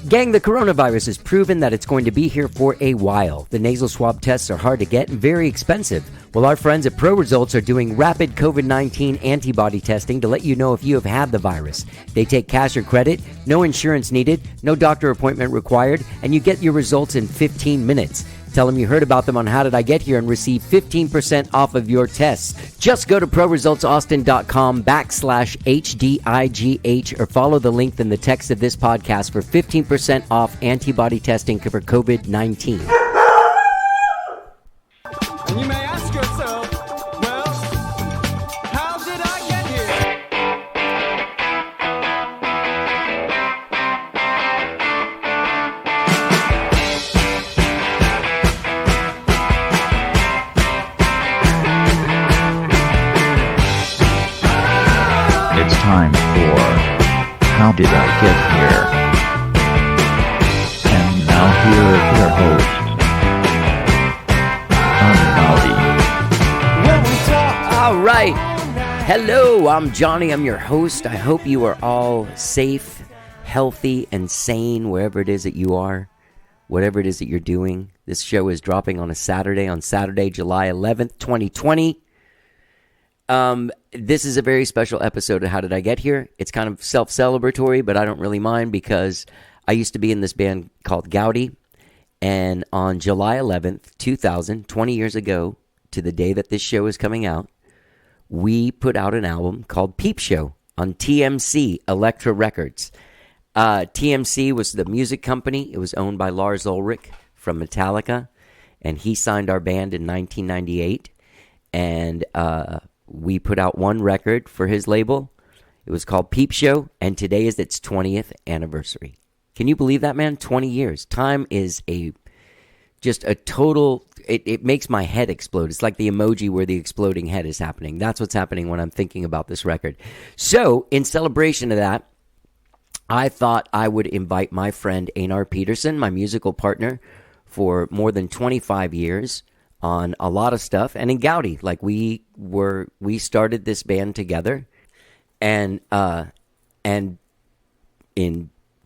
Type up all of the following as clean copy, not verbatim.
Gang, the coronavirus has proven that it's going to be here for a while. The nasal swab tests are hard to get and very expensive. Well, our friends at Pro Results are doing rapid COVID-19 antibody testing to let you know if you have had the virus. They take cash or credit, no insurance needed, no doctor appointment required, and you get your results in 15 minutes. Tell them you heard about them on How Did I Get Here and receive 15% off of your tests. Just go to ProResultsAustin.com/HDIGH or follow the link in the text of this podcast for 15% off antibody testing for COVID-19. And you may ask yourself, well, how did I get here? It's time for How Did I Get Here? And now here is your host, All right. Hello, I'm Johnny. I'm your host. I hope you are all safe, healthy, and sane wherever it is that you are, whatever it is that you're doing. This show is dropping on Saturday, July 11th, 2020. This is a very special episode of How Did I Get Here? It's kind of self-celebratory, but I don't really mind because I used to be in this band called Goudie, and on July 11th, 2000, 20 years ago, to the day that this show is coming out, we put out an album called Peep Show on TMC, Elektra Records. TMC was the music company. It was owned by Lars Ulrich from Metallica, and he signed our band in 1998, and we put out one record for his label. It was called Peep Show, and today is its 20th anniversary. Can you believe that, man? 20 years. Time is just a total... It makes my head explode. It's like the emoji where the exploding head is happening. That's what's happening when I'm thinking about this record. So, in celebration of that, I thought I would invite my friend Einar Pedersen, my musical partner for more than 25 years on a lot of stuff. And in Goudie, like we started this band together. And in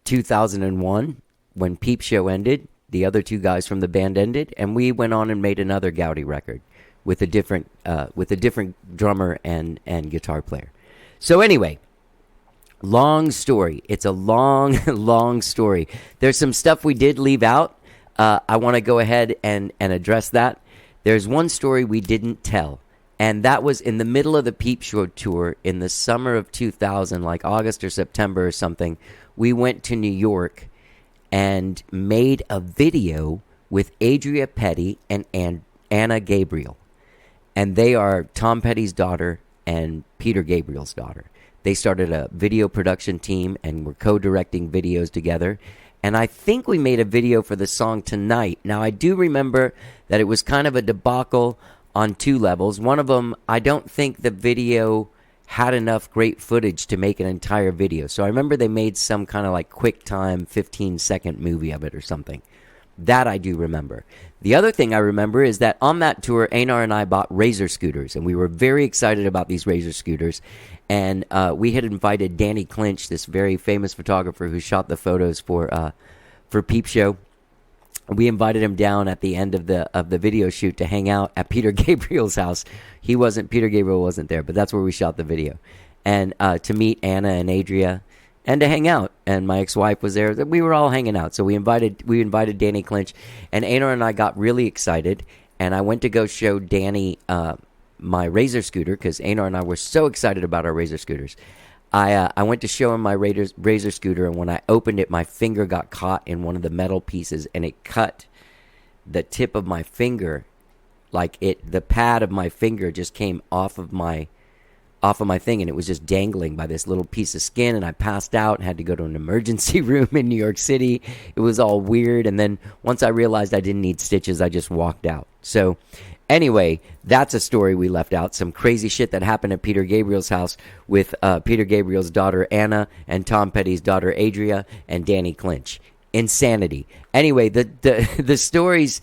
2001, when Peep Show ended, the other two guys from the band ended, and we went on and made another Goudie record with a different drummer and guitar player. So anyway, long story. It's a long, long story. There's some stuff we did leave out. I want to go ahead and address that. There's one story we didn't tell, and that was in the middle of the Peep Show tour in the summer of 2000, like August or September or something. We went to New York and made a video with Adria Petty and Anna Gabriel. And they are Tom Petty's daughter and Peter Gabriel's daughter. They started a video production team and were co-directing videos together. And I think we made a video for the song Tonight. Now, I do remember that it was kind of a debacle on two levels. One of them, I don't think the video had enough great footage to make an entire video. So I remember they made some kind of like quick time 15-second movie of it or something. That I do remember. The other thing I remember is that on that tour, Einar and I bought Razor scooters, and we were very excited about these Razor scooters. And we had invited Danny Clinch, this very famous photographer who shot the photos for Peep Show. We invited him down at the end of the video shoot to hang out at Peter Gabriel's house. Peter Gabriel wasn't there, but that's where we shot the video. And to meet Anna and Adria and to hang out. And my ex-wife was there. We were all hanging out. So we invited Danny Clinch, and Einar and I got really excited. And I went to go show Danny my Razor scooter because Einar and I were so excited about our Razor scooters. I went to show him my Razor scooter, and when I opened it, my finger got caught in one of the metal pieces, and it cut the tip of my finger. The pad of my finger just came off of my thing, and it was just dangling by this little piece of skin, and I passed out and had to go to an emergency room in New York City. It was all weird, and then once I realized I didn't need stitches, I just walked out. So anyway, that's a story we left out. Some crazy shit that happened at Peter Gabriel's house with Peter Gabriel's daughter Anna and Tom Petty's daughter Adria and Danny Clinch. Insanity. Anyway, the stories,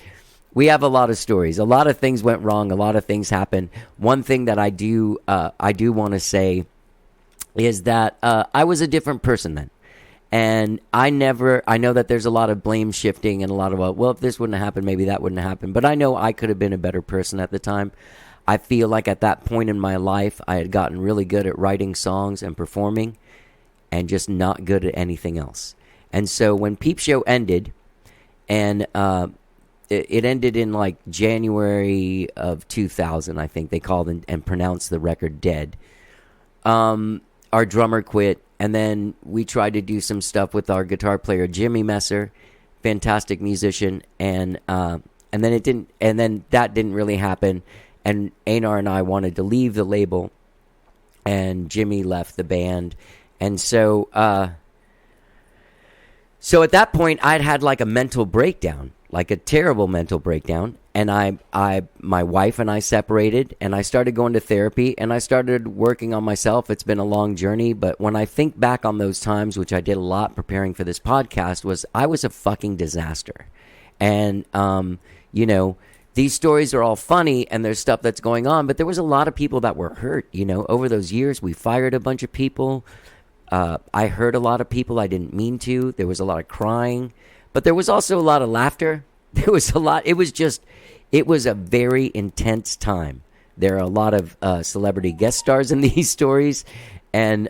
we have a lot of stories. A lot of things went wrong. A lot of things happened. One thing that I do want to say is that I was a different person then. And I know that there's a lot of blame shifting and a lot of, well, if this wouldn't have happened, maybe that wouldn't have happened. But I know I could have been a better person at the time. I feel like at that point in my life, I had gotten really good at writing songs and performing and just not good at anything else. And so when Peep Show ended, and it ended in like January of 2000, I think they called and pronounced the record dead. Our drummer quit, and then we tried to do some stuff with our guitar player Jimmy Messer, fantastic musician, and then it didn't, and then that didn't really happen. And Einar and I wanted to leave the label, and Jimmy left the band, and so at that point I'd had like a mental breakdown, like a terrible mental breakdown, and my wife and I separated, and I started going to therapy, and I started working on myself. It's been a long journey, but when I think back on those times, which I did a lot preparing for this podcast, I was a fucking disaster. And these stories are all funny, and there's stuff that's going on, but there was a lot of people that were hurt. Over those years, we fired a bunch of people. I hurt a lot of people I didn't mean to. There was a lot of crying, but there was also a lot of laughter. There was a lot. It was a very intense time. There are a lot of celebrity guest stars in these stories, and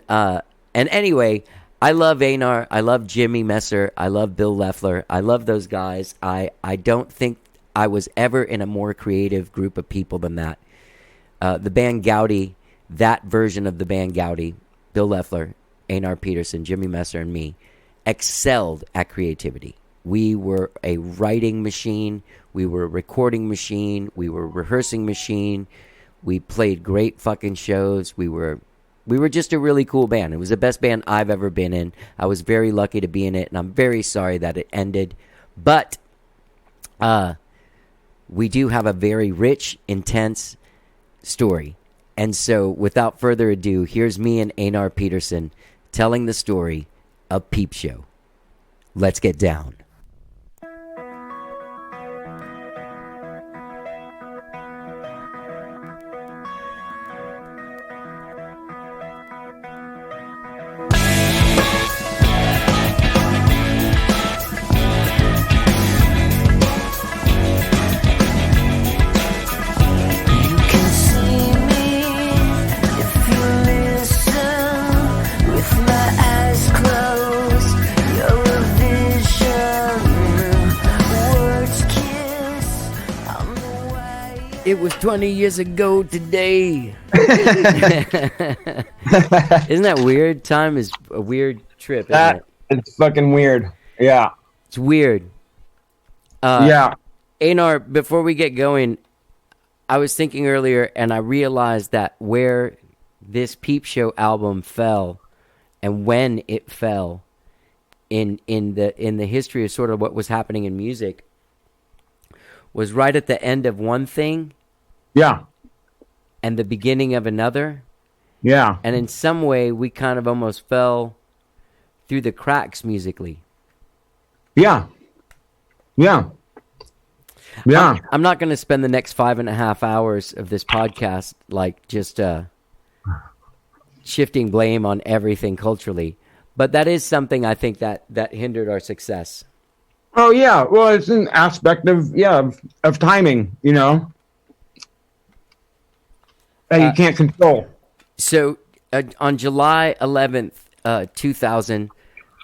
anyway, I love Einar. I love Jimmy Messer. I love Bill Lefler. I love those guys. I don't think I was ever in a more creative group of people than that. The band Goudie, that version of the band Goudie, Bill Lefler, Einar Pedersen, Jimmy Messer, and me, excelled at creativity. We were a writing machine. We were a recording machine. We were a rehearsing machine. We played great fucking shows. We were just a really cool band. It was the best band I've ever been in. I was very lucky to be in it, and I'm very sorry that it ended. But we do have a very rich, intense story. And so, without further ado, here's me and Einar Pedersen telling the story of Peep Show. Let's get down. It was 20 years ago today. Isn't that weird? Time is a weird trip, isn't it? It's fucking weird. Yeah. It's weird. Yeah. Einar, before we get going, I was thinking earlier, and I realized that where this Peep Show album fell and when it fell in the history of sort of what was happening in music was right at the end of one thing. Yeah. And the beginning of another. Yeah. And in some way, we kind of almost fell through the cracks musically. Yeah. Yeah. Yeah. I'm not going to spend the next 5.5 hours of this podcast like just shifting blame on everything culturally. But that is something I think that hindered our success. Oh, yeah. Well, it's an aspect of timing, that you can't control. So on July 11th, 2000,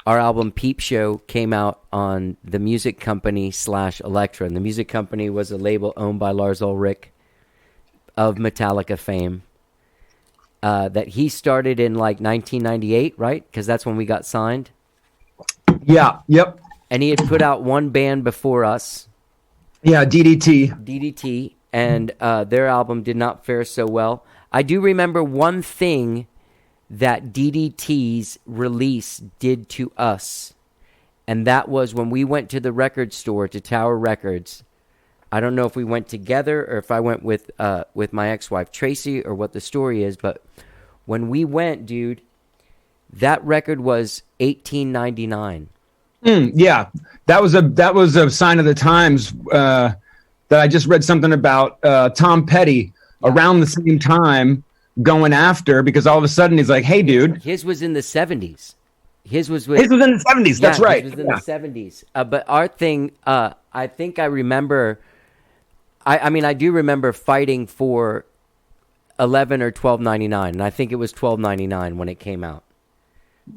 our album Peep Show came out on the music company /Elektra. And the music company was a label owned by Lars Ulrich of Metallica fame. That he started in like 1998, right? Because that's when we got signed. Yeah. Yep. And he had put out one band before us. Yeah, DDT. And their album did not fare so well. I do remember one thing that DDT's release did to us. And that was when we went to the record store, to Tower Records. I don't know if we went together or if I went with my ex-wife Tracy or what the story is. But when we went, dude, that record was $18.99. Yeah, that was a sign of the times. That I just read something about Tom Petty around the same time going after, because all of a sudden he's like, "Hey, dude." His was in the 70s. His was with. His was in the 70s. That's yeah, right. His was in the 70s. But our thing, I think I remember. I mean, I do remember fighting for 11 or 12.99, and I think it was 12.99 when it came out.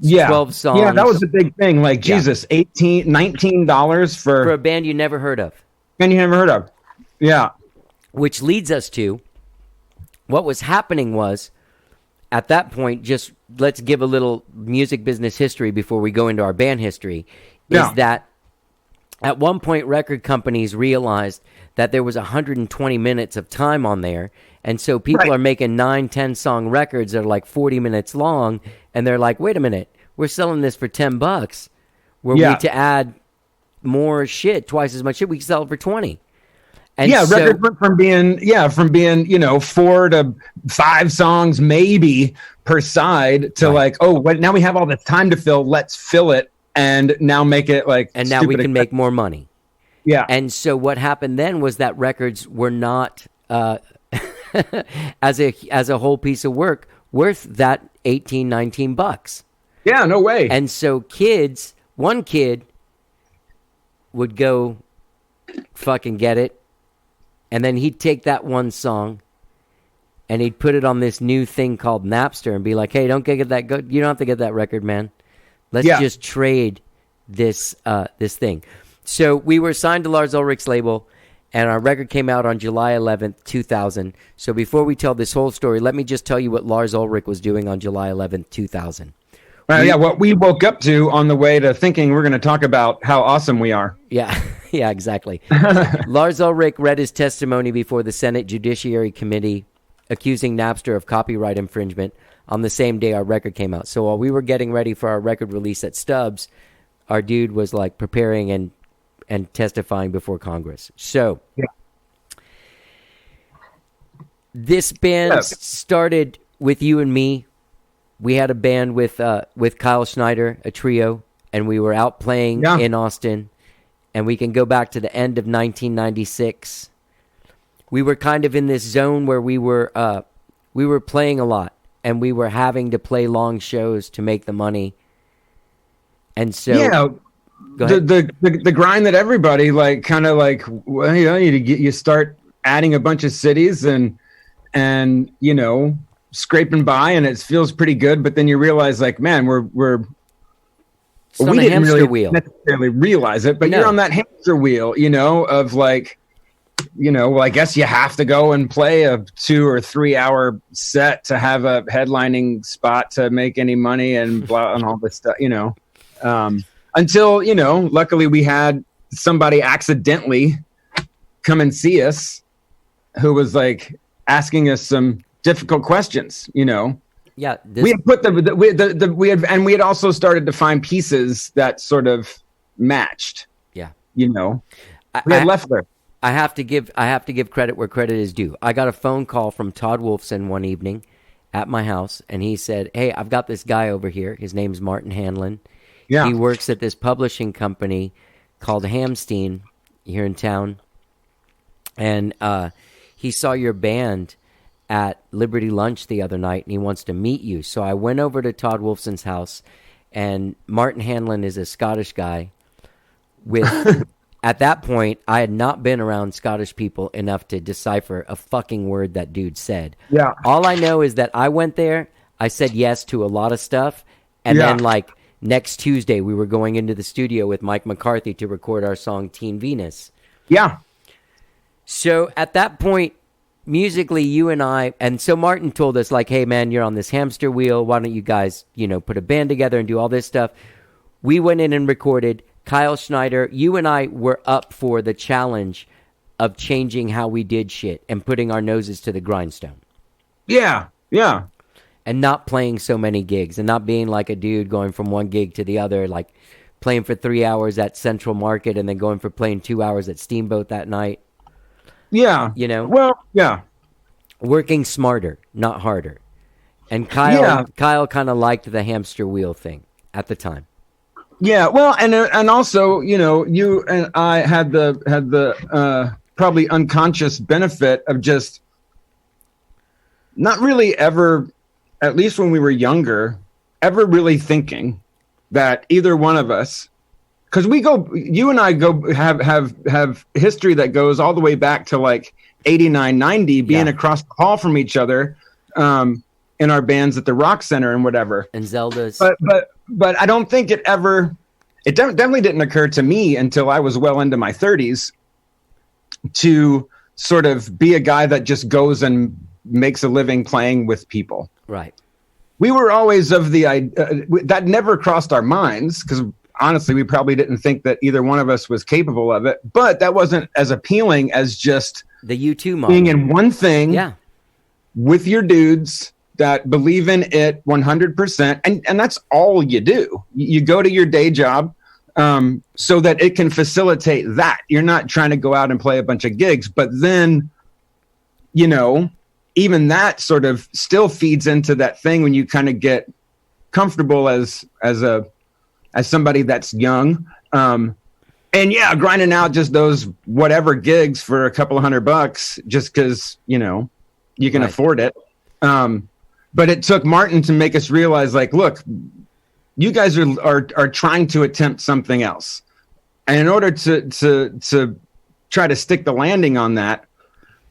Yeah, 12 songs. Yeah, that was a big thing. Like Jesus, $19 for a band you never heard of. And you never heard of. Yeah. Which leads us to what was happening was, at that point, just let's give a little music business history before we go into our band history, is that at one point record companies realized that there was 120 minutes of time on there, and so people are making 9-10 song records that are like 40 minutes long, and they're like, wait a minute, we're selling this for $10. Were we to add more shit, twice as much shit, we could sell it for 20. And records went from being 4 to 5 songs maybe per side to like, oh, now we have all this time to fill, let's fill it, and now make it like, and now we can make more money. Yeah. And so what happened then was that records were not as a whole piece of work worth that $18-19. Yeah, no way. And so one kid would go fucking get it, and then he'd take that one song and he'd put it on this new thing called Napster and be like, hey, don't get that you don't have to get that record, man. Let's just trade this thing. So we were signed to Lars Ulrich's label, and our record came out on July 11th, 2000. So before we tell this whole story, let me just tell you what Lars Ulrich was doing on July 11th, 2000. What we woke up to on the way to thinking we're going to talk about how awesome we are. Yeah, yeah, exactly. Lars Ulrich read his testimony before the Senate Judiciary Committee accusing Napster of copyright infringement on the same day our record came out. So while we were getting ready for our record release at Stubbs, our dude was like preparing and testifying before Congress. So this band started with you and me. We had a band with Kyle Schneider, a trio, and we were out playing in Austin. And we can go back to the end of 1996. We were kind of in this zone where we were playing a lot, and we were having to play long shows to make the money. And so the grind that everybody you start adding a bunch of cities and scraping by, and it feels pretty good, but then you realize like, man, we didn't really wheel. necessarily realize it, but you're on that hamster wheel, of like, well, I guess you have to go and play a 2 or 3 hour set to have a headlining spot to make any money and blah and all this stuff, until, luckily we had somebody accidentally come and see us who was like asking us some difficult questions, Yeah, we had put we had also started to find pieces that sort of matched. Yeah, we had Lefler. I have to give credit where credit is due. I got a phone call from Todd Wolfson one evening at my house, and he said, "Hey, I've got this guy over here. His name's Martin Hanlon. Yeah, he works at this publishing company called Hamstein here in town, and he saw your band at Liberty Lunch the other night, and he wants to meet you." So I went over to Todd Wolfson's house, and Martin Hanlon is a Scottish guy with, at that point, I had not been around Scottish people enough to decipher a fucking word that dude said. Yeah. All I know is that I went there, I said yes to a lot of stuff, and then like next Tuesday we were going into the studio with Mike McCarthy to record our song Teen Venus. Yeah. So at that point, musically, you and I, and so Martin told us, like, hey, man, you're on this hamster wheel. Why don't you guys, put a band together and do all this stuff? We went in and recorded. Kyle Schneider, you and I were up for the challenge of changing how we did shit and putting our noses to the grindstone. Yeah, yeah. And not playing so many gigs and not being like a dude going from one gig to the other, like playing for 3 hours at Central Market and then going for playing 2 hours at Steamboat that night. Yeah. Well, yeah. Working smarter, not harder. And Kyle kind of liked the hamster wheel thing at the time. Yeah, well, and also, you and I had the probably unconscious benefit of just not really ever, at least when we were younger, ever really thinking that either one of us, because you and I have history that goes all the way back to like 89, 90, being across the hall from each other, in our bands at the Rock Center and whatever. And Zelda's. But I don't think it definitely didn't occur to me until I was well into my 30s to sort of be a guy that just goes and makes a living playing with people. Right. We were always of the that never crossed our minds, because honestly, we probably didn't think that either one of us was capable of it. But that wasn't as appealing as just the U2 model. Being in one thing with your dudes that believe in it 100%. And that's all you do. You go to your day job so that it can facilitate that. You're not trying to go out and play a bunch of gigs. But then, you know, even that sort of still feeds into that thing when you kind of get comfortable as somebody that's young. And yeah, grinding out just those whatever gigs for a couple of $100 just because, you know, you can afford it. But it took Martin to make us realize, like, look, you guys are trying to attempt something else. And in order to try to stick the landing on that,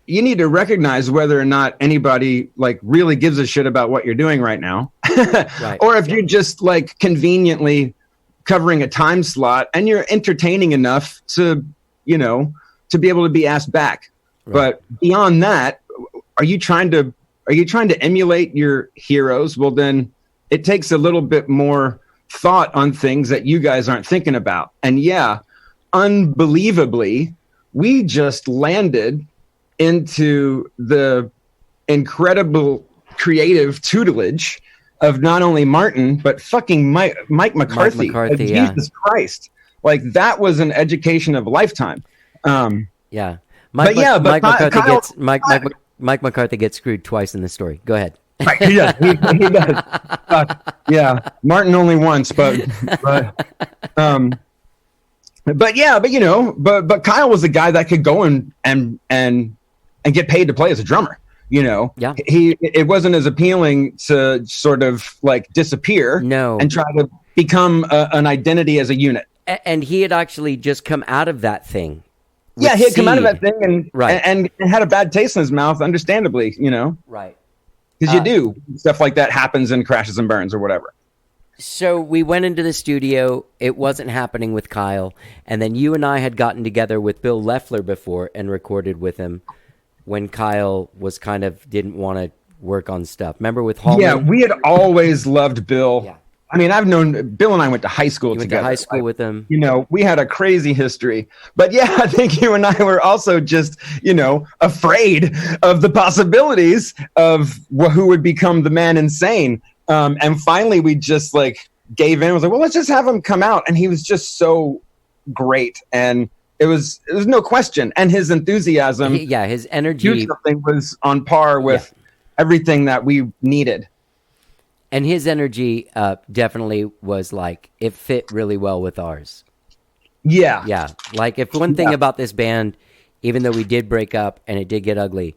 you need to recognize whether or not anybody like really gives a shit about what you're doing right now. Or if you're just like conveniently covering a time slot and you're entertaining enough to, you know, to be able to be asked back. But beyond that, are you trying to emulate your heroes? Well, then it takes a little bit more thought on things that you guys aren't thinking about. And yeah, unbelievably, we just landed into the incredible creative tutelage of not only Martin, but fucking Mike McCarthy. Jesus Christ. Like, that was an education of a lifetime. Mike McCarthy gets screwed twice in this story. Go ahead. Right, he does. Martin only once, but you know, but Kyle was the guy that could go and get paid to play as a drummer. You know, it wasn't as appealing to sort of like disappear and try to become an identity as a unit. And he had actually just come out of that thing. Yeah, he had come out of that thing and had a bad taste in his mouth, understandably, you know. Right. Because you do. Stuff like that happens and crashes and burns or whatever. So we went into the studio. It wasn't happening with Kyle. And then you and I had gotten together with Bill Lefler before and recorded with him when Kyle was kind of didn't want to work on stuff. Remember with Hallman? Yeah, we had always loved Bill. Yeah. I mean, I've known Bill and I went to high school together. Went to high school with him. You know, we had a crazy history. But yeah, I think you and I were also just, you know, afraid of the possibilities of who would become the man in Sane. And finally, we just like gave in. I was like, well, let's just have him come out. And he was just so great. And it was no question. And his enthusiasm. His energy. Something was on par with everything that we needed. And his energy definitely was like, it fit really well with ours. Yeah. Yeah. Like, if one thing about this band, even though we did break up and it did get ugly,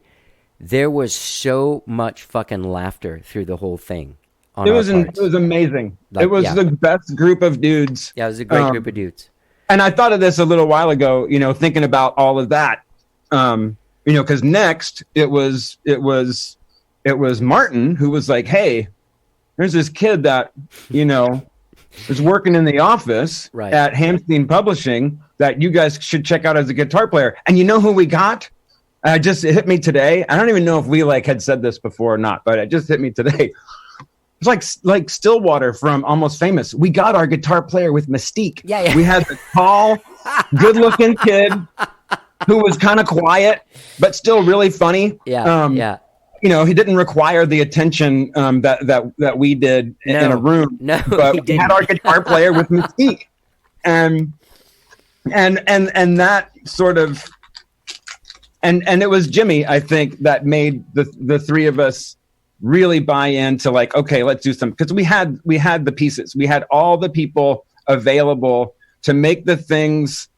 there was so much fucking laughter through the whole thing. It was amazing. Like, it was the best group of dudes. Yeah, it was a great group of dudes. And I thought of this a little while ago, you know, thinking about all of that. You know, because next it was Martin who was like, hey, there's this kid that, you know, is working in the office at Hamstein Publishing that you guys should check out as a guitar player. And you know who we got? It hit me today. I don't even know if we like had said this before or not, but it just hit me today. It's like Stillwater from Almost Famous. We got our guitar player with mystique. Yeah. We had the tall, good-looking kid who was kind of quiet, but still really funny. Yeah. You know, he didn't require the attention that we did in a room. No, but we had our guitar player with mystique, and that sort of, and it was Jimmy, I think, that made the three of us really buy into like, okay, let's do something, because we had the pieces, we had all the people available to make the things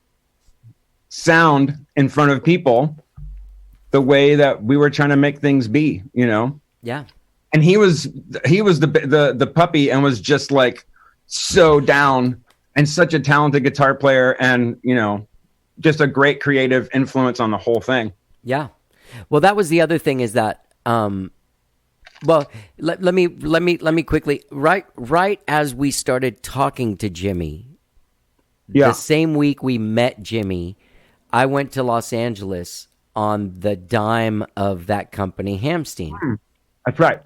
sound in front of people the way that we were trying to make things be, you know? Yeah. And he was the puppy and was just like so down and such a talented guitar player, and just a great creative influence on the whole thing. Yeah. Well, that was the other thing is that, well, let me quickly, right as we started talking to Jimmy, the same week we met Jimmy, I went to Los Angeles on the dime of that company, Hamstein. That's right.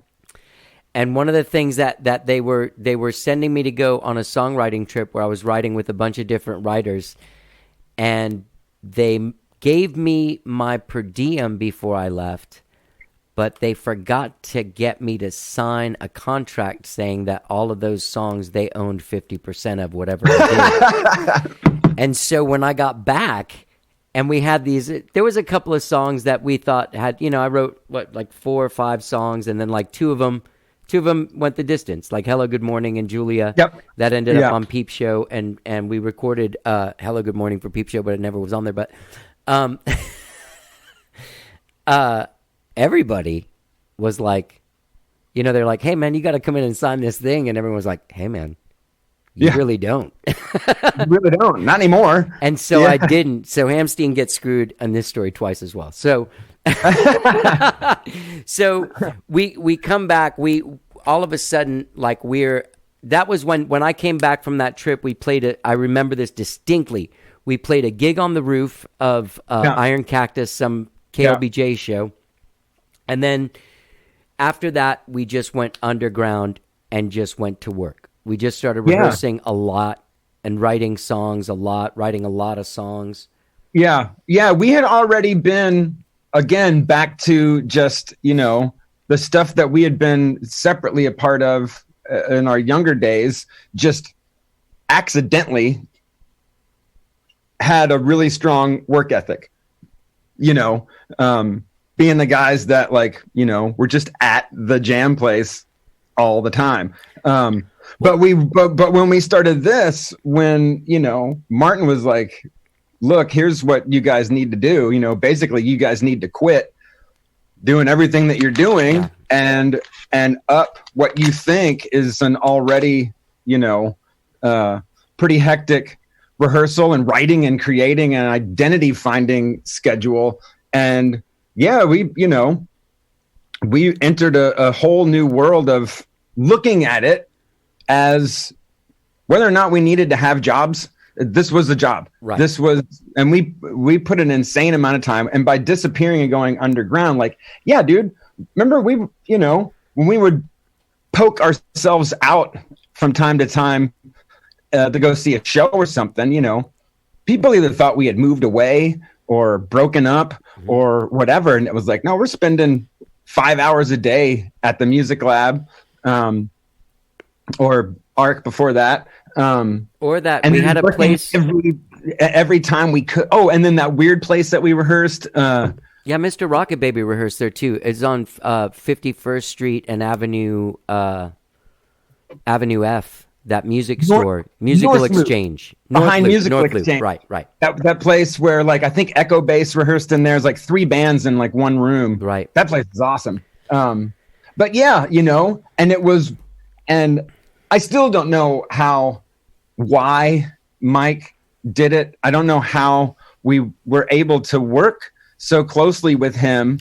And one of the things that they were sending me to go on a songwriting trip where I was writing with a bunch of different writers, and they gave me my per diem before I left, but they forgot to get me to sign a contract saying that all of those songs they owned 50% of whatever I did. And so when I got back and we had these, there was a couple of songs that we thought had, I wrote like 4 or 5 songs, and then like two of them went the distance, like Hello, Good Morning and Julia. Yep. That ended up on Peep Show, and we recorded Hello, Good Morning for Peep Show, but it never was on there. But everybody was like, they're like, hey, man, you got to come in and sign this thing. And everyone was like, hey, man, you really don't. You really don't. Not anymore. And so I didn't. So Hamstein gets screwed in this story twice as well. So so we come back. We all of a sudden, like, that was when I came back from that trip. We played I remember this distinctly. We played a gig on the roof of Iron Cactus, some KLBJ show. And then after that, we just went underground and just went to work. We just started rehearsing a lot and writing songs a lot, writing a lot of songs. Yeah. Yeah. We had already been, again, back to just, the stuff that we had been separately a part of in our younger days, just accidentally had a really strong work ethic, being the guys that were just at the jam place all the time. But when we started this, when, Martin was like, look, here's what you guys need to do. Basically you guys need to quit doing everything that you're doing and up what you think is an already, pretty hectic rehearsal and writing and creating an identity finding schedule. And we entered a whole new world of looking at it as whether or not we needed to have jobs. This was a job. Right. This was, and we put an insane amount of time. And by disappearing and going underground, dude, remember when we would poke ourselves out from time to time to go see a show or something, people either thought we had moved away or broken up or whatever. And it was like, no, we're spending 5 hours a day at the music lab, or ARC before that. Or that we had a place every time we could. Oh, and then that weird place that we rehearsed. Mr. Rocket Baby rehearsed there too. It's on 51st Street and Avenue F. That music store, Musical North Exchange, behind Loop, Musical North Loop. Exchange. Right. That place where I think Echo Bass rehearsed in there. There's 3 bands in one room. Right. That place is awesome. But and it was, and I still don't know why Mike did it. I don't know how we were able to work so closely with him.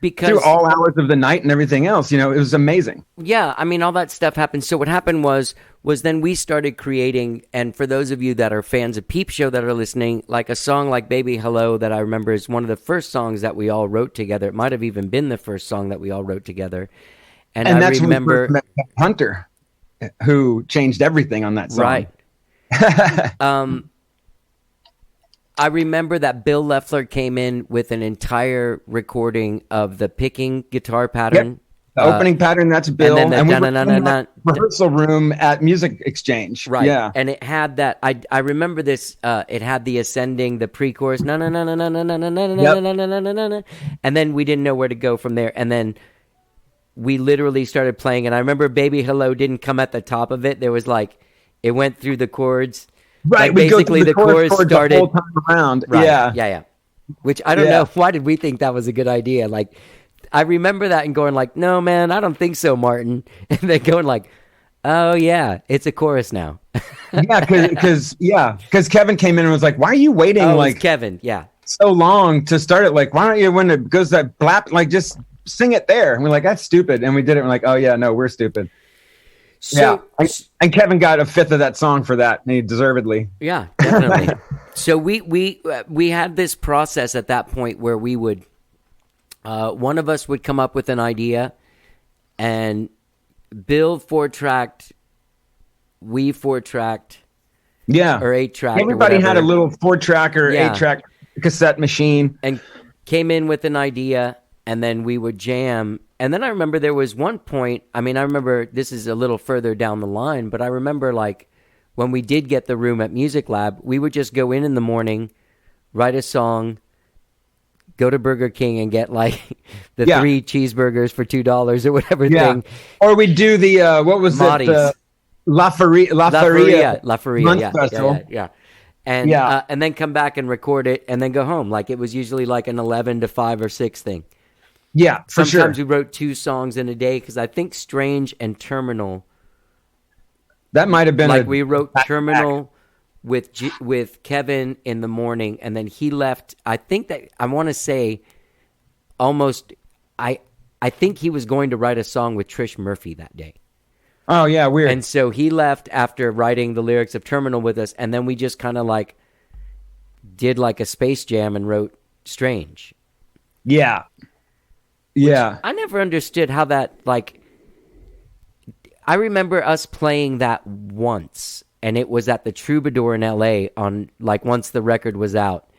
Because through all hours of the night and everything else, it was amazing. Yeah, I mean, all that stuff happened. So what happened was then we started creating, and for those of you that are fans of Peep Show that are listening, like a song like Baby Hello that I remember is one of the first songs that we all wrote together. It might have even been the first song that we all wrote together. And I that's remember when we met Hunter, who changed everything on that song. Right. I remember that Bill Lefler came in with an entire recording of the picking guitar pattern. Yep. The opening pattern, that's Bill. And then we were in the rehearsal room at Music Exchange. Right. Yeah. And it had that, I remember this, it had the ascending, the pre-chorus, and then we didn't know where to go from there. And then we literally started playing, and I remember Baby Hello didn't come at the top of it. There was it went through the chords. Right, basically the chorus started the whole time around. Right. Yeah. Which I don't know. Why did we think that was a good idea? I remember that and going no, man, I don't think so, Martin. And then going Oh yeah, it's a chorus now. Because Kevin came in and was like, "Why are you waiting Oh, like it's Kevin. Yeah. so long to start it? Like, why don't you when it goes that blap like just sing it there?" And we're like, "That's stupid," and we did it. And we're like, "Oh yeah, no, we're stupid." So, and Kevin got a fifth of that song for that, and he deservedly. Yeah, definitely. So we had this process at that point where we would, one of us would come up with an idea, and Bill 4-tracked, we 4-tracked, or 8-track. Everybody had a little 4-track or 8-track cassette machine, and came in with an idea, and then we would jam. And then I remember there was one point, I remember this is a little further down the line, but I remember like when we did get the room at Music Lab, we would just go in the morning, write a song, go to Burger King and get like the 3 cheeseburgers for $2 or whatever thing. Or we'd do the, what was Marty's. it? La Feria. Yeah. And then come back and record it and then go home. Like it was usually like an 11 to 5 or 6 thing. Yeah, for sure. Sometimes we wrote 2 songs in a day because I think Strange and Terminal. That might have been like we wrote Terminal with Kevin in the morning, and then he left. I think that I want to say almost. I think he was going to write a song with Trish Murphy that day. Oh yeah, weird. And so he left after writing the lyrics of Terminal with us, and then we just kind of like did like a space jam and wrote Strange. Yeah. Yeah. I never understood how that, like, I remember us playing that once, and it was at the Troubadour in LA on, like, once the record was out.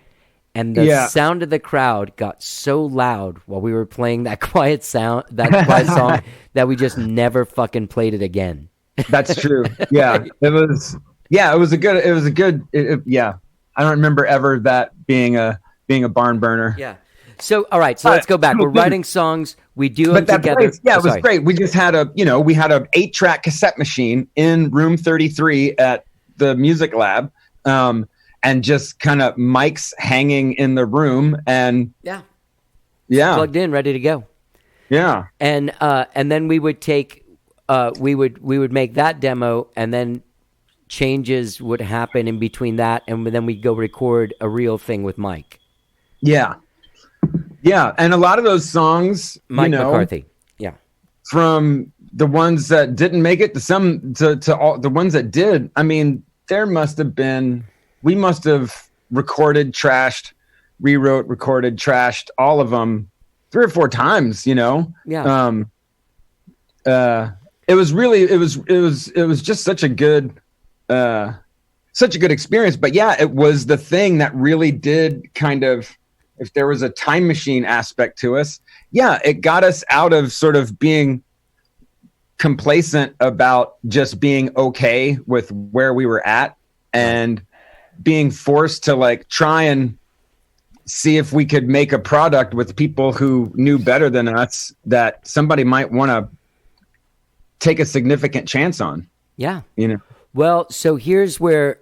And the sound of the crowd got so loud while we were playing that quiet song that we just never fucking played it again. That's true. Yeah. It was a good, I don't remember ever that being a barn burner. Yeah. So, all right. So let's go back. We're writing songs. We do them together. Place, it was great. We just had a 8-track cassette machine in room 33 at the Music Lab. And just kind of mics hanging in the room and plugged in, ready to go. Yeah. And then we would take, we would make that demo, and then changes would happen in between that. And then we'd go record a real thing with Mike. Yeah. Yeah, and a lot of those songs, Mike McCarthy, from the ones that didn't make it to all the ones that did. I mean, we must have recorded, trashed, rewrote, recorded, trashed all of them 3 or 4 times. Yeah. It was just such a good experience. But yeah, it was the thing that really did kind of. If there was a time machine aspect to us, it got us out of sort of being complacent about just being okay with where we were at and being forced to like try and see if we could make a product with people who knew better than us that somebody might want to take a significant chance on. Yeah. Well, so here's where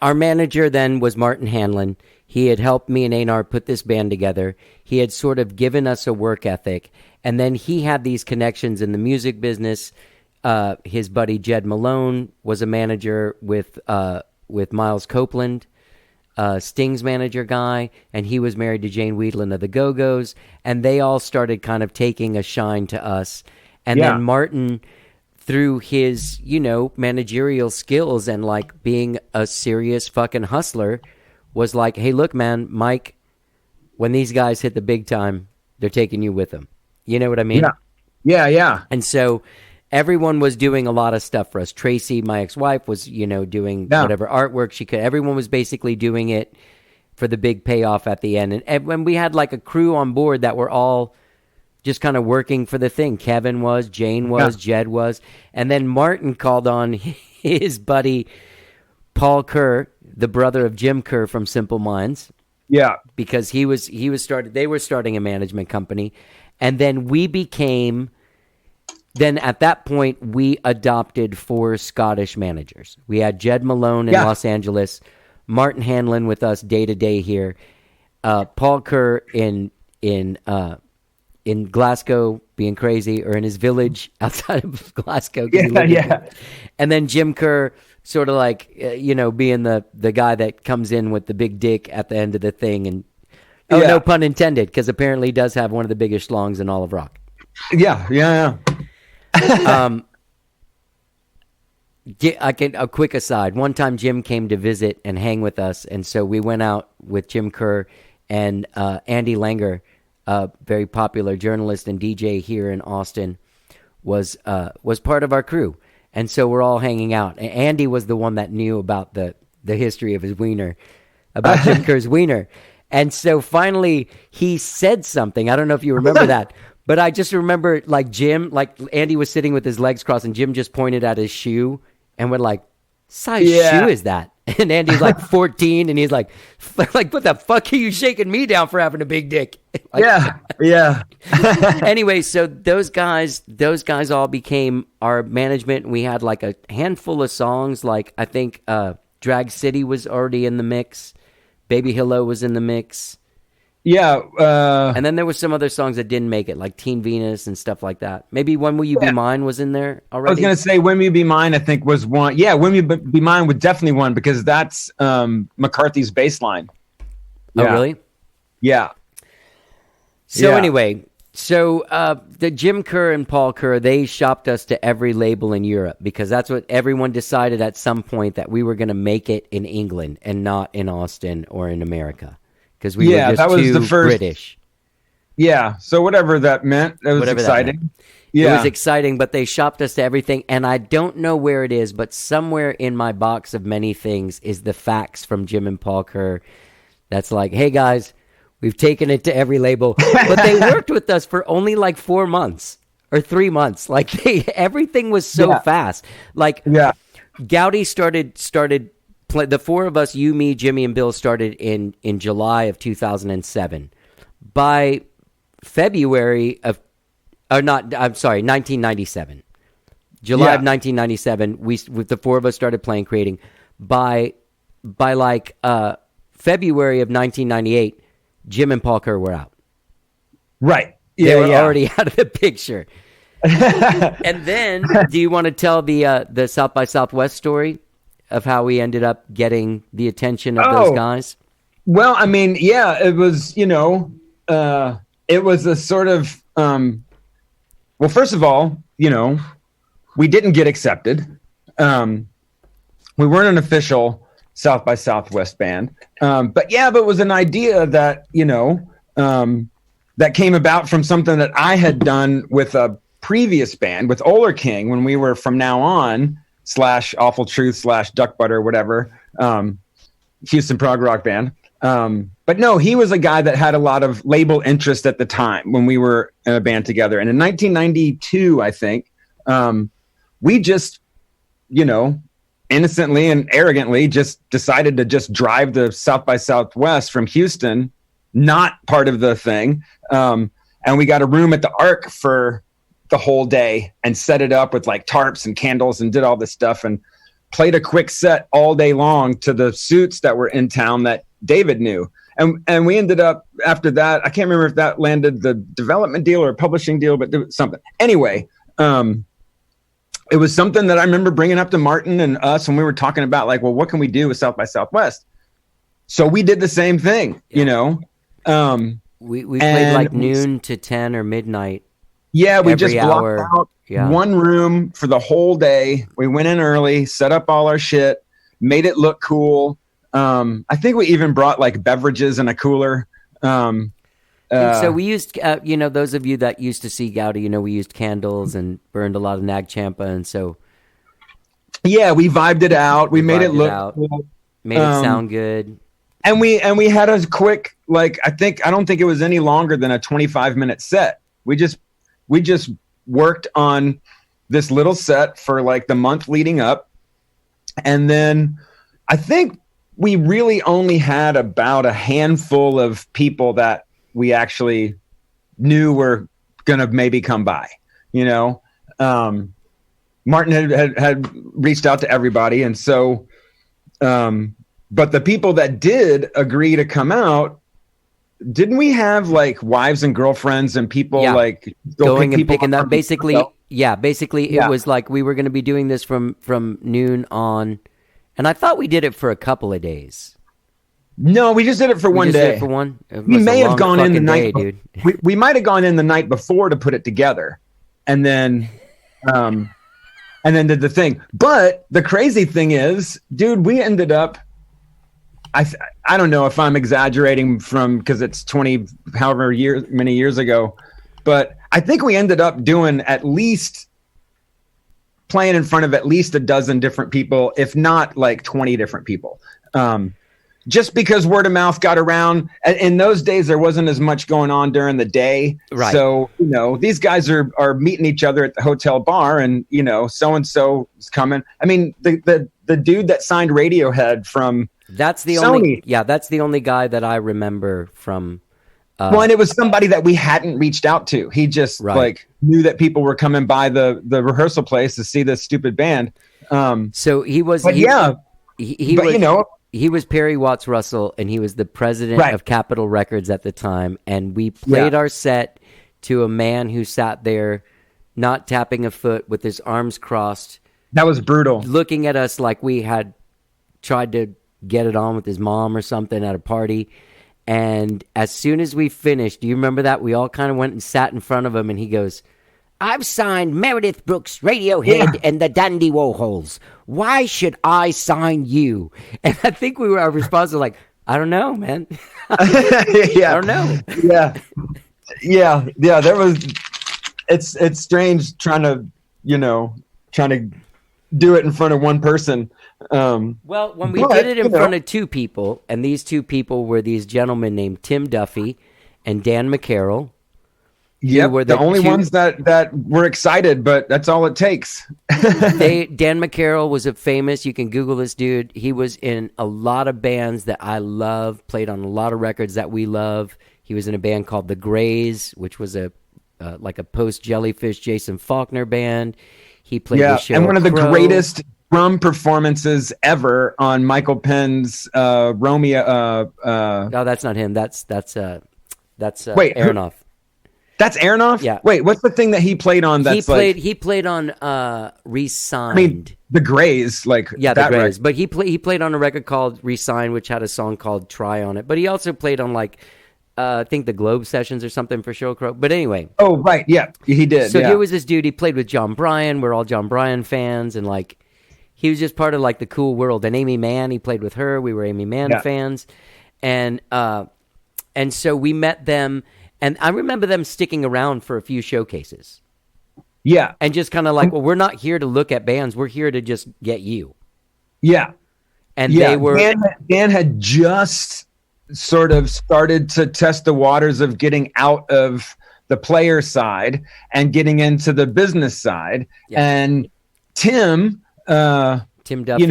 our manager then was Martin Hanlon. He had helped me and Einar put this band together. He had sort of given us a work ethic. And then he had these connections in the music business. His buddy Jed Malone was a manager with Miles Copeland, Sting's manager guy, and he was married to Jane Wheatland of the Go-Go's. And they all started kind of taking a shine to us. And then Martin, through his, managerial skills and like being a serious fucking hustler, was like, hey, look, man, Mike, when these guys hit the big time, they're taking you with them. You know what I mean? Yeah. And so everyone was doing a lot of stuff for us. Tracy, my ex-wife, was, doing whatever artwork she could. Everyone was basically doing it for the big payoff at the end. And when we had like a crew on board that were all just kind of working for the thing. Kevin was, Jane was, Jed was. And then Martin called on his buddy Paul Kerr, the brother of Jim Kerr from Simple Minds. Yeah. Because they were starting a management company. And then at that point, we adopted 4 Scottish managers. We had Jed Malone in Los Angeles, Martin Hanlon with us day to day here, Paul Kerr in in Glasgow being crazy, or in his village outside of Glasgow. And then Jim Kerr sort of like, being the guy that comes in with the big dick at the end of the thing. And no pun intended, because apparently he does have one of the biggest schlongs in all of rock. Yeah. A quick aside. One time Jim came to visit and hang with us, and so we went out with Jim Kerr and Andy Langer, a very popular journalist and DJ here in Austin, was part of our crew. And so we're all hanging out. And Andy was the one that knew about the history of his wiener, about Jim Kerr's wiener. And so finally he said something. I don't know if you remember that, but I just remember Andy was sitting with his legs crossed, and Jim just pointed at his shoe and went like, size shoe is that? And Andy's like 14, and he's like, what the fuck are you shaking me down for having a big dick? Yeah. Anyway, so those guys all became our management. We had like a handful of songs. Like I think Drag City was already in the mix. Baby Hello was in the mix. Yeah. And then there were some other songs that didn't make it, like Teen Venus and stuff like that. Maybe When Will You Be Mine was in there already. I was going to say When Will You Be Mine, I think, was one. Yeah, When Will You Be Mine was definitely one, because that's McCarthy's bass line. Oh, really? Yeah. So anyway, the Jim Kerr and Paul Kerr, they shopped us to every label in Europe, because that's what everyone decided at some point, that we were going to make it in England and not in Austin or in America. Because we were just too British. Yeah, so whatever that meant, it was exciting. It was exciting, but they shopped us to everything, and I don't know where it is, but somewhere in my box of many things is the fax from Jim and Paul Kerr that's like, hey guys, we've taken it to every label. But they worked with us for only like 4 months or 3 months. Like everything was so fast. Like Goudie started the four of us, you, me, Jimmy, and Bill, started in July of 2007. By February of, 1997. July of 1997, with the four of us started playing, creating. By like February of 1998, Jim and Paul Kerr were out. Right. They were already out of the picture. And then, do you want to tell the South by Southwest story of how we ended up getting the attention of those guys? Well, I mean, it was, it was a sort of, well, first of all, we didn't get accepted. We weren't an official South by Southwest band. But it was an idea that, that came about from something that I had done with a previous band, with Oler King, when we were From Now On / Awful Truth / Duck Butter, whatever, Houston prog rock band. But no, he was a guy that had a lot of label interest at the time when we were in a band together. And in 1992, I think, we just, innocently and arrogantly just decided to just drive the South by Southwest from Houston, not part of the thing. And we got a room at the Arc for the whole day and set it up with like tarps and candles and did all this stuff and played a quick set all day long to the suits that were in town that David knew. And we ended up, after that, I can't remember if that landed the development deal or a publishing deal, but there was something. Anyway, it was something that I remember bringing up to Martin and us when we were talking about, like, well, what can we do with South by Southwest? So we did the same thing, We played like noon to 10 or midnight. Yeah, we just blocked out one room for the whole day. We went in early, set up all our shit, made it look cool. I think we even brought like beverages in a cooler. So we used, those of you that used to see Goudie, we used candles and burned a lot of Nag Champa. And so. Yeah, we vibed it out. We made it look cool. Made it sound good. And we had a quick, like, I don't think it was any longer than a 25-minute set. We just worked on this little set for like the month leading up. And then I think we really only had about a handful of people that we actually knew were going to maybe come by, Martin had reached out to everybody. And so, but the people that did agree to come out, didn't we have like wives and girlfriends and people like going and picking up? Basically, it was like we were going to be doing this from noon on, and I thought we did it for a couple of days. No, we just did it for one day. We may have gone in the night, dude. We might have gone in the night before to put it together, and then did the thing. But the crazy thing is, dude, we ended up. I don't know if I'm exaggerating because it's 20 many years ago, but I think we ended up doing playing in front of at least a dozen different people, if not like 20 different people. Just because word of mouth got around. In those days, there wasn't as much going on during the day. Right. So, these guys are meeting each other at the hotel bar and, so-and-so is coming. I mean, the dude that signed Radiohead from that's the Sony. That's the only guy that I remember from. And it was somebody that we hadn't reached out to. He just knew that people were coming by the rehearsal place to see this stupid band. So he was, he was Perry Watts Russell, and he was the president of Capitol Records at the time. And we played our set to a man who sat there, not tapping a foot, with his arms crossed. That was brutal. Looking at us like we had tried to get it on with his mom or something at a party. And as soon as we finished, do you remember that? We all kind of went and sat in front of him, and he goes, "I've signed Meredith Brooks, Radiohead, and the Dandy Warhols. Why should I sign you?" And I think our response was like, "I don't know, man." I don't know. Yeah. There was. It's strange trying to do it in front of one person. Well, when we did it in front of two people, and these two people were these gentlemen named Tim Duffy and Dan McCarroll. Yeah, were the only ones that were excited, but that's all it takes. Dan McCarroll was a famous. You can Google this dude. He was in a lot of bands that I love. Played on a lot of records that we love. He was in a band called The Grays, which was a like a post Jellyfish Jason Faulkner band. He played the show, and one of the greatest drum performances ever on Michael Penn's Romeo. No, that's not him. That's wait, Aronoff. That's Aronoff? Yeah. Wait, what's the thing that he played on? He played on Resigned. I mean, the Grays, the Grays. But he played on a record called Resigned, which had a song called Try on it. But he also played on I think the Globe Sessions or something for Sheryl Crow. But anyway. Oh, right. Yeah, he did. So here was this dude. He played with John Bryan. We're all John Bryan fans. And he was just part of the cool world. And Amy Mann, he played with her. We were Amy Mann fans. And so we met them. And I remember them sticking around for a few showcases. Yeah. And just kind of well, we're not here to look at bands. We're here to just get you. Yeah. And they were. Dan had just sort of started to test the waters of getting out of the player side and getting into the business side. Yeah. And Tim Duffy,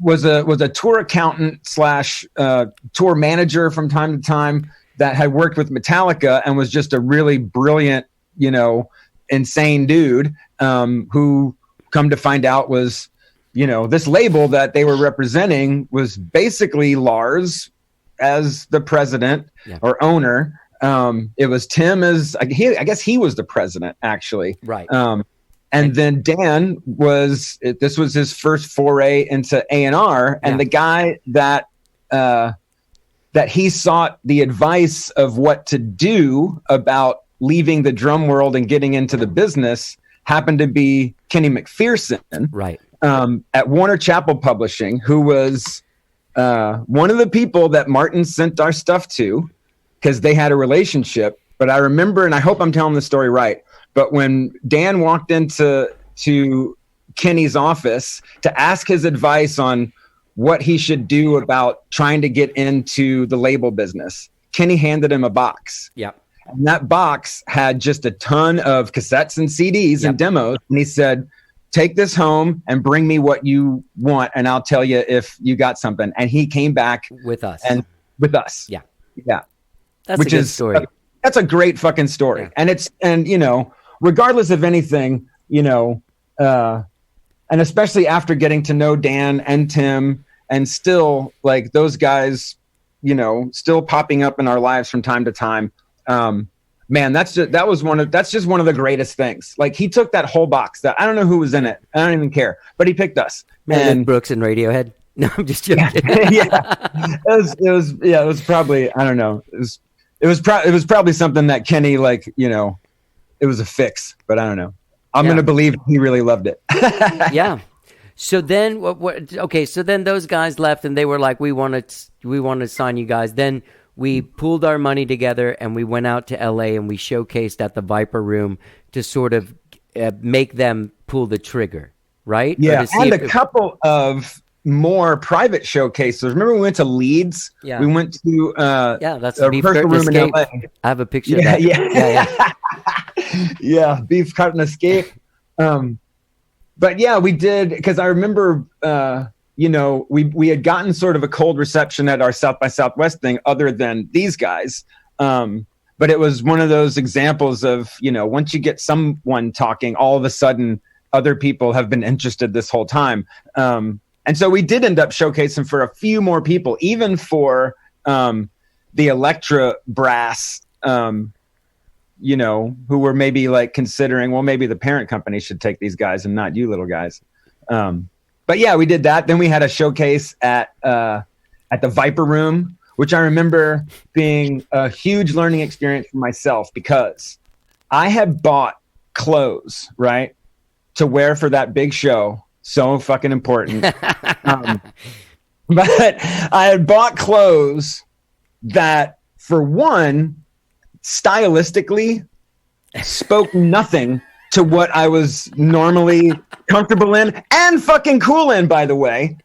was a tour accountant / tour manager from time to time that had worked with Metallica and was just a really brilliant, insane dude who, come to find out, was, this label that they were representing was basically Lars as the president or owner. It was Tim as I guess he was the president, actually. Right. And then Dan this was his first foray into A&R, and the guy that he sought the advice of what to do about leaving the drum world and getting into the business happened to be Kenny McPherson, right? At Warner Chappell Publishing, who was one of the people that Martin sent our stuff to because they had a relationship. But I remember, and I hope I'm telling the story right, but when Dan walked into Kenny's office to ask his advice on what he should do about trying to get into the label business, Kenny handed him a box. Yep. And that box had just a ton of cassettes and CDs and demos. And he said, "Take this home and bring me what you want, and I'll tell you if you got something." And he came back with us. Yeah. Yeah. That's a good story. That's a great fucking story. Yeah. And regardless of anything, and especially after getting to know Dan and Tim, and still those guys still popping up in our lives from time to time. Man, that's just one of the greatest things. Like, he took that whole box that I don't know who was in it. I don't even care, but he picked us. And Brooks and Radiohead. No, I'm just joking. It was probably, I don't know. It was probably something that Kenny, like, it was a fix, but I don't know. I'm going to believe he really loved it. Yeah. So then okay, so then those guys left and they were like, we want to sign you guys. Then we pooled our money together and we went out to LA and we showcased at the Viper Room to sort of make them pull the trigger, right? Yeah, and a couple of more private showcases. Remember we went to Leeds? Yeah. We went to that's a Beef rehearsal room in LA. I have a picture of that. Yeah. Yeah, Beef Cut and Escape. But yeah, we did, because I remember we had gotten sort of a cold reception at our South by Southwest thing other than these guys. But it was one of those examples of, once you get someone talking, all of a sudden other people have been interested this whole time. And so we did end up showcasing for a few more people, even for the Elektra brass, who were maybe like considering, well, maybe the parent company should take these guys and not you little guys. But yeah, we did that. Then we had a showcase at the Viper Room, which I remember being a huge learning experience for myself, because I had bought clothes, right, to wear for that big show. So fucking important. But I had bought clothes that, for one, stylistically spoke nothing to what I was normally comfortable in and fucking cool in, by the way.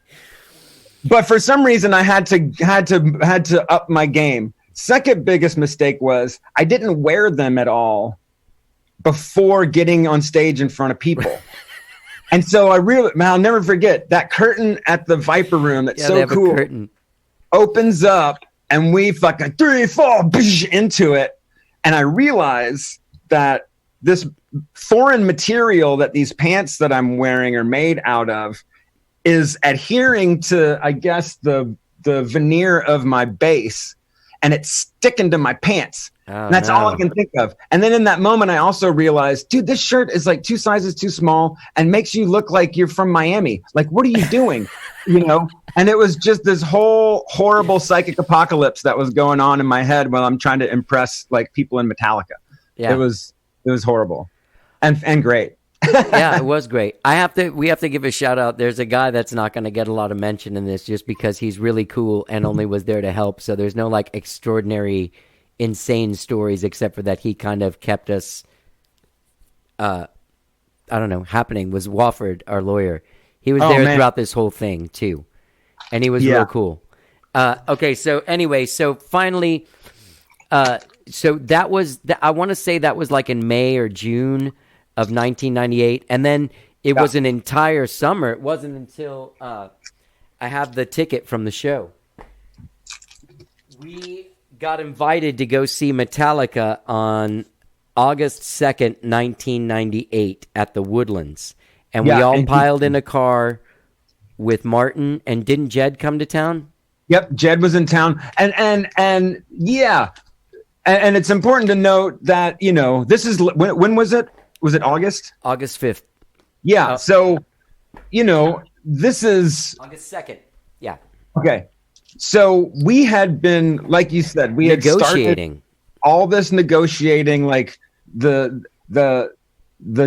But for some reason I had to up my game. Second biggest mistake was I didn't wear them at all before getting on stage in front of people. And so I'll never forget that curtain at the Viper Room. That's so cool. Opens up and we fucking 3, 4 into it. And I realize that this foreign material that these pants that I'm wearing are made out of is adhering to, I guess, the veneer of my bass, and it's sticking to my pants. And that's all I can think of. And then in that moment, I also realized, dude, this shirt is like 2 sizes too small and makes you look like you're from Miami. Like, what are you doing? And it was just this whole horrible psychic apocalypse that was going on in my head while I'm trying to impress like people in Metallica. Yeah. It was horrible and great. Yeah, it was great. We have to give a shout out. There's a guy that's not going to get a lot of mention in this just because he's really cool and only was there to help. So there's no like extraordinary insane stories, except for that he kind of kept us happening. Was Wofford, our lawyer. He was there throughout this whole thing too, and he was real cool. Okay, so anyway, so finally, so that was I want to say that was like in May or June of 1998, and then it was an entire summer. It wasn't until I have the ticket from the show. We got invited to go see Metallica on August 2nd, 1998 at the Woodlands. And we all piled in a car with Martin. And didn't Jed come to town? Yep, Jed was in town. And yeah. And it's important to note that, this is, when was it? Was it August? August 5th. Yeah. So, this is August 2nd. Yeah. Okay. So we had been, like you said, we had started all this negotiating, like the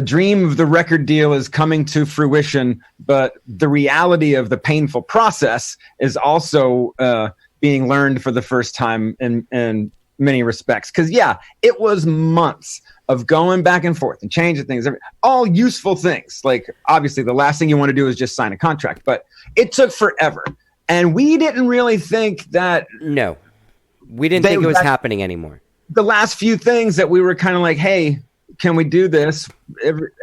dream of the record deal is coming to fruition, but the reality of the painful process is also being learned for the first time in many respects. Because, it was months of going back and forth and changing things, all useful things. Like, obviously, the last thing you want to do is just sign a contract, but it took forever. And we didn't really think that... No. We didn't think it was happening anymore. The last few things that we were kind of like, hey, can we do this?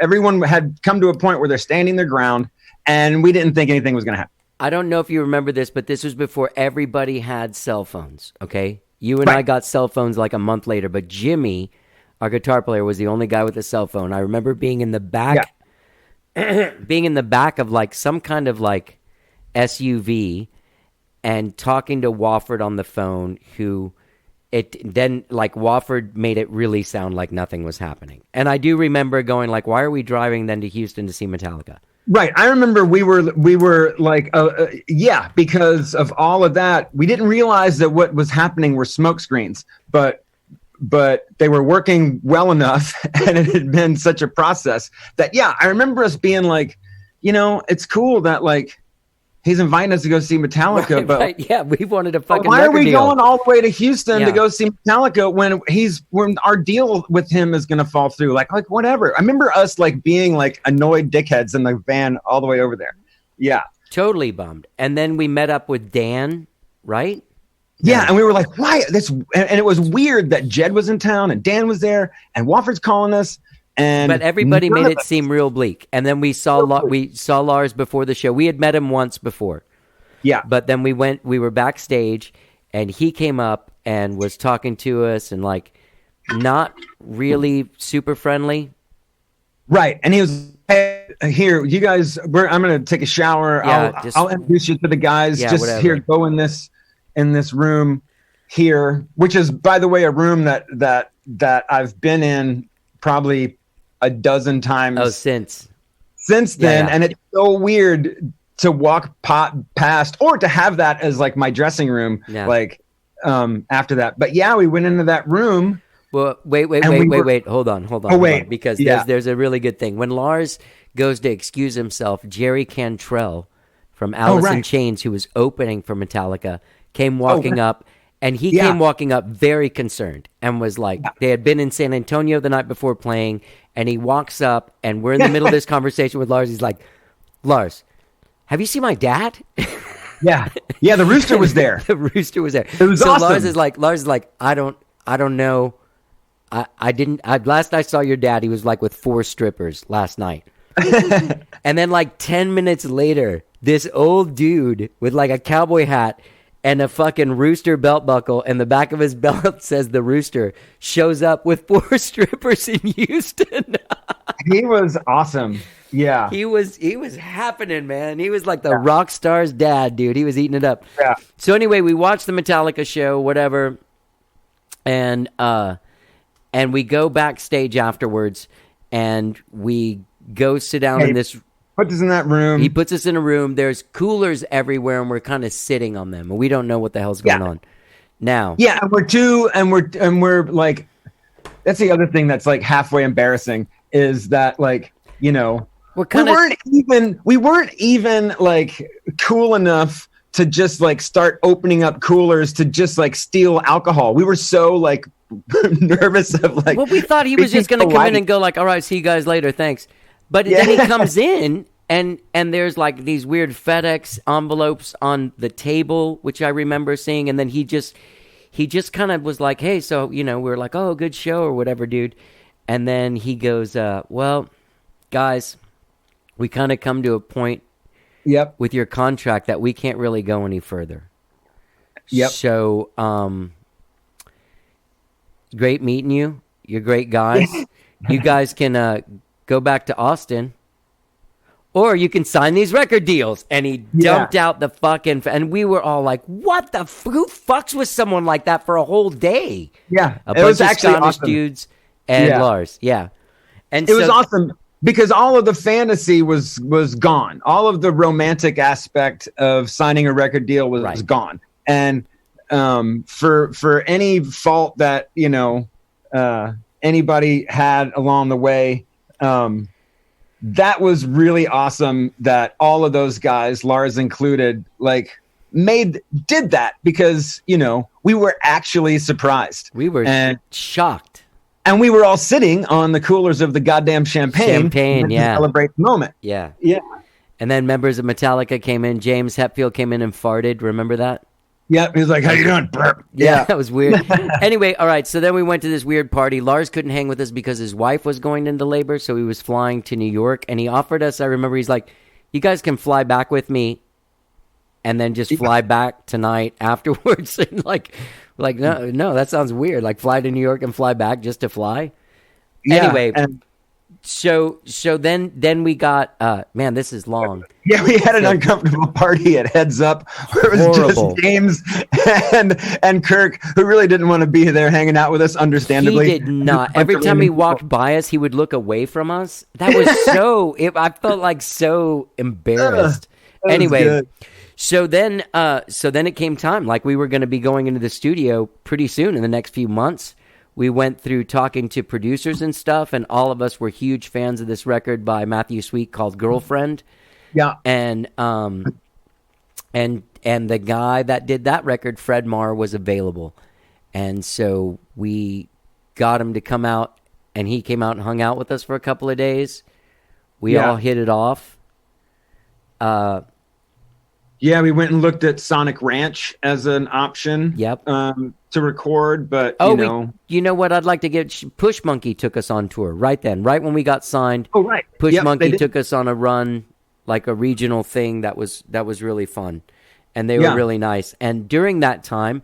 Everyone had come to a point where they're standing their ground, and we didn't think anything was going to happen. I don't know if you remember this, but this was before everybody had cell phones, okay? You and I got cell phones like a month later, but Jimmy, our guitar player, was the only guy with a cell phone. I remember being in the back, being in the back of like some kind of like SUV, and talking to Wofford on the phone, who it then like Wofford made it really sound like nothing was happening. And I do remember going like, why are we driving then to Houston to see Metallica? Right. I remember we were like, yeah, because of all of that, we didn't realize that what was happening were smoke screens, but they were working well enough, and it had been such a process that, yeah, I remember us being like, it's cool that like he's inviting us to go see Metallica, right, but right. Yeah, we wanted a fucking why are we deal. going all the way to Houston to go see Metallica when our deal with him is going to fall through? Like whatever. I remember us like being like annoyed dickheads in the van all the way over there. Yeah, totally bummed. And then we met up with Dan, right? Yeah, and we were like, why this? And it was weird that Jed was in town and Dan was there and Wofford's calling us. But everybody made it seem real bleak. And then we saw Lars before the show. We had met him once before. Yeah. But then we were backstage, and he came up and was talking to us and like not really super friendly. Right. And he was, hey, here, you guys, I'm going to take a shower. Yeah, I'll introduce you to the guys. Yeah, just whatever. Here, go in this room here, which is, by the way, a room that I've been in probably a dozen times. Oh, since then. Yeah. And it's so weird to walk past or to have that as like my dressing room, like after that. But yeah, we went into that room. Well, wait. Hold on. Because there's a really good thing. When Lars goes to excuse himself, Jerry Cantrell from Alice in Chains, who was opening for Metallica, came walking up. And he came walking up very concerned and was like, they had been in San Antonio the night before playing, and he walks up, and we're in the middle of this conversation with Lars. He's like, Lars, have you seen my dad? Yeah, the rooster was there. The rooster was there. It was awesome. Lars is like, I don't know. Last I saw your dad, he was like with 4 strippers last night. And then like 10 minutes later, this old dude with like a cowboy hat and a fucking rooster belt buckle, and the back of his belt says the rooster, shows up with 4 strippers in Houston. He was awesome. Yeah. He was happening, man. He was like the rock star's dad, dude. He was eating it up. Yeah. So anyway, we watched the Metallica show, whatever, and we go backstage afterwards, and we go sit down in this. Put us in that room. He puts us in a room. There's coolers everywhere, and we're kind of sitting on them, and we don't know what the hell's going on. Now, yeah, and we're like, that's the other thing that's like halfway embarrassing is that like we weren't even like cool enough to just like start opening up coolers to just like steal alcohol. We were so like nervous of like. Well, we thought he was just going to come in and go like, "All right, see you guys later, thanks." But then he comes in, and there's like these weird FedEx envelopes on the table, which I remember seeing. And then he just kind of was like, hey, so, we were like, oh, good show or whatever, dude. And then he goes, well, guys, we kind of come to a point with your contract that we can't really go any further. Yep. So, great meeting you. You're great guys. You guys can go back to Austin, or you can sign these record deals. And he dumped out the fucking, and we were all like, what the, who fucks with someone like that for a whole day? Yeah. A bunch of Scottish dudes and Lars. Yeah. And it was awesome because all of the fantasy was gone. All of the romantic aspect of signing a record deal was gone. And for any fault that, anybody had along the way, that was really awesome that all of those guys, Lars included, like did that because, we were actually surprised. We were shocked. And we were all sitting on the coolers of the goddamn champagne to celebrate the moment. Yeah. Yeah. And then members of Metallica came in. James Hetfield came in and farted. Remember that? Yeah, he was like, how you doing? Burp. Yeah, that was weird. Anyway, all right, so then we went to this weird party. Lars couldn't hang with us because his wife was going into labor, so he was flying to New York, and he offered us, I remember, he's like, you guys can fly back with me and then just fly back tonight afterwards. And like no, that sounds weird. Like fly to New York and fly back just to fly? Yeah, anyway, So then we got man, this is long. Yeah, we had an uncomfortable party at Heads Up where it was Horrible. just James and Kirk, who really didn't want to be there hanging out with us, understandably. He did not. Every time he walked by us, he would look away from us. That was I felt like so embarrassed. Anyway, good. so then it came time. Like we were going to be going into the studio pretty soon in the next few months. We went through talking to producers and stuff, and all of us were huge fans of this record by Matthew Sweet called "Girlfriend." Yeah, and the guy that did that record, Fred Marr, was available, and so we got him to come out, and he came out and hung out with us for a couple of days. We all hit it off. Yeah, we went and looked at Sonic Ranch as an option. Yep. To record, but you know what? I'd like to get Push Monkey took us on tour right then, right when we got signed. Oh, right. Push Monkey took us on a run, like a regional thing that was really fun, and they were really nice. And during that time,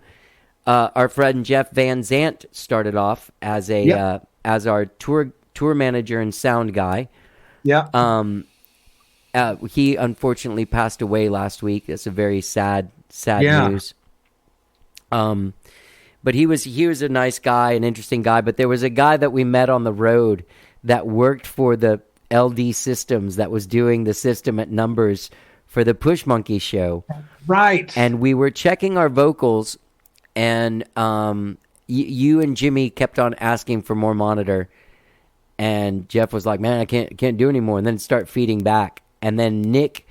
our friend Jeff Van Zandt started off as as our tour manager and sound guy. Yeah. He unfortunately passed away last week. That's a very sad news. But he was a nice guy, an interesting guy. But there was a guy that we met on the road that worked for the LD Systems that was doing the system at Numbers for the Push Monkey show. Right. And we were checking our vocals, and you and Jimmy kept on asking for more monitor. And Jeff was like, "Man, I can't do anymore." And then start feeding back. And then Nick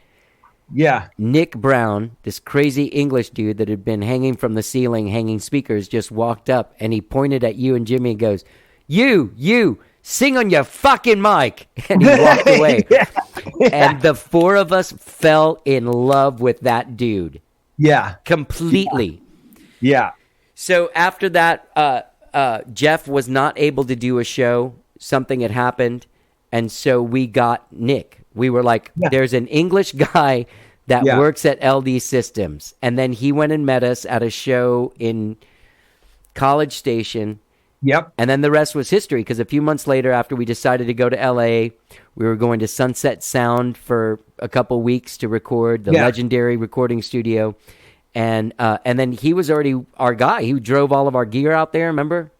Brown, this crazy English dude that had been hanging from the ceiling, hanging speakers, just walked up and he pointed at you and Jimmy and goes, You, sing on your fucking mic. And he walked away. Yeah. And the four of us fell in love with that dude. Yeah. Completely. Yeah. So after that, Jeff was not able to do a show. Something had happened. And so we got Nick. We were like, there's an English guy that works at LD Systems. And then he went and met us at a show in College Station. Yep. And then the rest was history, because a few months later, after we decided to go to LA, we were going to Sunset Sound for a couple weeks to record, the legendary recording studio. And then he was already our guy. He drove all of our gear out there, remember?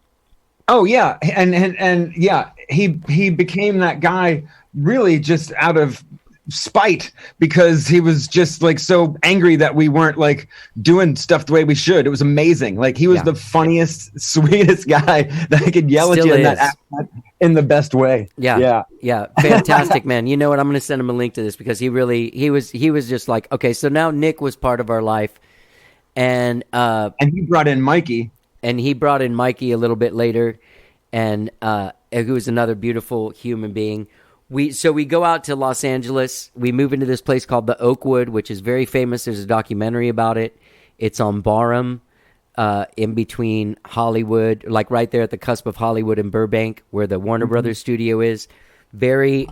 Oh, yeah. And yeah, he became that guy really just out of spite, because he was just like so angry that we weren't like doing stuff the way we should. It was amazing. Like he was the funniest, sweetest guy that I could yell at you in that accent in the best way. Yeah. Fantastic, man. You know what? I'm going to send him a link to this, because he was just like, okay, so now Nick was part of our life, and he brought in Mikey. And he brought in Mikey a little bit later, and who was another beautiful human being. So we go out to Los Angeles. We move into this place called the Oakwood, which is very famous. There's a documentary about it. It's on Barham, in between Hollywood, like right there at the cusp of Hollywood and Burbank, where the Warner Brothers studio is. Very,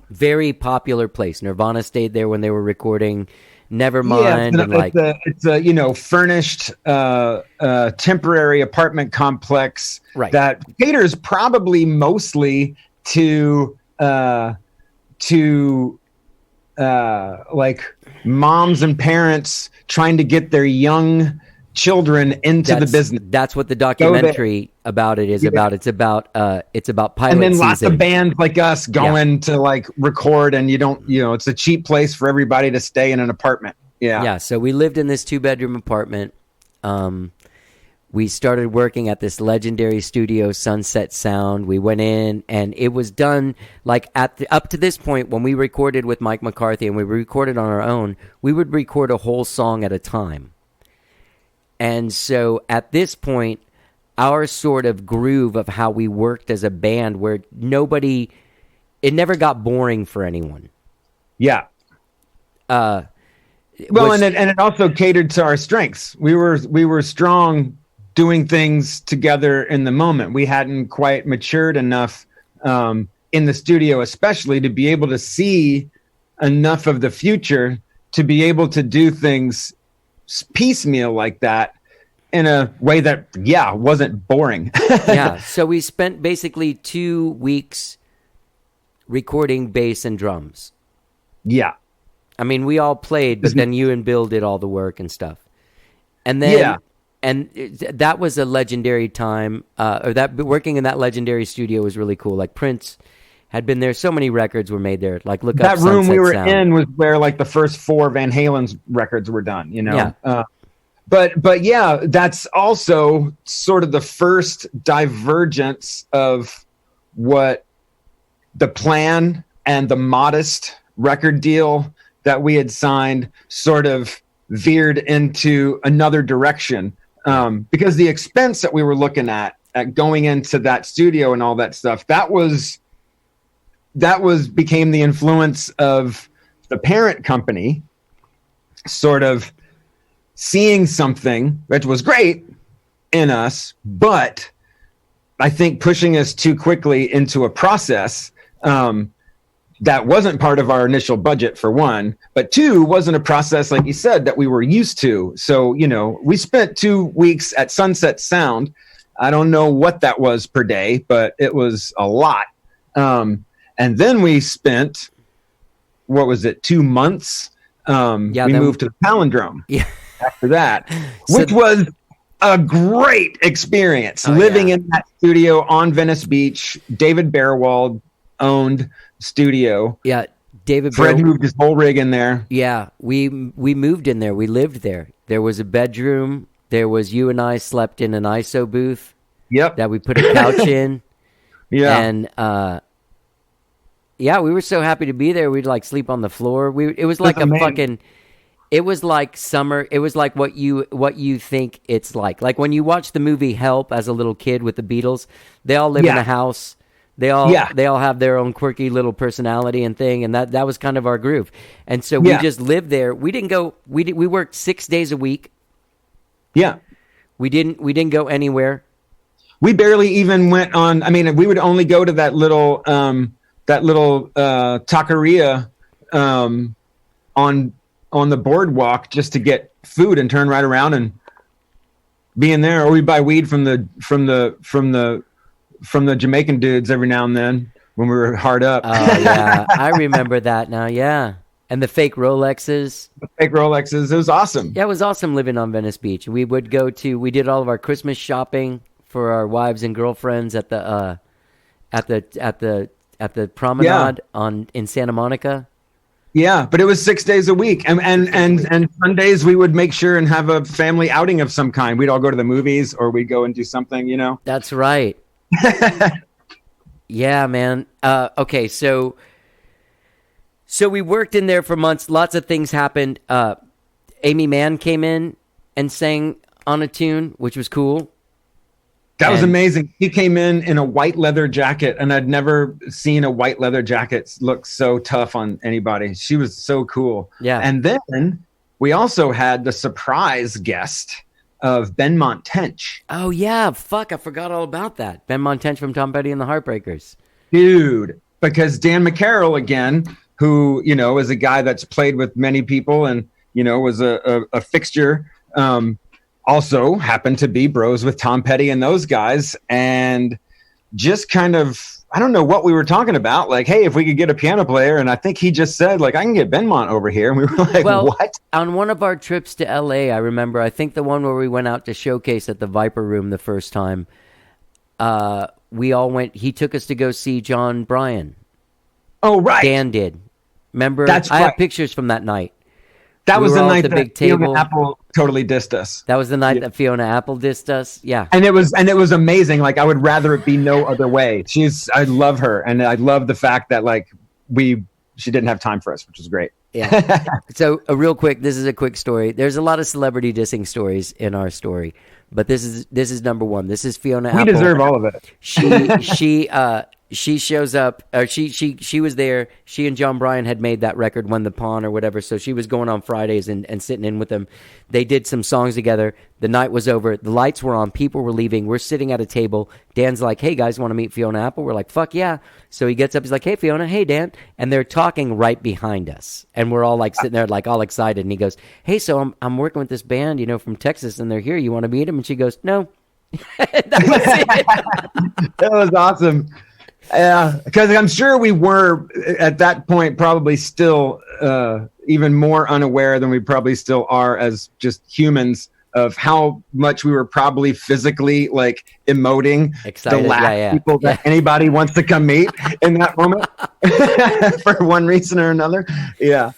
very popular place. Nirvana stayed there when they were recording Nevermind. It's a furnished temporary apartment complex that caters probably mostly to like moms and parents trying to get their young children into the business. That's what the documentary about it is about. It's about pilot and then season. Lots of bands like us going to like record, and it's a cheap place for everybody to stay in an apartment. Yeah. So we lived in this 2-bedroom apartment. We started working at this legendary studio, Sunset Sound. We went in, and it was done like up to this point when we recorded with Mike McCarthy and we recorded on our own. We would record a whole song at a time. And so at this point, our sort of groove of how we worked as a band, where it never got boring for anyone. Yeah. And it also catered to our strengths. We were strong doing things together in the moment. We hadn't quite matured enough in the studio, especially to be able to see enough of the future to be able to do things piecemeal like that in a way that, wasn't boring. Yeah. So we spent basically 2 weeks recording bass and drums. Yeah. I mean, we all played, but then you and Bill did all the work and stuff. And then, that was a legendary time. Working in that legendary studio was really cool. Like Prince had been there. So many records were made there. Like look that up room Sunset we were Sound. in was where like the first 4 Van Halen's records were done. Yeah. But yeah, that's also sort of the first divergence of what the Plan and the Modest record deal that we had signed sort of veered into another direction, because the expense that we were looking at going into that studio and all that stuff, that became the influence of the parent company sort of seeing something that was great in us, but I think pushing us too quickly into a process that wasn't part of our initial budget, for one, but 2, wasn't a process, like you said, that we were used to. So, we spent 2 weeks at Sunset Sound. I don't know what that was per day, but it was a lot. And then we spent, 2 months? We moved to the Palindrome after that, which was a great experience. Living in that studio on Venice Beach, David Bearwald owned studio. Yeah, Fred moved his whole rig in there. Yeah, we moved in there. We lived there. There was a bedroom. There was, you and I slept in an ISO booth. Yep. That we put a couch in. Yeah. And we were so happy to be there. We'd like sleep on the floor. It was like it was like summer. It was like what you think it's like. Like when you watch the movie Help as a little kid with the Beatles, they all live in a house. They all have their own quirky little personality and thing, and that was kind of our groove. And so we just lived there. We didn't go. We worked 6 days a week. Yeah, we didn't go anywhere. We barely even went on. I mean, we would only go to that little taqueria on the boardwalk just to get food and turn right around and be in there. Or we buy weed from the Jamaican dudes every now and then when we were hard up. Oh yeah, I remember that now. Yeah, and the fake Rolexes. It was awesome. Yeah, it was awesome living on Venice Beach. We did all of our Christmas shopping for our wives and girlfriends at the promenade in Santa Monica. Yeah, but it was 6 days a week, and Sundays we would make sure and have a family outing of some kind. We'd all go to the movies, or we'd go and do something. That's right. Yeah, man. Okay, so we worked in there for months. Lots of things happened. Amy Mann came in and sang on a tune, which was cool. That was amazing. He came in a white leather jacket, and I'd never seen a white leather jacket look so tough on anybody. She was so cool. Yeah. And then we also had the surprise guest of Ben Tench. Oh, yeah. Fuck, I forgot all about that. Ben Tench from Tom Petty and the Heartbreakers. Dude, because Dan McCarroll, again, who, is a guy that's played with many people and, was a fixture, also happened to be bros with Tom Petty and those guys, and just kind of, I don't know what we were talking about. Like, hey, if we could get a piano player, and I think he just said, like, I can get Benmont over here. And we were like, what? On one of our trips to LA, I remember, I think the one where we went out to showcase at the Viper Room the first time, we all went, he took us to go see John Bryan. Oh, right. Dan did. Remember? That's I right. have pictures from that night. That was the night the that big table. Fiona Apple totally dissed us. That was the night that Fiona Apple dissed us. Yeah. And it was amazing. Like, I would rather it be no other way. I love her. And I love the fact that she didn't have time for us, which was great. Yeah. So real quick, this is a quick story. There's a lot of celebrity dissing stories in our story, but this is number one. This is Fiona Apple. We deserve all of it. She shows up, or she was there. She and John Bryan had made that record, Won the Pawn or whatever. So she was going on Fridays and sitting in with them. They did some songs together. The night was over. The lights were on. People were leaving. We're sitting at a table. Dan's like, hey, guys, want to meet Fiona Apple? We're like, fuck yeah. So he gets up. He's like, hey, Fiona. Hey, Dan. And they're talking right behind us. And we're all sitting there all excited. And he goes, hey, so I'm working with this band, from Texas, and they're here. You want to meet them? And she goes, no. That was it. That was awesome. Yeah, because I'm sure we were at that point probably still even more unaware than we probably still are as just humans of how much we were probably physically like emoting Excited. the last people that anybody wants to come meet in that moment for one reason or another. Yeah.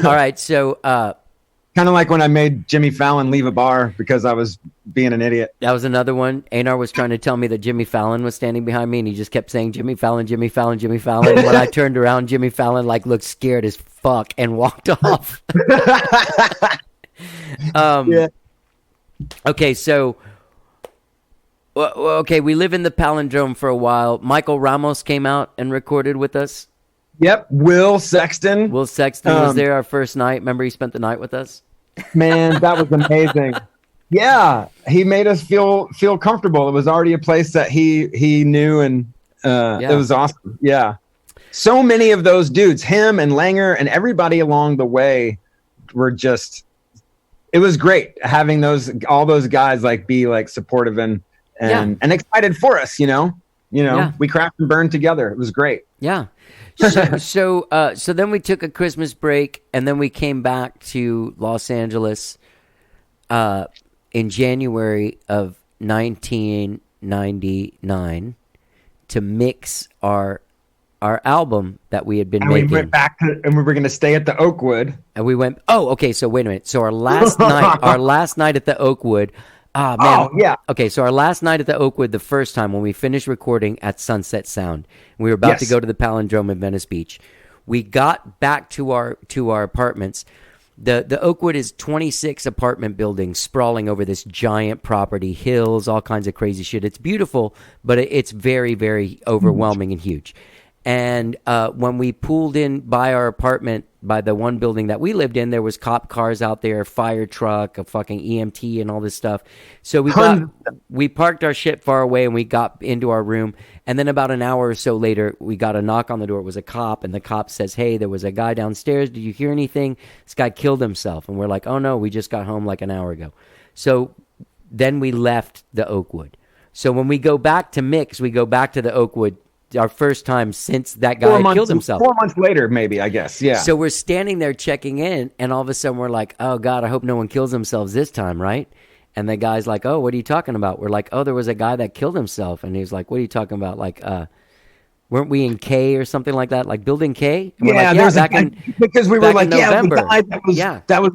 All right. So kind of like when I made Jimmy Fallon leave a bar because I was being an idiot. that was another one. Einar was trying to tell me that Jimmy Fallon was standing behind me, and he just kept saying Jimmy Fallon, Jimmy Fallon, Jimmy Fallon. And when I turned around, Jimmy Fallon like looked scared as fuck and walked off. Yeah. Okay, so we live in the palindrome for a while. Michael Ramos came out and recorded with us. Yep. Will Sexton. Will Sexton was there our first night. Remember, he spent the night with us. Man, that was amazing. Yeah, he made us feel comfortable. It was already a place that he knew, and it was awesome. Yeah, so many of those dudes, him and Langer and everybody along the way, were just. It was great having all those guys like be like supportive and excited for us. You know, we crashed and burned together. It was great. Yeah. So then we took a Christmas break, and then we came back to Los Angeles in January of 1999 to mix our album that we had been making. We went back and we were going to stay at the Oakwood. And we went. Oh, okay. So wait a minute. So our last night at the Oakwood. Ah, man. Oh, yeah. Okay, so our last night at the Oakwood, the first time when we finished recording at Sunset Sound, we were about to go to the Palindrome in Venice Beach. We got back to our apartments. The Oakwood is 26 apartment buildings sprawling over this giant property, hills, all kinds of crazy shit. It's beautiful, but it's very, very overwhelming and huge. And when we pulled in by our apartment, by the one building that we lived in, there was cop cars out there, fire truck, a fucking EMT, and all this stuff. So we parked our shit far away, and we got into our room. And then about an hour or so later, we got a knock on the door. It was a cop, and the cop says, "Hey, there was a guy downstairs. Did you hear anything? This guy killed himself." And we're like, "Oh no, we just got home like an hour ago." So then we left the Oakwood. So when we go back to mix, we go back to the Oakwood. Our first time since that guy killed himself. 4 months later, maybe, I guess. Yeah. So we're standing there checking in, and all of a sudden we're like, "Oh God, I hope no one kills themselves this time, right?" And the guy's like, "Oh, what are you talking about?" We're like, "Oh, there was a guy that killed himself." And he's like, "What are you talking about? Like, weren't we in K or something like that? Like Building K?" And yeah, like, because we were like, November. That was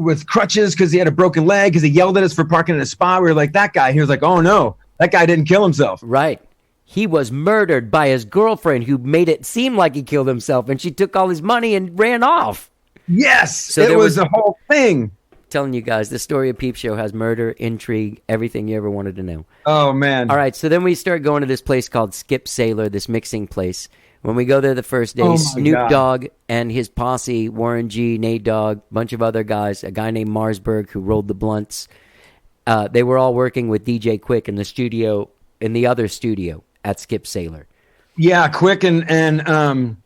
with crutches because he had a broken leg because he yelled at us for parking in a spot. We were like, that guy. He was like, "Oh no, that guy didn't kill himself." Right. He was murdered by his girlfriend who made it seem like he killed himself, and she took all his money and ran off. Yes, so it was a whole thing. Telling you guys, the story of Peep Show has murder, intrigue, everything you ever wanted to know. Oh, man. All right, so then we start going to this place called Skip Sailor, this mixing place. When we go there the first day, Snoop Dogg and his posse, Warren G, Nate Dogg, a bunch of other guys, a guy named Marsberg who rolled the blunts, they were all working with DJ Quick in the studio, in the other studio at Skip Sailor. Yeah, Quick and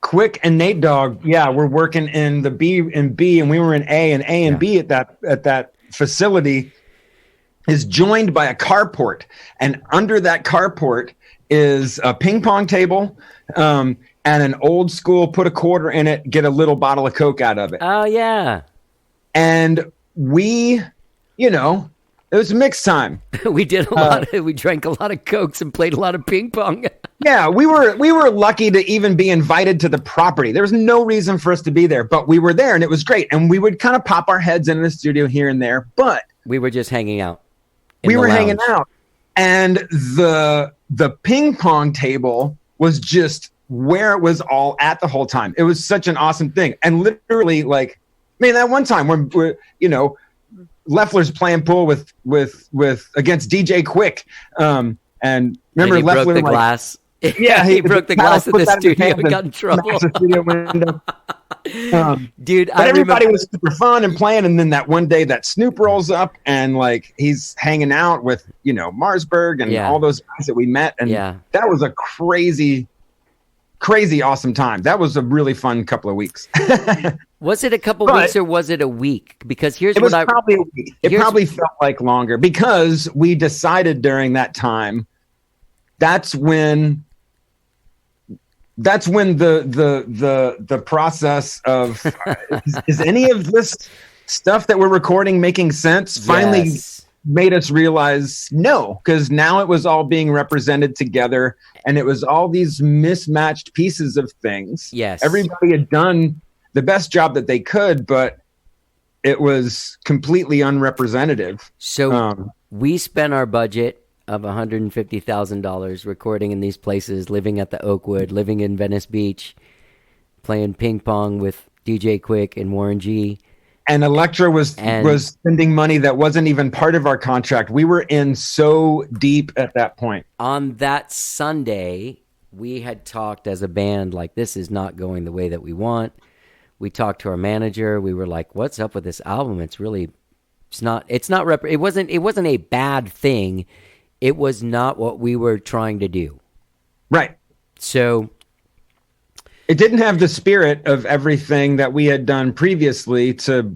Quick and Nate Dogg, we're working in the B and B, and we were in A, and A and B at that facility is joined by a carport, and under that carport is a ping pong table and an old school, put a quarter in it, get a little bottle of Coke out of it. Oh yeah. And we, it was mix time. We did we drank a lot of Cokes and played a lot of ping pong. Yeah, we were lucky to even be invited to the property. There was no reason for us to be there, but we were there, and it was great. And we would kind of pop our heads in the studio here and there, but we were just hanging out. We were hanging out, and the ping pong table was just where it was all at the whole time. It was such an awesome thing, and literally, like, that one time when Lefler's playing pool with against DJ Quick, and remember and he Lefler broke the glass. Yeah, he broke the glass in the studio and got in trouble. Studio window. Dude, but everybody was super fun and playing, and then that one day that Snoop rolls up and like he's hanging out with Marsberg and all those guys that we met, and that was a crazy awesome time. That was a really fun couple of weeks. Was it a couple But- weeks or was it a week? Because here's It was what I probably a week. It here's- probably felt like longer because we decided during that time. That's when the process of is any of this stuff that we're recording making sense finally Yes. made us realize no, because now it was all being represented together and it was all these mismatched pieces of things. Yes. Everybody had done the best job that they could, but it was completely unrepresentative. So we spent our budget of $150,000 recording in these places, living at the Oakwood, living in Venice Beach, playing ping pong with DJ Quick and Warren G. And Elektra was spending money that wasn't even part of our contract. We were in so deep at that point. On that Sunday, we had talked as a band, like, this is not going the way that we want. We talked to our manager. We were like, what's up with this album? It wasn't a bad thing. It was not what we were trying to do. Right. So it didn't have the spirit of everything that we had done previously to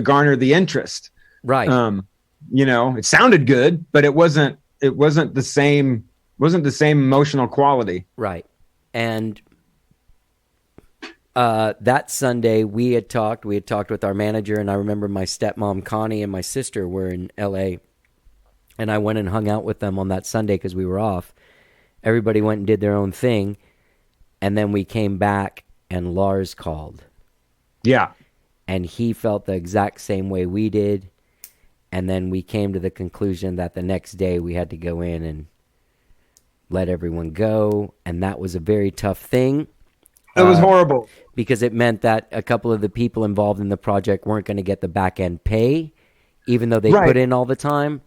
garner the interest. right. It sounded good, but it wasn't the same emotional quality. Right. And that Sunday we had talked with our manager, and I remember my stepmom Connie and my sister were in LA, and I went and hung out with them on that Sunday because we were off. Everybody went and did their own thing, and then we came back and Lars called. Yeah. And he felt the exact same way we did. And then we came to the conclusion that the next day we had to go in and let everyone go. And that was a very tough thing. It was horrible. Because it meant that a couple of the people involved in the project weren't going to get the back end pay, even though they Right. put in all the time.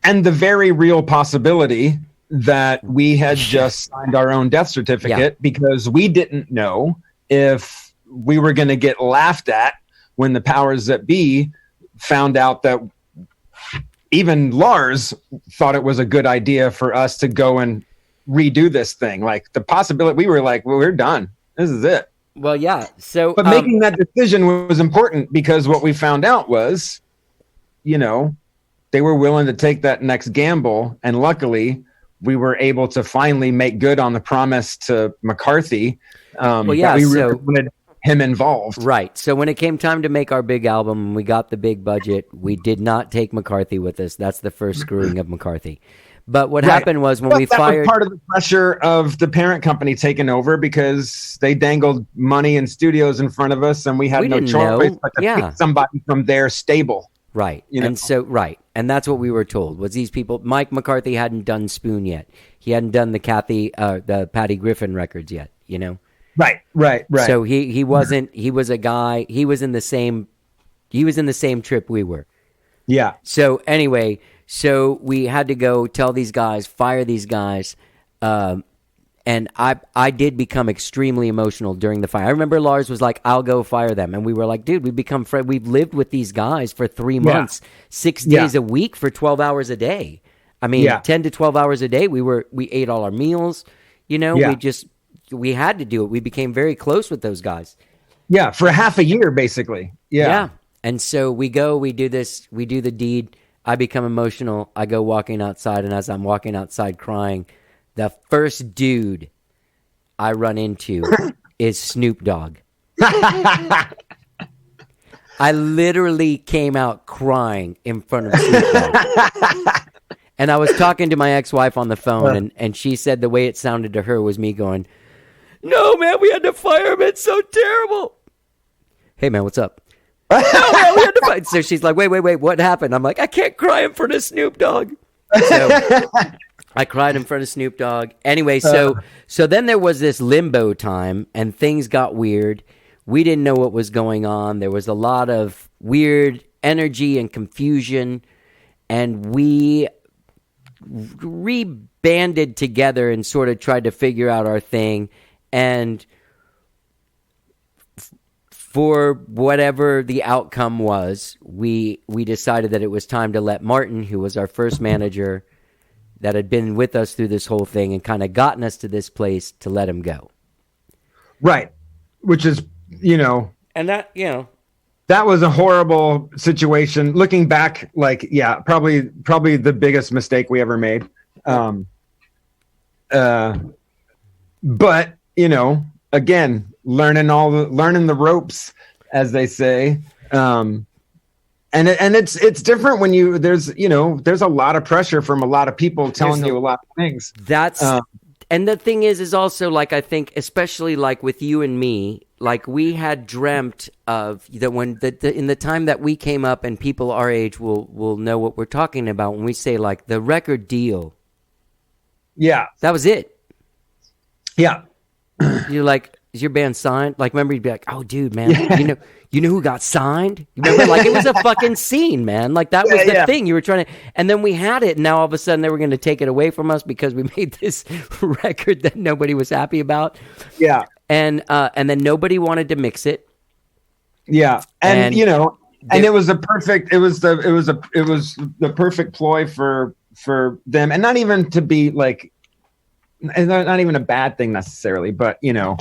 And the very real possibility that we had just signed our own death certificate because we didn't know if we were going to get laughed at when the powers that be found out that even Lars thought it was a good idea for us to go and redo this thing. Like the possibility, we were like, well, we're done. This is it. Well, yeah. So, But making that decision was important because what we found out was, they were willing to take that next gamble. And luckily, we were able to finally make good on the promise to McCarthy. That we really wanted him involved. Right. So when it came time to make our big album, we got the big budget. We did not take McCarthy with us. That's the first screwing of McCarthy. But what happened was when we fired... was part of the pressure of the parent company taking over because they dangled money and studios in front of us and we had no choice but to pick somebody from their stable. Right. And that's what we were told was these people... Mike McCarthy hadn't done Spoon yet. He hadn't done the Patty Griffin records yet, Right. So he wasn't... He was a guy... He was in the same trip we were. Yeah. So anyway... So we had to go tell these guys, fire these guys, and I did become extremely emotional during the fire. I remember Lars was like, I'll go fire them. And we were like, dude, we've become friends. We've lived with these guys for 3 months, 6 days a week for 12 hours a day. I mean, 10 to 12 hours a day. We ate all our meals, we had to do it. We became very close with those guys. Yeah, for half a year, basically. Yeah. And so we do the deed. I become emotional. I go walking outside, and as I'm walking outside crying, the first dude I run into is Snoop Dogg. I literally came out crying in front of Snoop Dogg. And I was talking to my ex-wife on the phone, and she said the way it sounded to her was me going, no, man, we had to fire him. It's so terrible. Hey, man, what's up? No, man, we had to fight. So she's like, wait, what happened? I'm like, I can't cry in front of Snoop Dogg. So I cried in front of Snoop Dogg. Anyway, so then there was this limbo time, and things got weird. We didn't know what was going on. There was a lot of weird energy and confusion, and we rebanded together and sort of tried to figure out our thing. And for whatever the outcome was, we decided that it was time to let Martin, who was our first manager that had been with us through this whole thing and kind of gotten us to this place, to let him go. Right. Which is, And that, you know, that was a horrible situation. Looking back, like, yeah, probably the biggest mistake we ever made. But you know, again, learning the ropes, as they say. And it's different when there's a lot of pressure from a lot of people telling you a lot of things. That's and the thing is also, like, I think especially like with you and me, like we had dreamt of that when in the time that we came up, and people our age will know what we're talking about when we say like the record deal. Yeah, that was it. Yeah, you're like, is your band signed? Like, remember, you'd be like, oh, dude, man, you know who got signed? You remember, like, it was a fucking scene, man. Like, that was the thing you were trying to. And then we had it, and now all of a sudden they were going to take it away from us because we made this record that nobody was happy about. Yeah, and then nobody wanted to mix it. Yeah, and you know, and it was the perfect ploy for them, and not even to be like, not even a bad thing necessarily, but you know.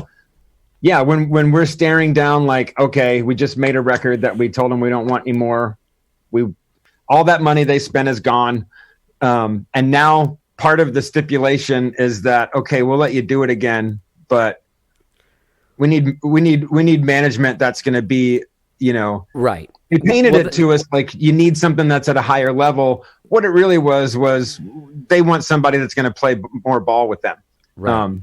Yeah, when we're staring down, like, okay, we just made a record that we told them we don't want anymore. All that money they spent is gone, and now part of the stipulation is that, okay, we'll let you do it again, but we need management that's going to be, you know, right. They painted it to us like you need something that's at a higher level. What it really was they want somebody that's going to play more ball with them. Right.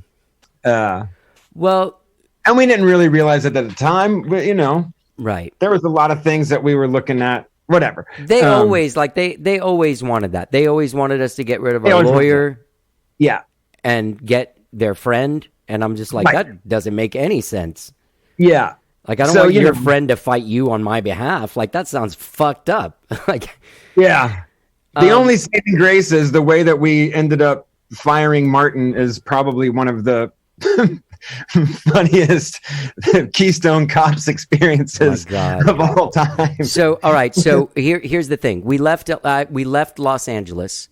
And we didn't really realize it at the time, but, you know, right. There was a lot of things that we were looking at, whatever. They always they always wanted that. They always wanted us to get rid of our lawyer. Yeah. And get their friend. And I'm just like, right. That doesn't make any sense. Yeah. Like, I don't want your friend to fight you on my behalf. Like, that sounds fucked up. Like, yeah. The only saving grace is the way that we ended up firing Martin is probably one of the funniest Keystone Cops experiences of all time. So, all right. So here's the thing. We left Los Angeles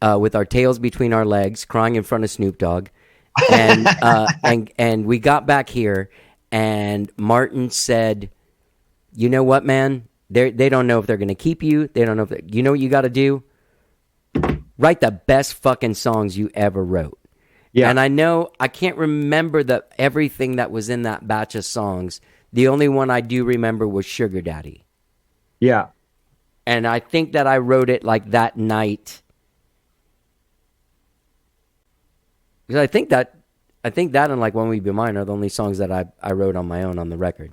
with our tails between our legs, crying in front of Snoop Dogg, and and we got back here, and Martin said, "You know what, man? They don't know if they're going to keep you. They don't know if you know what you got to do. Write the best fucking songs you ever wrote." Yeah. And I know I can't remember everything that was in that batch of songs. The only one I do remember was Sugar Daddy. Yeah. And I think that I wrote it like that night. Because I think that and like When We Be Mine are the only songs that I wrote on my own on the record.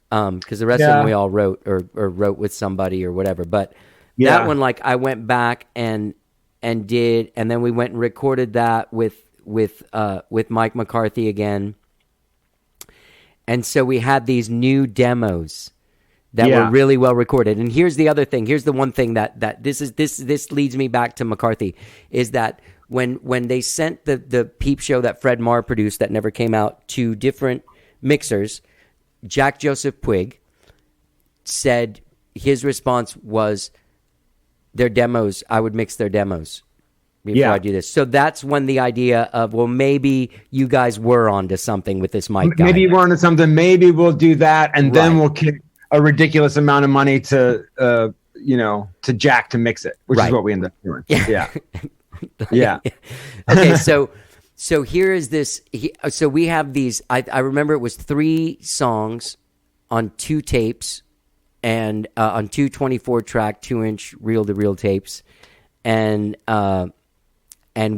Because the rest of them we all wrote or wrote with somebody or whatever. But that one, like, I went back and did, and then we went and recorded that with Mike McCarthy again. And so we had these new demos that were really well recorded. And here's the other thing. Here's the one thing that this leads me back to McCarthy, is that when they sent the Peep Show that Fred Marr produced that never came out to different mixers, Jack Joseph Puig said his response was their demos, I would mix their demos before I do this. So that's when the idea of, well, maybe you guys were onto something with this mic guy. Maybe we're onto something. Maybe we'll do that, and then we'll kick a ridiculous amount of money to to Jack to mix it, which is what we ended up doing. Yeah. Yeah. Okay, so here is this. So we have these. I remember it was 3 songs on 2 tapes, and on 2 24-track 2-inch reel-to-reel tapes, and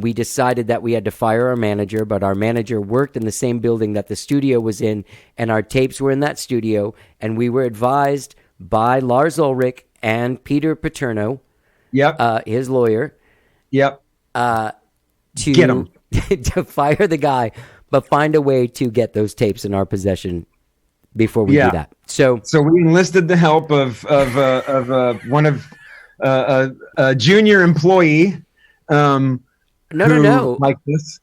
we decided that we had to fire our manager, but our manager worked in the same building that the studio was in, and our tapes were in that studio, and we were advised by Lars Ulrich and Peter Paterno, his lawyer, to get him. to fire the guy, but find a way to get those tapes in our possession before we do that. So we enlisted the help of one of a junior employee. No. Like this.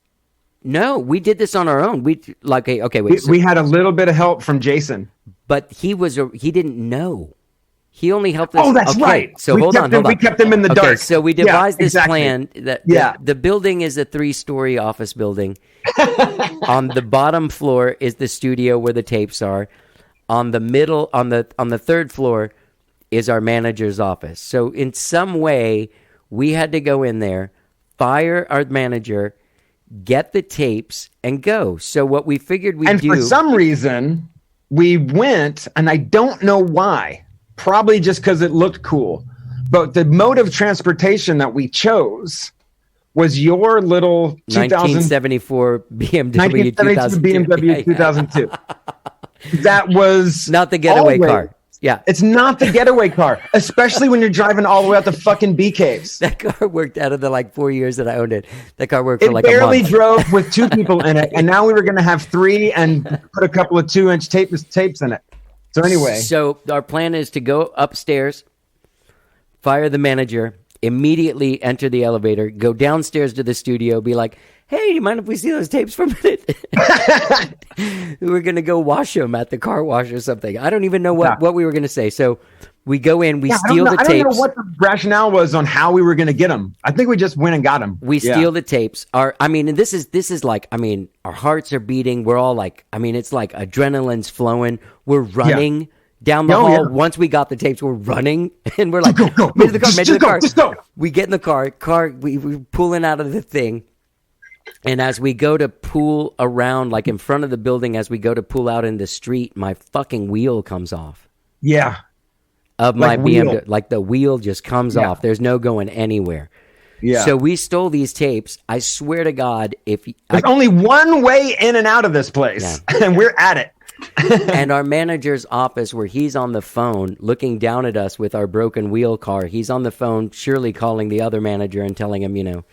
No, we did this on our own. We we had a little bit of help from Jason, but he didn't know. He only helped us. Oh, that's right. So hold on. We kept him in the dark. So we devised this plan that the building is a 3-story office building. On the bottom floor is the studio where the tapes are. On the third floor is our manager's office. So in some way, we had to go in there, fire our manager, get the tapes, and go. So what we figured we'd do... And for some reason, we went, and I don't know why. Probably just because it looked cool. But the mode of transportation that we chose was your little 1974 BMW 2002. BMW 2002. That was... Not the getaway car. Yeah. It's not the getaway car, especially when you're driving all the way out to fucking Bee Caves. That car worked out of the 4 years that I owned it. That car worked for a month. It barely drove with 2 people in it, and now we were going to have 3 and put a couple of 2-inch tapes in it. So anyway. So our plan is to go upstairs, fire the manager, immediately enter the elevator, go downstairs to the studio, be like, hey, you mind if we see those tapes for a minute? We're going to go wash them at the car wash or something. I don't even know what we were going to say. So we go in, we steal the tapes. I don't know what the rationale was on how we were going to get them. I think we just went and got them. We steal the tapes. And this is like, our hearts are beating. We're all like, it's like adrenaline's flowing. We're running down the hall. Yeah. Once we got the tapes, we're running, and we're like, go. Made the car. Just go. We get in the car. We're pulling out of the thing. And as we go to pull around, like in front of the building, as we go to pull out in the street, my fucking wheel comes off. Yeah. Of my BMW. Like the wheel just comes off. There's no going anywhere. Yeah. So we stole these tapes. I swear to God, there's only one way in and out of this place, and we're at it. And our manager's office, where he's on the phone looking down at us with our broken wheel car, he's on the phone, surely calling the other manager and telling him,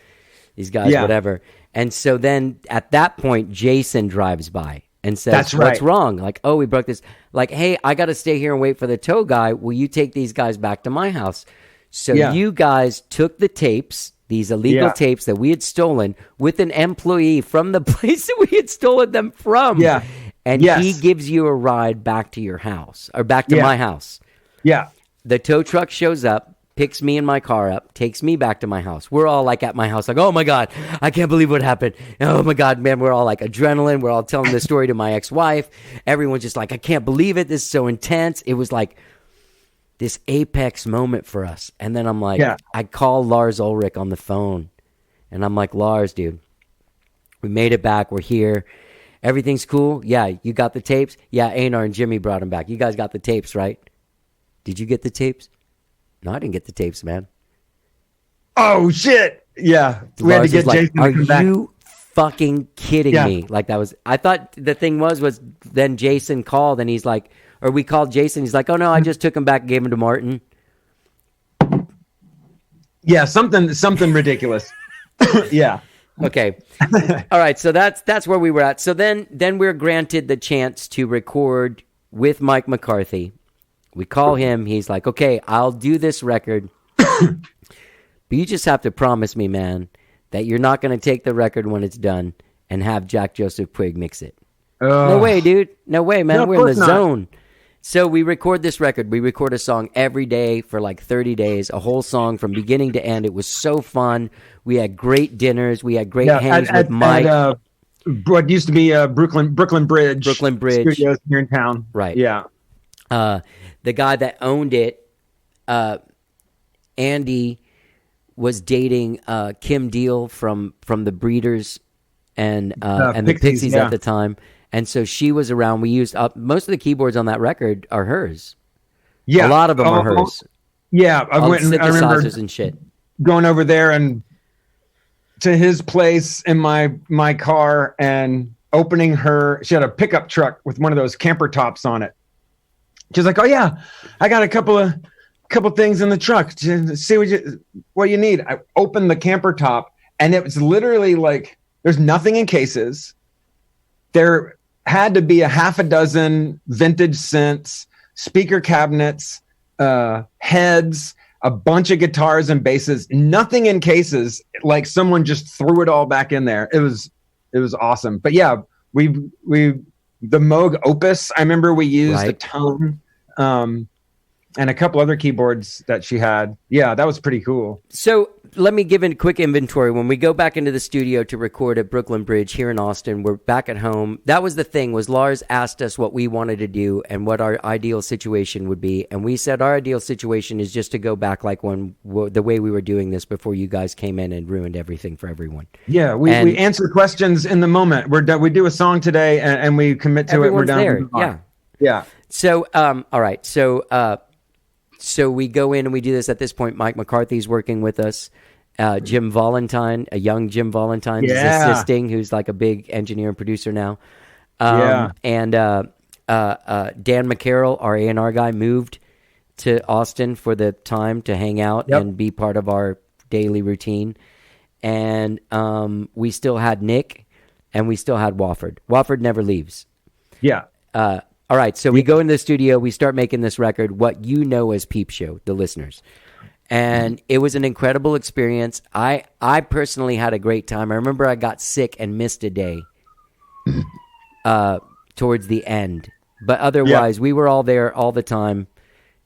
these guys, whatever. And so then at that point, Jason drives by and says, That's right. What's wrong? Like, oh, we broke this. Like, hey, I got to stay here and wait for the tow guy. Will you take these guys back to my house? So you guys took the tapes, these illegal tapes that we had stolen, with an employee from the place that we had stolen them from. Yeah. And he gives you a ride back to your house, or back to my house. Yeah. The tow truck shows up, picks me and my car up, takes me back to my house. We're all like at my house, like, oh my God, I can't believe what happened. Oh my God, man, we're all like adrenaline. We're all telling the story to my ex-wife. Everyone's just like, I can't believe it. This is so intense. It was like this apex moment for us. And then I'm like, I call Lars Ulrich on the phone, and I'm like, Lars, dude, we made it back. We're here. Everything's cool. Yeah, you got the tapes? Yeah, Einar and Jimmy brought them back. You guys got the tapes, right? Did you get the tapes? No, I didn't get the tapes, man. Oh, shit. Yeah. We had to get Jason to come back. Are you fucking kidding me? Like, that was... I thought the thing was then Jason called, and he's like... Or we called Jason. He's like, oh, no, I just took him back and gave him to Martin. Yeah, something ridiculous. Yeah. Okay. All right, so that's where we were at. So then we're granted the chance to record with Mike McCarthy. We call him. He's like, okay, I'll do this record. But you just have to promise me, man, that you're not going to take the record when it's done and have Jack Joseph Puig mix it. No way, dude. No way, man. No, we're in the zone. So we record this record. We record a song every day for like 30 days, a whole song from beginning to end. It was so fun. We had great dinners. We had great hangs with Mike. At, what used to be Brooklyn Bridge. Studios here in town. Right. Yeah. The guy that owned it, Andy, was dating Kim Deal from the Breeders and the Pixies at the time. And so she was around. We used most of the keyboards on that record are hers. Yeah, a lot of them are hers. Yeah, I remember and shit. Going over there and to his place in my car and opening her. She had a pickup truck with one of those camper tops on it. She's like, "Oh yeah, I got a couple things in the truck to see what you need." I opened the camper top, and it was literally like there's nothing in cases. There had to be a half a dozen vintage synths, speaker cabinets, heads, a bunch of guitars and basses, nothing in cases. Like someone just threw it all back in there. It was awesome. But yeah, we the Moog Opus, I remember we used a Tone, and a couple other keyboards that she had. Yeah, that was pretty cool. So let me give a quick inventory. When we go back into the studio to record at Brooklyn Bridge here in Austin, we're back at home. That was the thing, was Lars asked us what we wanted to do and what our ideal situation would be. And we said our ideal situation is just to go back like the way we were doing this before you guys came in and ruined everything for everyone. Yeah, we answer questions in the moment. We're done. We do a song today and we commit to it. We're done. There. Yeah. Yeah. So, all right. So we go in and we do this. At this point, Mike McCarthy's working with us. Jim Valentine, a young Jim Valentine, is assisting, who's like a big engineer and producer now. And Dan McCarroll, our A&R guy, moved to Austin for the time to hang out and be part of our daily routine. And we still had Nick, and we still had Wofford. Wofford never leaves. Yeah. All right, so we go into the studio, we start making this record, what you know as Peep Show, the listeners. And it was an incredible experience. I personally had a great time. I remember I got sick and missed a day towards the end. But otherwise, we were all there all the time.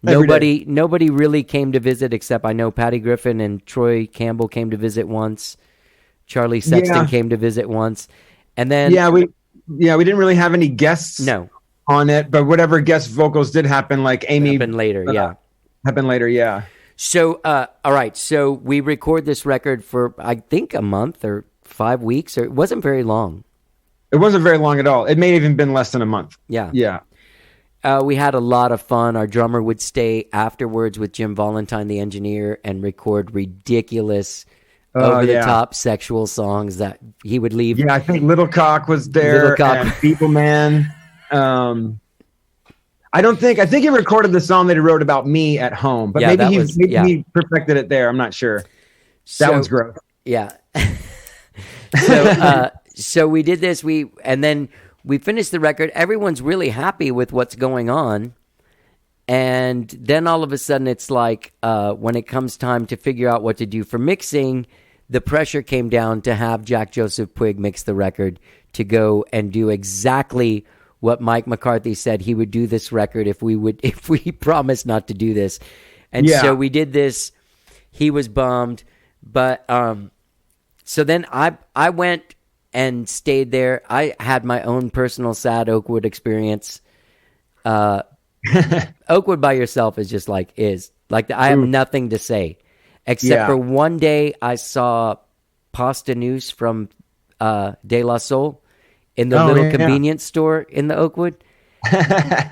Nobody really came to visit, except I know Patty Griffin and Troy Campbell came to visit once. Charlie Sexton came to visit once. And then... we didn't really have any guests. No. On it, but whatever guest vocals did happen, like Amy happened later, happened later, yeah. So, all right, so we record this record for I think a month or 5 weeks, or it wasn't very long. It wasn't very long at all. It may have even been less than a month. Yeah. We had a lot of fun. Our drummer would stay afterwards with Jim Valentine, the engineer, and record ridiculous, over-the-top sexual songs that he would leave. Yeah, I think Little Cock was there, and Feeble Man. I think he recorded the song that he wrote about me at home, but maybe he perfected it there. I'm not sure. That one's gross. Yeah. So we did this. And then we finished the record. Everyone's really happy with what's going on. And then all of a sudden it's like, when it comes time to figure out what to do for mixing, the pressure came down to have Jack Joseph Puig mix the record, to go and do exactly what Mike McCarthy said he would do this record if we promised not to do this. And so we did this. He was bummed. But so then I went and stayed there. I had my own personal sad Oakwood experience. Oakwood by yourself is just like I have nothing to say. Except for one day I saw Pasta News from De La Soul in the little convenience store in the Oakwood.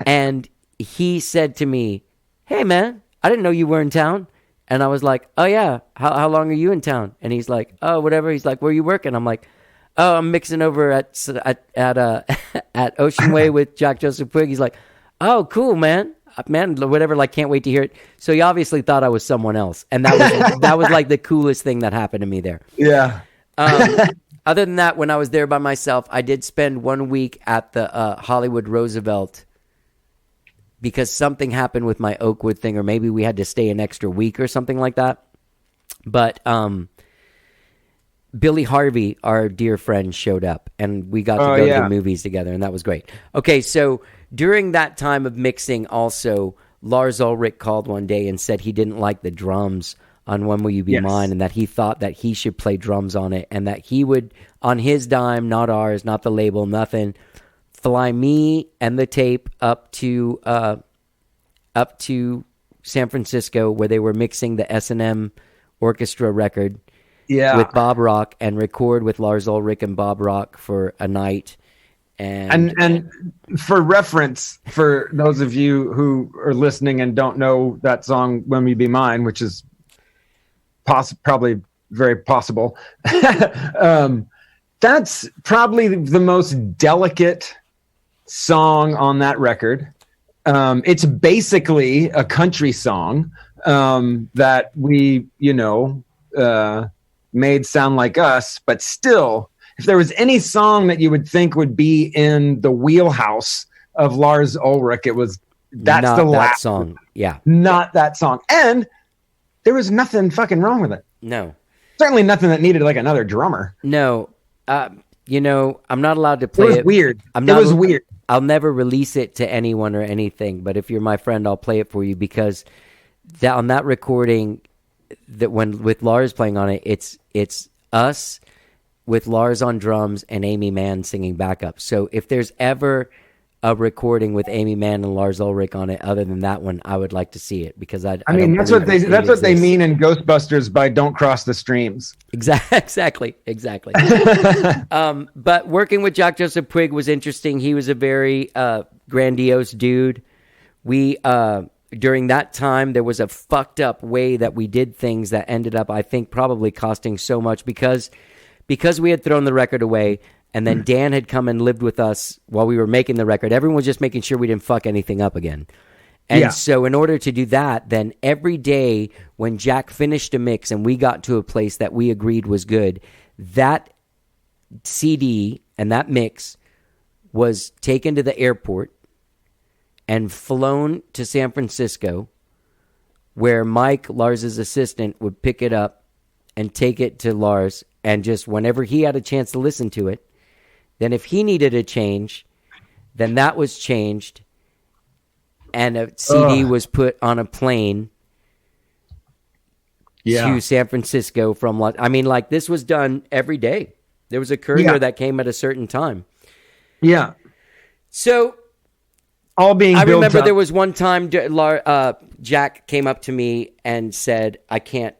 And he said to me, "Hey, man, I didn't know you were in town." And I was like, "Oh, yeah. How long are you in town?" And he's like, "Oh, whatever." He's like, "Where are you working?" I'm like, "Oh, I'm mixing over at Ocean Way with Jack Joseph Puig." He's like, "Oh, cool, man. Whatever, like, can't wait to hear it." So he obviously thought I was someone else. And that was like the coolest thing that happened to me there. Yeah. Other than that, when I was there by myself, I did spend 1 week at the Hollywood Roosevelt because something happened with my Oakwood thing, or maybe we had to stay an extra week or something like that. But Billy Harvey, our dear friend, showed up, and we got to go to the movies together, and that was great. Okay, so during that time of mixing also, Lars Ulrich called one day and said he didn't like the drums on When Will You Be Mine, and that he thought that he should play drums on it, and that he would, on his dime, not ours, not the label, nothing, fly me and the tape up to San Francisco, where they were mixing the S&M orchestra record with Bob Rock, and record with Lars Ulrich and Bob Rock for a night. And for reference, for those of you who are listening and don't know that song When Will You Be Mine, which is probably very possible, that's probably the most delicate song on that record. It's basically a country song that we, made sound like us, but still, if there was any song that you would think would be in the wheelhouse of Lars Ulrich, that's not the last song. Yeah. Not that song. And there was nothing fucking wrong with it. No. Certainly nothing that needed like another drummer. No. I'm not allowed to play it. It was weird. It was weird. I'll never release it to anyone or anything, but if you're my friend, I'll play it for you, because on that recording, that when with Lars playing on it, it's us with Lars on drums and Amy Mann singing backup. So if there's ever a recording with Amy Mann and Lars Ulrich on it, other than that one, I would like to see it because I mean that's what they mean in Ghostbusters by "Don't cross the streams." Exactly. But working with Jack Joseph Puig was interesting. He was a very grandiose dude. We during that time there was a fucked up way that we did things that ended up, I think, probably costing so much because we had thrown the record away. And then Dan had come and lived with us while we were making the record. Everyone was just making sure we didn't fuck anything up again. And so in order to do that, then every day when Jack finished a mix and we got to a place that we agreed was good, that CD and that mix was taken to the airport and flown to San Francisco, where Mike, Lars's assistant, would pick it up and take it to Lars. And just whenever he had a chance to listen to it, then if he needed a change, then that was changed, and a CD was put on a plane to San Francisco from this was done every day. There was a courier that came at a certain time. Yeah. So all being I built remember up. there was one time Jack came up to me and said, I can't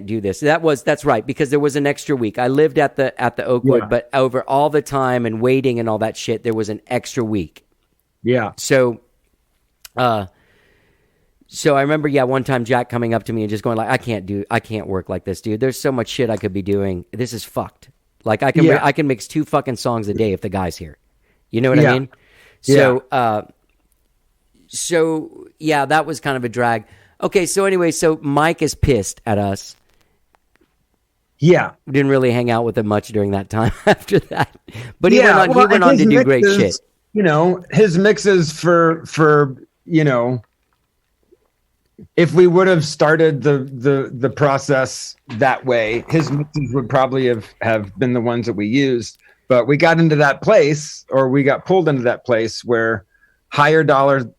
do this. That's right, because there was an extra week. I lived at the Oakwood, but over all the time and waiting and all that shit, there was an extra week. Yeah. So I remember, one time Jack coming up to me and just going like, I can't work like this, dude. There's so much shit I could be doing. This is fucked. Like I can mix 2 fucking songs a day if the guy's here. You know what I mean? So, that was kind of a drag. Okay, so anyway, Mike is pissed at us. Yeah. We didn't really hang out with him much during that time after that. But he went on to do great shit. You know, his mixes for if we would have started the process that way, his mixes would probably have been the ones that we used. But we got into that place, or we got pulled into that place where higher dollar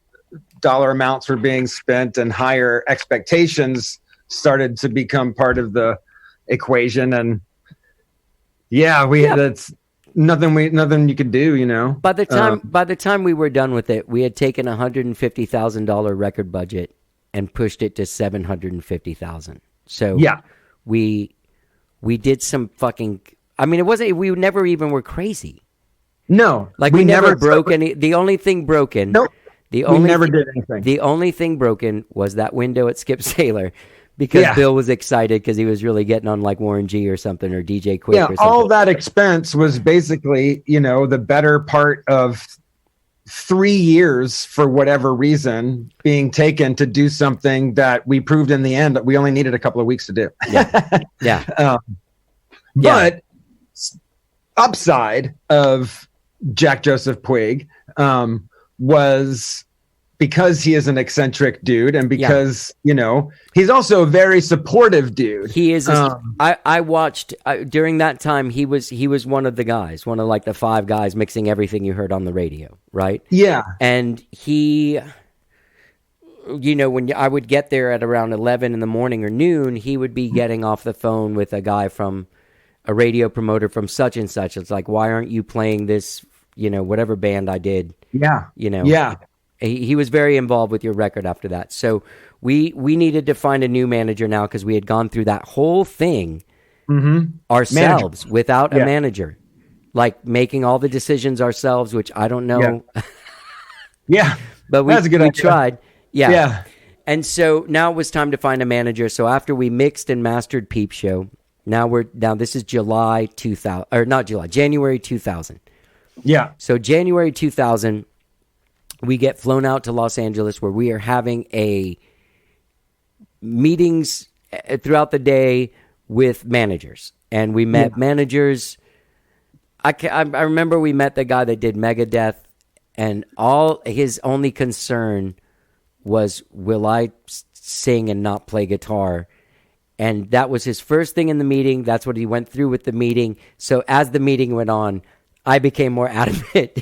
amounts were being spent and higher expectations started to become part of the equation. And that's nothing you could do, you know. By the time we were done with it, we had taken $150,000 record budget and pushed it to $750,000. So we did some fucking, I mean, we never even were crazy. No, like we never broke any. The only thing broken. Nope. We never did anything. The only thing broken was that window at Skip Sailor, because Bill was excited because he was really getting on like Warren G or something, or DJ Quick or something. All that expense was basically, the better part of 3 years, for whatever reason, being taken to do something that we proved in the end that we only needed a couple of weeks to do. But upside of Jack Joseph Puig was because he is an eccentric dude, and because he's also a very supportive dude. He is. I watched during that time. He was one of the guys, one of like the 5 guys mixing everything you heard on the radio, right? Yeah. And he, when I would get there at around 11 in the morning or noon, he would be getting off the phone with a guy from a radio promoter from such and such. It's like, why aren't you playing this? Whatever band I did. Yeah. He was very involved with your record after that. So we needed to find a new manager now, because we had gone through that whole thing ourselves without a manager, like making all the decisions ourselves, which I don't know. But we idea. tried. Yeah. And so now it was time to find a manager. So after we mixed and mastered Peep Show, now this is January 2000. Yeah. So January 2000, we get flown out to Los Angeles, where we are having meetings throughout the day with managers. And we met managers. I remember we met the guy that did Megadeth, and all his only concern was, will I sing and not play guitar? And that was his first thing in the meeting. That's what he went through with the meeting. So as the meeting went on, I became more adamant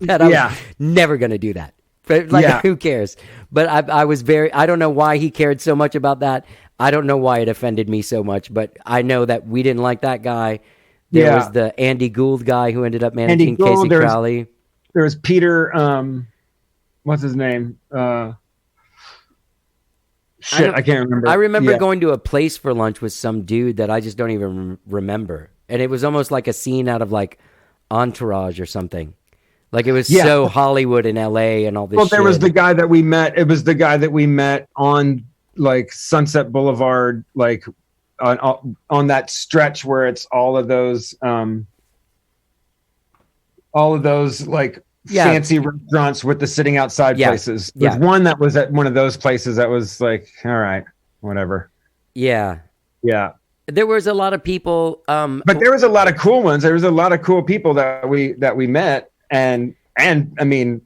that I was never going to do that. But who cares? But I was I don't know why he cared so much about that. I don't know why it offended me so much, but I know that we didn't like that guy. There was the Andy Gould guy who ended up managing Casey Crowley. There was Peter, what's his name? I can't remember. I remember going to a place for lunch with some dude that I just don't even remember. And it was almost like a scene out of like Entourage or something. Like it was so Hollywood in LA and all this shit. There was the guy that we met. It was the guy that we met on like Sunset Boulevard, like on that stretch where it's all of those like fancy restaurants with the sitting outside places. There's one that was at one of those places that was like, all right, whatever. Yeah. Yeah. There was a lot of people. But there was a lot of cool ones. There was a lot of cool people that we met. And I mean,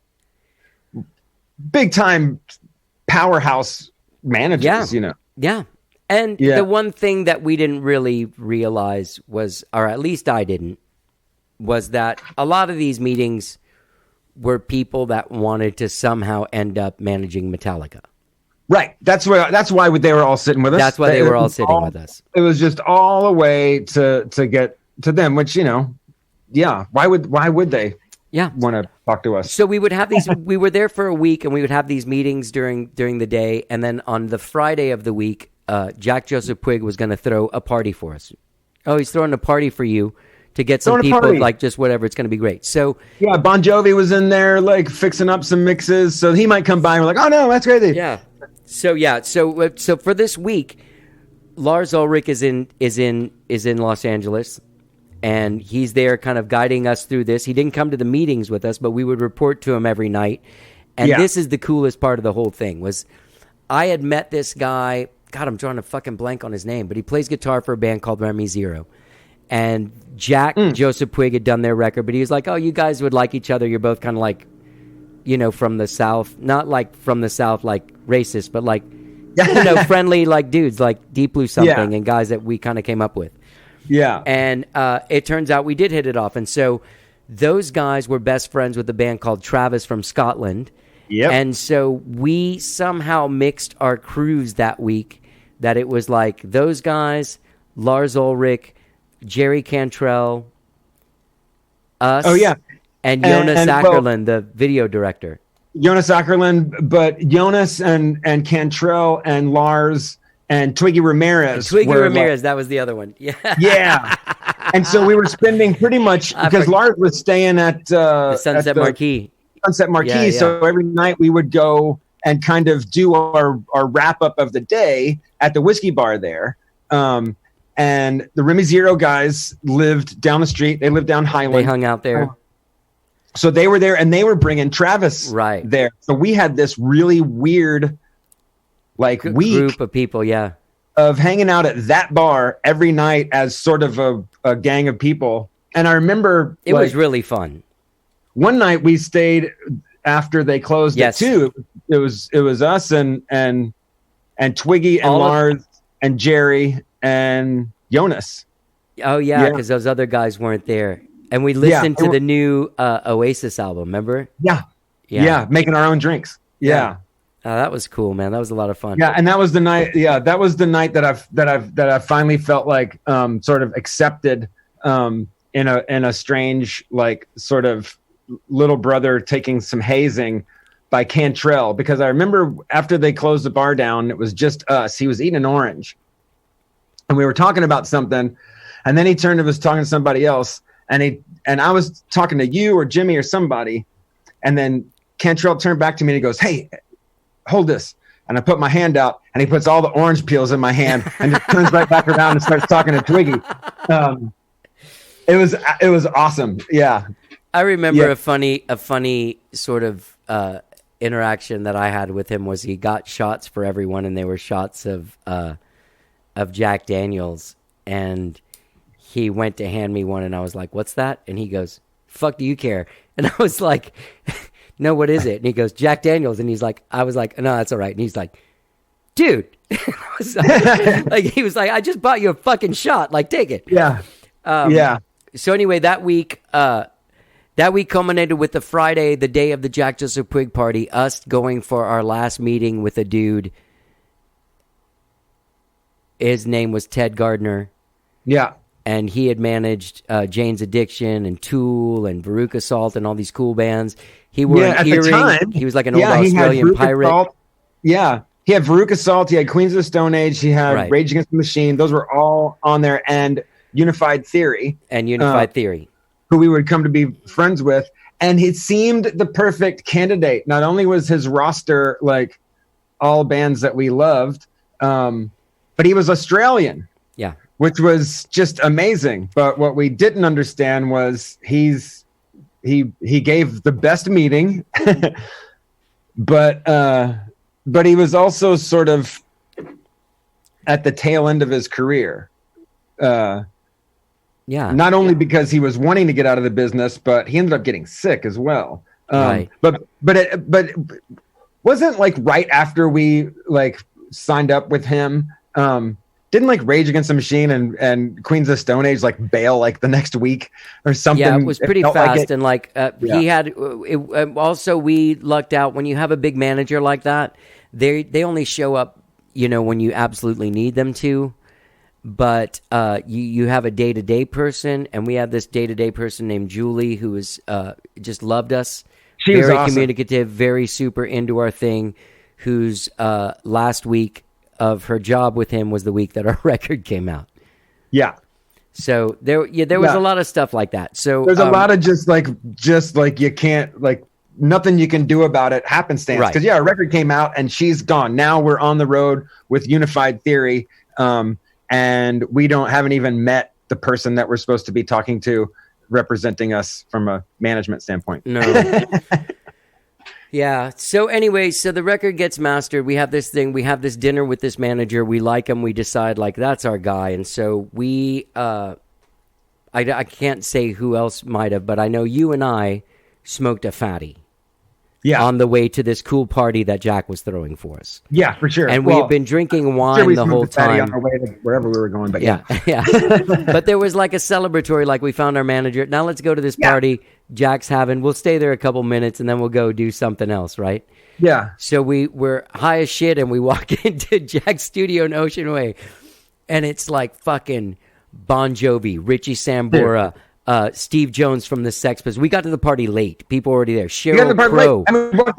big time powerhouse managers, you know? Yeah. And the one thing that we didn't really realize was, or at least I didn't, was that a lot of these meetings were people that wanted to somehow end up managing Metallica. Right. That's why they were all sitting with us. That's why they were all sitting with us. It was just all a way to get to them, which, you know, why would they want to talk to us? So we would have these, we were there for a week and we would have these meetings during the day. And then on the Friday of the week, Jack Joseph Puig was going to throw a party for us. Oh, he's throwing a party for you to get some people, like just whatever. It's going to be great. So yeah, Bon Jovi was in there, like fixing up some mixes. So he might come by and we're like, oh no, that's crazy. Yeah. So for this week, Lars Ulrich is in Los Angeles, and he's there, kind of guiding us through this. He didn't come to the meetings with us, but we would report to him every night. And this is the coolest part of the whole thing was, I had met this guy. God, I'm drawing a fucking blank on his name, but he plays guitar for a band called Remy Zero. And Jack Joseph Puig had done their record, but he was like, "Oh, you guys would like each other. You're both kind of like, you know, from the South, not like from the South, like racist, but like, you know, friendly, like dudes, like Deep Blue something, and guys that we kind of came up with." Yeah. And it turns out we did hit it off. And so those guys were best friends with a band called Travis from Scotland. Yep. And so we somehow mixed our crews that week, that it was like those guys, Lars Ulrich, Jerry Cantrell, us, and Jonas Ackerlund, the video director. Jonas Ackerlund, but Jonas and Cantrell and Lars and Twiggy Ramirez. That was the other one. Yeah. Yeah. And so we were spending pretty much, because Lars was staying at the Sunset Marquee. Sunset Marquee. Yeah, yeah. So every night we would go and kind of do our wrap up of the day at the whiskey bar there. And the Remy Zero guys lived down the street. They lived down Highland. They hung out there. So they were there, and they were bringing Travis there. So we had this really weird, like, group of people, of hanging out at that bar every night as sort of a gang of people. And I remember it was really fun. One night we stayed after they closed at 2. It was us and Twiggy and Lars and Jerry and Jonas. Oh yeah, because those other guys weren't there. And we listened to the new Oasis album, remember? Yeah, making our own drinks. Yeah. Oh, that was cool, man. That was a lot of fun. Yeah, and that was the night. Yeah, that was the night that I finally felt like sort of accepted in a strange, like, sort of little brother taking some hazing by Cantrell, because I remember after they closed the bar down, it was just us. He was eating an orange, and we were talking about something, and then he turned and was talking to somebody else, and I was talking to you or Jimmy or somebody, and then Cantrell turned back to me and he goes, "Hey, hold this." And I put my hand out, and he puts all the orange peels in my hand and just turns right back around and starts talking to Twiggy. It was awesome. Yeah. I remember a funny sort of interaction that I had with him was he got shots for everyone, and they were shots of Jack Daniels, and he went to hand me one, and I was like, "What's that?" And he goes, "Fuck do you care?" And I was like, "No, what is it?" And he goes, "Jack Daniels." And I was like, "No, that's all right." And he's like, "Dude," like he was like, "I just bought you a fucking shot. Like, take it." Yeah. So anyway, that week culminated with the Friday, the day of the Jack Joseph Puig party, us going for our last meeting with a dude his name was Ted Gardner. Yeah. And he had managed Jane's Addiction and Tool and Veruca Salt and all these cool bands. He wore an earring. Time, he was like an old Australian pirate. Salt. Yeah. He had Veruca Salt. He had Queens of the Stone Age. He had Rage Against the Machine. Those were all on there. And Unified Theory. Who we would come to be friends with. And he seemed the perfect candidate. Not only was his roster like all bands that we loved, but he was Australian. Yeah. Which was just amazing. But what we didn't understand was he gave the best meeting, but he was also sort of at the tail end of his career. Not only because he was wanting to get out of the business, but he ended up getting sick as well. But wasn't like right after we like signed up with him. Didn't like Rage Against the Machine and Queens of Stone Age like bail like the next week or something? Yeah, it was pretty fast. Like and he had also we lucked out when you have a big manager like that. They only show up, when you absolutely need them to. But you have a day-to-day person, and we have this day-to-day person named Julie who is just loved us. She was very awesome. Communicative, very super into our thing. Who's last week of her job with him was the week that our record came out. Yeah. So there was a lot of stuff like that. So there's a lot of just like you can't like nothing you can do about it happenstance. Right. Because our record came out and she's gone. Now we're on the road with Unified Theory, and we haven't even met the person that we're supposed to be talking to, representing us from a management standpoint. No. Yeah. So anyway, the record gets mastered. We have this thing. We have this dinner with this manager. We like him. We decide like that's our guy. And so we, I can't say who else might have, but I know you and I smoked a fatty. Yeah. On the way to this cool party that Jack was throwing for us. Yeah, for sure. And we've been drinking wine the whole time. On our way to wherever we were going, but yeah. But there was like a celebratory, like we found our manager. Now let's go to this party Jack's having. We'll stay there a couple minutes and then we'll go do something else, right? Yeah. So we're high as shit and we walk into Jack's studio in Ocean Way, and it's like fucking Bon Jovi, Richie Sambora, Steve Jones from the Sex Pistols. We got to the party late. People were already there. Sheryl Crow.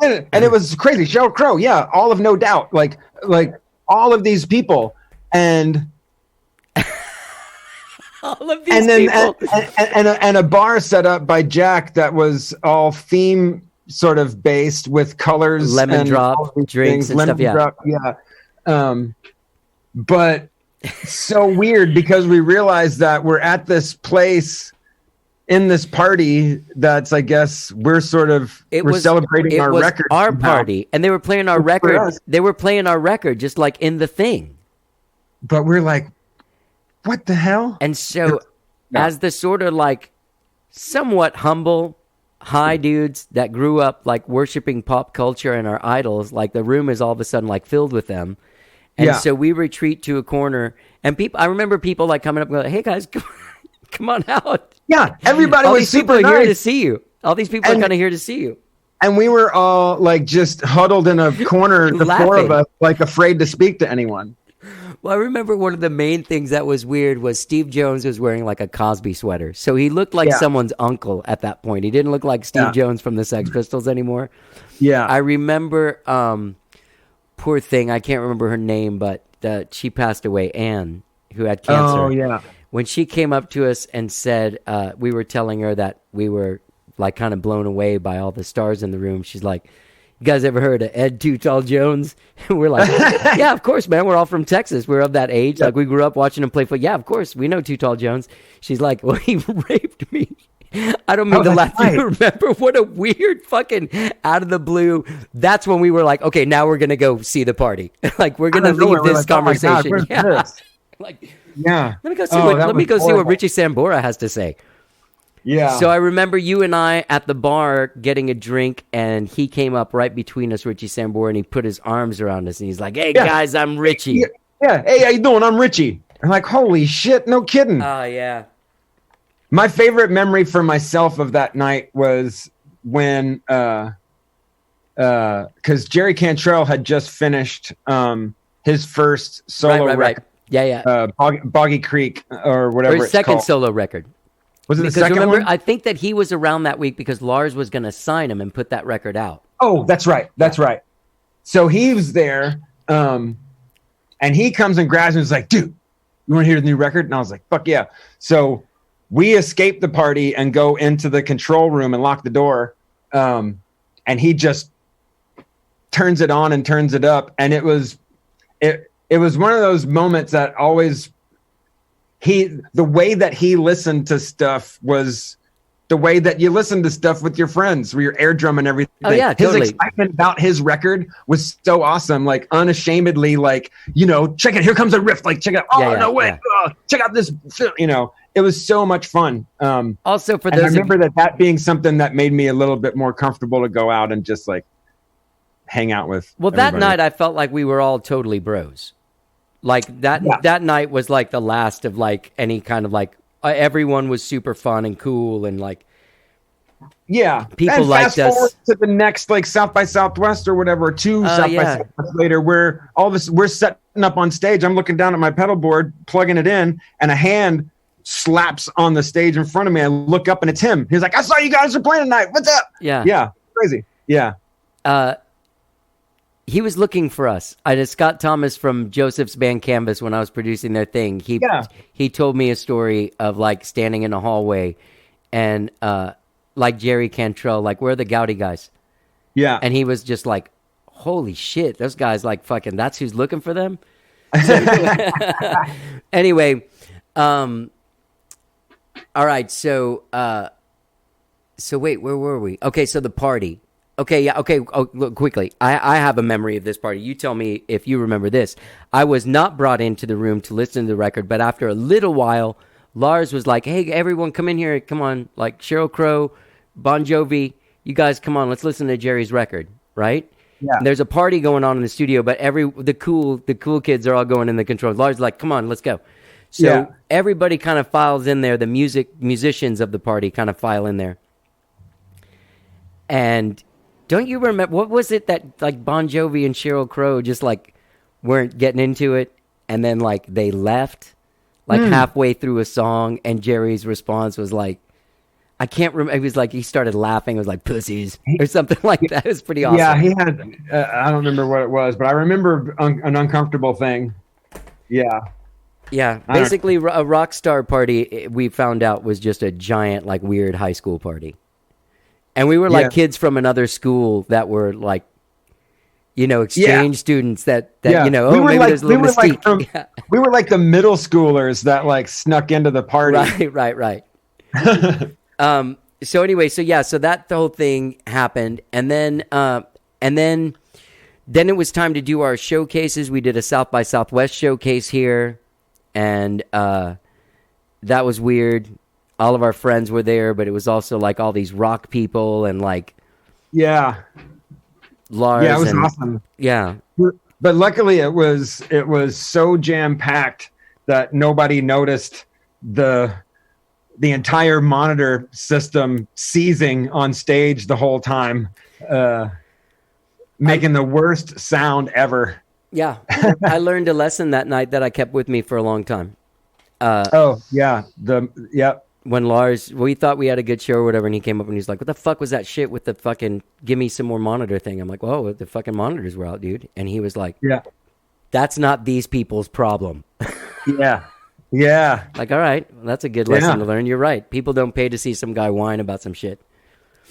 And it was crazy. Sheryl Crow, yeah. All of No Doubt. Like all of these people. And all of these people. And a bar set up by Jack that was all theme sort of based with colors. Lemon drop drinks and stuff. But so weird because we realized that we're at this place in this party that's, I guess, we're celebrating our record. Our party, and they were playing our record. They were playing our record just like in the thing. But we're like, what the hell? And so, as the sort of like somewhat humble high dudes that grew up like worshiping pop culture and our idols, like the room is all of a sudden like filled with them. And so we retreat to a corner, and I remember people like coming up and going, "Hey guys, come on out." Yeah, everybody was super nice. Here to see you. All these people are kind of here to see you. And we were all like just huddled in a corner, the four of us, like afraid to speak to anyone. Well, I remember one of the main things that was weird was Steve Jones was wearing like a Cosby sweater. So he looked like someone's uncle at that point. He didn't look like Steve Jones from the Sex Pistols anymore. Yeah. I remember, poor thing, I can't remember her name, but she passed away, Anne, who had cancer. Oh, yeah. When she came up to us and said, we were telling her that we were like kind of blown away by all the stars in the room. She's like, "You guys ever heard of Ed Too Tall Jones?" And we're like, "Yeah, of course, man. We're all from Texas. We're of that age. Like we grew up watching him play football. Yeah, of course. We know Too Tall Jones." She's like, "Well, he raped me." I don't mean to laugh. Right. You remember what a weird fucking out of the blue. That's when we were like, okay, now we're going to go see the party. Like we're going to leave this conversation. Oh my God, like, yeah. Let me go see see what Richie Sambora has to say. Yeah. So I remember you and I at the bar getting a drink, and he came up right between us, Richie Sambora, and he put his arms around us, and he's like, "Hey guys, I'm Richie." Yeah. Hey, how you doing? I'm Richie. I'm like, holy shit, no kidding. Oh yeah. My favorite memory for myself of that night was when, because Jerry Cantrell had just finished his first solo record. Yeah. Boggy Creek or whatever. Or his it's second called. solo record. Was it the Because second remember, one? I think that he was around that week because Lars was going to sign him and put that record out. Oh, that's right. That's right. So he was there, and he comes and grabs me and is like, dude, you want to hear the new record? And I was like, fuck yeah. So we escape the party and go into the control room and lock the door. And he just turns it on and turns it up. And it was one of those moments that always, the way that he listened to stuff was the way that you listen to stuff with your friends, where you're air drum and everything. Oh yeah, totally. His excitement about his record was so awesome, like unashamedly, like, check it, here comes a riff, like check it out. Oh, no way. Check out this, it was so much fun. Also for those, I remember that being something that made me a little bit more comfortable to go out and just like hang out with. Well, everybody. that night I felt like we were all totally bros. Like that night was like the last of like any kind of like everyone was super fun and cool and like people and liked fast forward us to the next like South by Southwest or whatever, South by Southwest later, where we're setting up on stage. I'm looking down at my pedal board, plugging it in, and a hand slaps on the stage in front of me. I look up and it's him. He's like, I saw you guys are playing tonight. What's up? Yeah, crazy. He was looking for us. I had Scott Thomas from Joseph's band Canvas when I was producing their thing. He told me a story of like standing in a hallway and like Jerry Cantrell, like, where are the Goudie guys? Yeah. And he was just like, holy shit, those guys like fucking, that's who's looking for them? Anyway, all right, so wait, where were we? Okay, so the party. Okay, yeah, okay. Oh, look, quickly. I have a memory of this party. You tell me if you remember this. I was not brought into the room to listen to the record, but after a little while, Lars was like, hey, everyone, come in here. Come on. Like Sheryl Crow, Bon Jovi, you guys, come on. Let's listen to Jerry's record, right? Yeah. And there's a party going on in the studio, but the cool kids are all going in the controls. Lars is like, come on, let's go. So everybody kind of files in there. The musicians of the party kind of file in there. And don't you remember, what was it that like Bon Jovi and Sheryl Crow just like weren't getting into it, and then like they left like halfway through a song, and Jerry's response was like, I can't remember, it was like he started laughing, it was like pussies or something like that. It was pretty awesome. Yeah, he had I don't remember what it was, but I remember an uncomfortable thing. Yeah, basically a rock star party, we found out, was just a giant like weird high school party. And we were like kids from another school that were like, exchange students that maybe there's a little mystique. We were like the middle schoolers that like snuck into the party. Right. So anyway, so that the whole thing happened. And then it was time to do our showcases. We did a South by Southwest showcase here. And that was weird. All of our friends were there, but it was also like all these rock people and like Lars. Yeah, it was awesome. Yeah, but luckily it was so jam packed that nobody noticed the entire monitor system seizing on stage the whole time, making the worst sound ever. Yeah, I learned a lesson that night that I kept with me for a long time. When Lars, we thought we had a good show or whatever, and he came up and he's like, what the fuck was that shit with the fucking give me some more monitor thing? I'm like, whoa, the fucking monitors were out, dude. And he was like, that's not these people's problem. Yeah. Like, all right, well, that's a good lesson to learn. You're right. People don't pay to see some guy whine about some shit.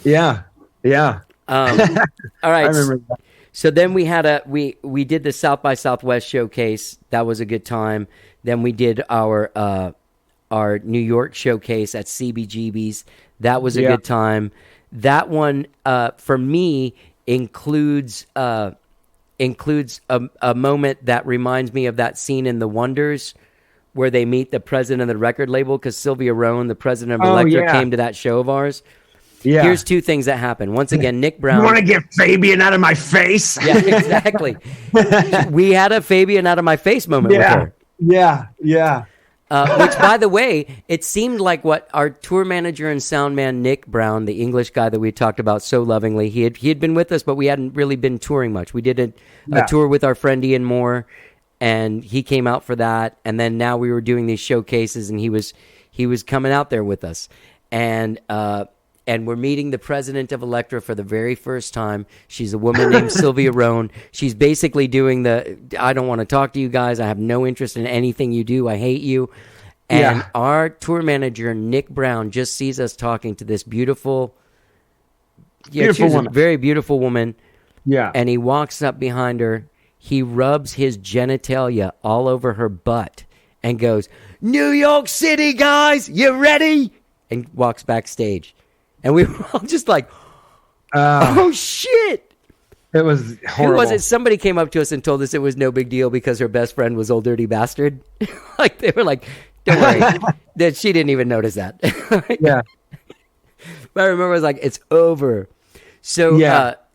Yeah. All right. I remember that. So then we had we did the South by Southwest showcase. That was a good time. Then we did our New York showcase at CBGB's. That was a good time. That one, for me, includes a moment that reminds me of that scene in The Wonders where they meet the president of the record label, because Sylvia Rowan, the president of Elektra, came to that show of ours. Yeah. Here's two things that happened. Once again, Nick Brown. You want to get Fabian out of my face? Yeah, exactly. We had a Fabian out of my face moment with her. Yeah. Which, by the way, it seemed like what our tour manager and sound man, Nick Brown, the English guy that we talked about so lovingly, he had been with us, but we hadn't really been touring much. We did a tour with our friend Ian Moore, and he came out for that. And then now we were doing these showcases, and he was coming out there with us, and we're meeting the president of Elektra for the very first time. She's a woman named Sylvia Rohn. She's basically doing I don't want to talk to you guys. I have no interest in anything you do. I hate you. And our tour manager, Nick Brown, just sees us talking to this beautiful woman. A very beautiful woman. Yeah. And he walks up behind her. He rubs his genitalia all over her butt and goes, "New York City, guys, you ready?" And walks backstage. And we were all just like, oh, shit. It was horrible. Who was it? Somebody came up to us and told us it was no big deal because her best friend was Old Dirty Bastard. Like, they were like, don't worry. That she didn't even notice that. Yeah. But I remember I was like, it's over. So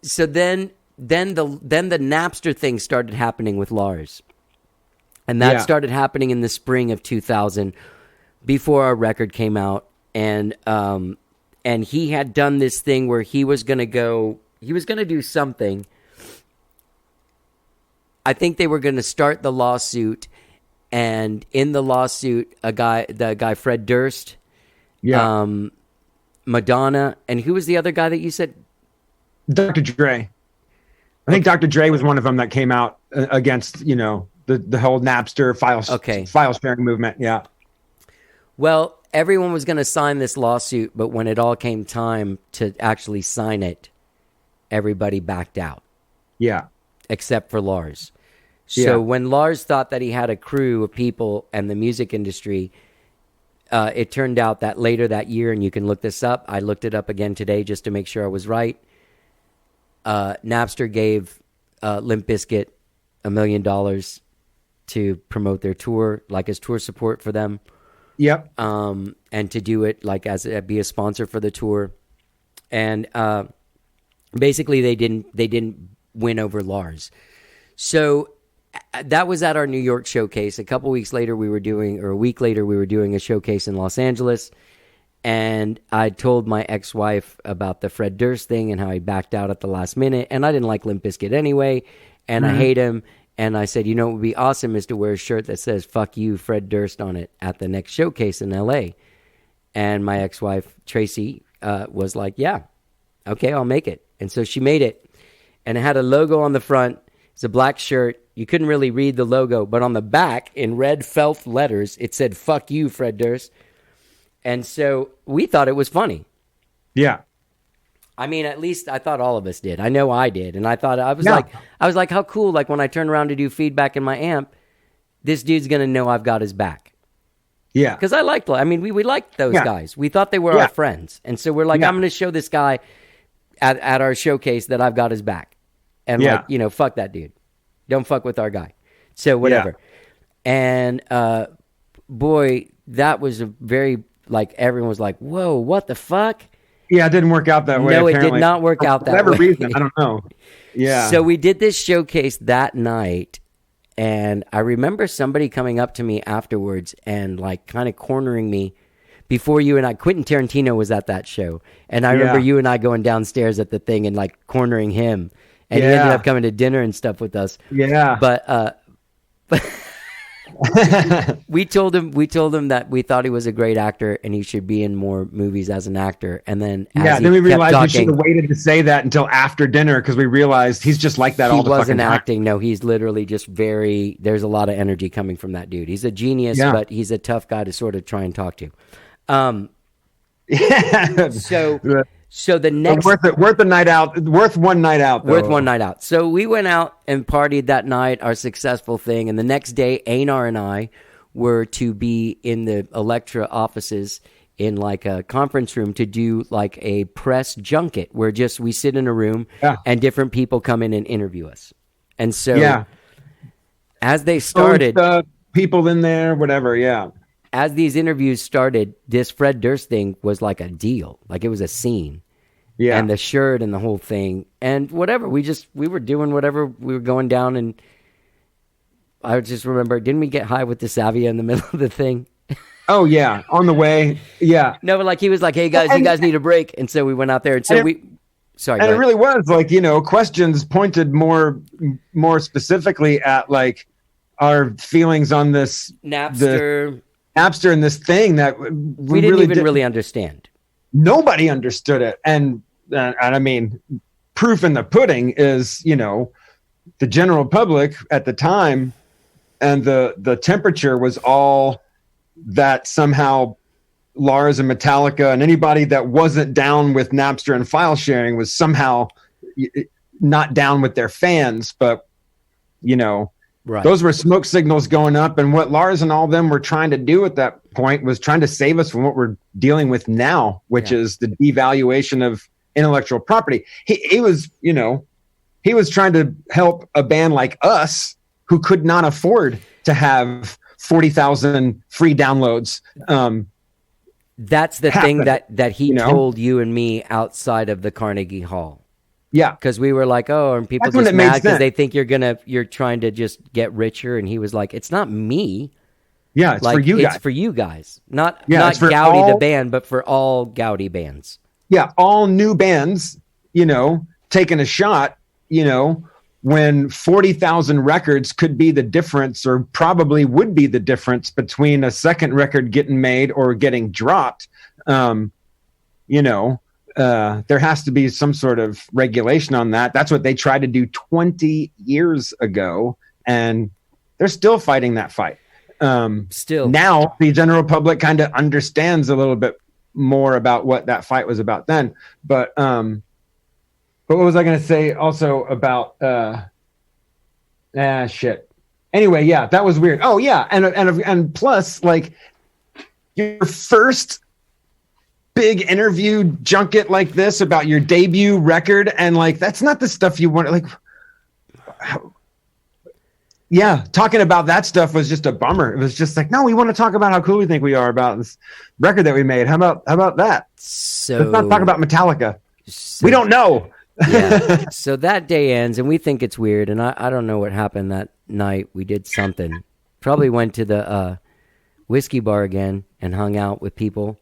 so then the Napster thing started happening with Lars. And that started happening in the spring of 2000 before our record came out. And he had done this thing where he was going to do something. I think they were going to start the lawsuit, and in the lawsuit, the guy Fred Durst, Madonna, and who was the other guy that you said? Dr. Dre. I think Dr. Dre was one of them that came out against, the whole Napster file sharing movement. Yeah. Well, everyone was going to sign this lawsuit, but when it all came time to actually sign it, everybody backed out. Yeah. Except for Lars. So when Lars thought that he had a crew of people and the music industry, it turned out that later that year, and you can look this up, I looked it up again today just to make sure I was right, Napster gave Limp Bizkit $1 million to promote their tour, like as tour support for them. Yep. And to do it like be a sponsor for the tour. And basically they didn't win over Lars. So that was at our New York showcase. A week later we were doing a showcase in Los Angeles. And I told my ex-wife about the Fred Durst thing and how he backed out at the last minute. And I didn't like Limp Bizkit anyway. And I hate him. And I said, what would be awesome is to wear a shirt that says, "Fuck you, Fred Durst" on it at the next showcase in L.A. And my ex-wife, Tracy, was like, yeah, okay, I'll make it. And so she made it. And it had a logo on the front. It's a black shirt. You couldn't really read the logo. But on the back, in red felt letters, it said, "Fuck you, Fred Durst." And so we thought it was funny. Yeah. I mean, at least I thought all of us did. I know I did. And I thought, I was like, how cool. Like when I turn around to do feedback in my amp, this dude's going to know I've got his back. Yeah. Because we liked those guys. We thought they were our friends. And so we're like, I'm going to show this guy at our showcase that I've got his back. And fuck that dude. Don't fuck with our guy. So whatever. Yeah. And boy, that was a very, everyone was like, whoa, what the fuck? Yeah, it didn't work out that way. No, apparently. It did not work out that way. For whatever reason, I don't know. Yeah. So we did this showcase that night, and I remember somebody coming up to me afterwards and kind of cornering me before you and I. Quentin Tarantino was at that show, and I remember you and I going downstairs at the thing and cornering him, and he ended up coming to dinner and stuff with us. Yeah. But we told him that we thought he was a great actor and he should be in more movies as an actor. And then then we realized we should have waited to say that until after dinner because we realized he's just like that all the fucking time. He wasn't acting. No, he's literally just there's a lot of energy coming from that dude. He's a genius, but he's a tough guy to sort of try and talk to. So the next worth a night out, worth one night out, though. Worth one night out. So we went out and partied that night, our successful thing, and the next day, Einar and I were to be in the Elektra offices in a conference room to do a press junket where we sit in a room and different people come in and interview us. And so as they started, people in there, whatever, as these interviews started, this Fred Durst thing was like a deal. It was a scene. Yeah. And the shirt and the whole thing. And whatever. We were doing whatever. We were going down, and I just remember, didn't we get high with the Savia in the middle of the thing? Oh, yeah. On the way. Yeah. No, but he was like, "Hey, guys, you guys need a break." And so we went out there. And so sorry. And it really was questions pointed more specifically at our feelings on this Napster and this thing that we didn't even really understand. Nobody understood it. And I mean, proof in the pudding is, the general public at the time, and the temperature was all that somehow Lars and Metallica and anybody that wasn't down with Napster and file sharing was somehow not down with their fans. But, right. Those were smoke signals going up. And what Lars and all them were trying to do at that point was trying to save us from what we're dealing with now, which is the devaluation of intellectual property. He was, he was trying to help a band like us who could not afford to have 40,000 free downloads. That's the thing that he told you and me outside of the Carnegie Hall. Yeah. Because we were like, oh, and people just mad because they think you're trying to just get richer. And he was like, it's not me. Yeah, it's for you guys. It's for you guys. Not Goudie the band, but for all Goudie bands. Yeah, all new bands, taking a shot, when 40,000 records could be the difference, or probably would be the difference between a second record getting made or getting dropped. There has to be some sort of regulation on that. That's what they tried to do 20 years ago, and they're still fighting that fight. Still. Now the general public kind of understands a little bit more about what that fight was about then. But what was I going to say also about shit. Anyway, yeah, that was weird. Oh yeah, and plus, like, your first big interview junket like this about your debut record, and like that's not the stuff you want. Like, yeah, talking about that stuff was just a bummer. It was just like, no, we want to talk about how cool we think we are about this record that we made. How about that? So let's not talk about Metallica. We don't know. Yeah. So that day ends, and we think it's weird. And I don't know what happened that night. We did something. Probably went to the whiskey bar again and hung out with people.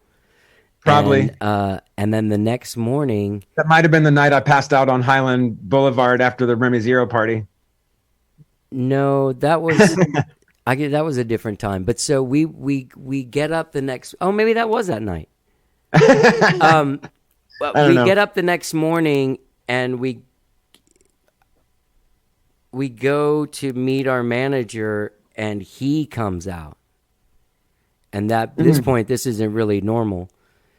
Probably. And then the next morning, that might have been the night I passed out on Highland Boulevard after the Remy Zero party. No, that was that was a different time. But so we get up the next. Oh, maybe that was that night. But we get up the next morning and we go to meet our manager, and he comes out. And at this point, this isn't really normal.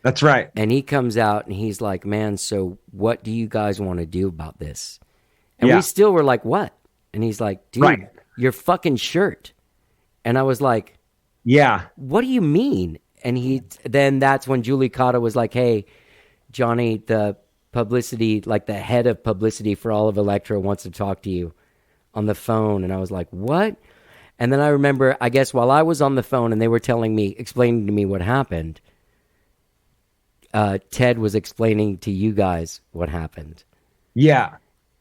That's right. And he comes out and he's like, "Man, so what do you guys want to do about this?" And we still were like, "What?" And he's like, "Dude, your fucking shirt." And I was like, "Yeah, what do you mean?" And then that's when Julie Cotta was like, "Hey, Johnny, the publicity, like the head of publicity for all of Elektra wants to talk to you on the phone." And I was like, "What?" And then I remember, I guess while I was on the phone and they were explaining to me what happened, Ted was explaining to you guys what happened. Yeah.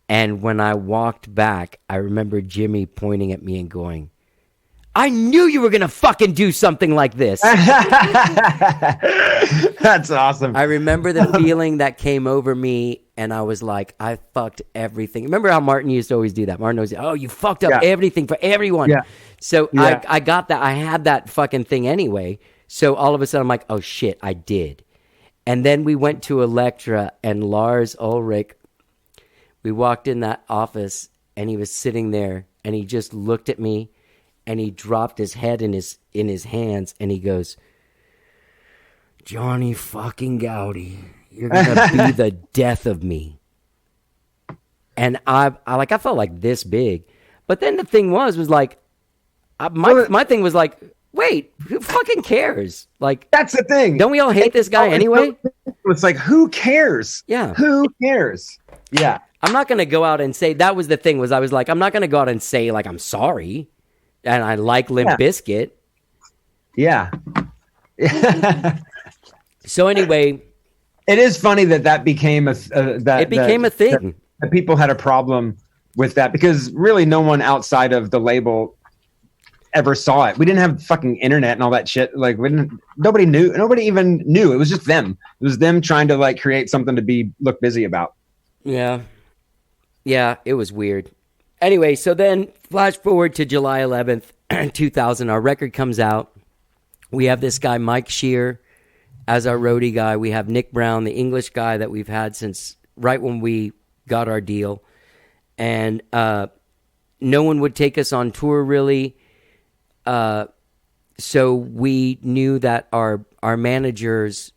And when I walked back, I remember Jimmy pointing at me and going, "I knew you were going to fucking do something like this." That's awesome. I remember the feeling that came over me, and I was like, I fucked everything. Remember how Martin used to always do that? Martin always said, "Oh, you fucked up everything for everyone." Yeah. So I got that. I had that fucking thing anyway. So all of a sudden I'm like, oh shit, I did. And then we went to Elektra, and Lars Ulrich, we walked in that office, and he was sitting there, and he just looked at me, and he dropped his head in his hands, and he goes, "Johnny fucking Goudie, you're gonna be the death of me." And I felt like this big, but then the thing was like, my thing was like, wait, who fucking cares? Like, that's the thing. Don't we all hate this guy anyway? It's like, who cares? Yeah, who cares? Yeah. I'm not going to go out and say, that was the thing, was I was like, I'm not going to go out and say, like, I'm sorry, and I like Limp Bizkit. Yeah. So anyway. It is funny that became a thing. That people had a problem with that, because really no one outside of the label ever saw it. We didn't have fucking internet and all that shit. Like, nobody even knew. It was just them. It was them trying to like create something to look busy about. Yeah. Yeah, it was weird. Anyway, so then flash forward to July 11th, 2000. Our record comes out. We have this guy, Mike Shear, as our roadie guy. We have Nick Brown, the English guy that we've had since right when we got our deal. And no one would take us on tour, really. So we knew that our managers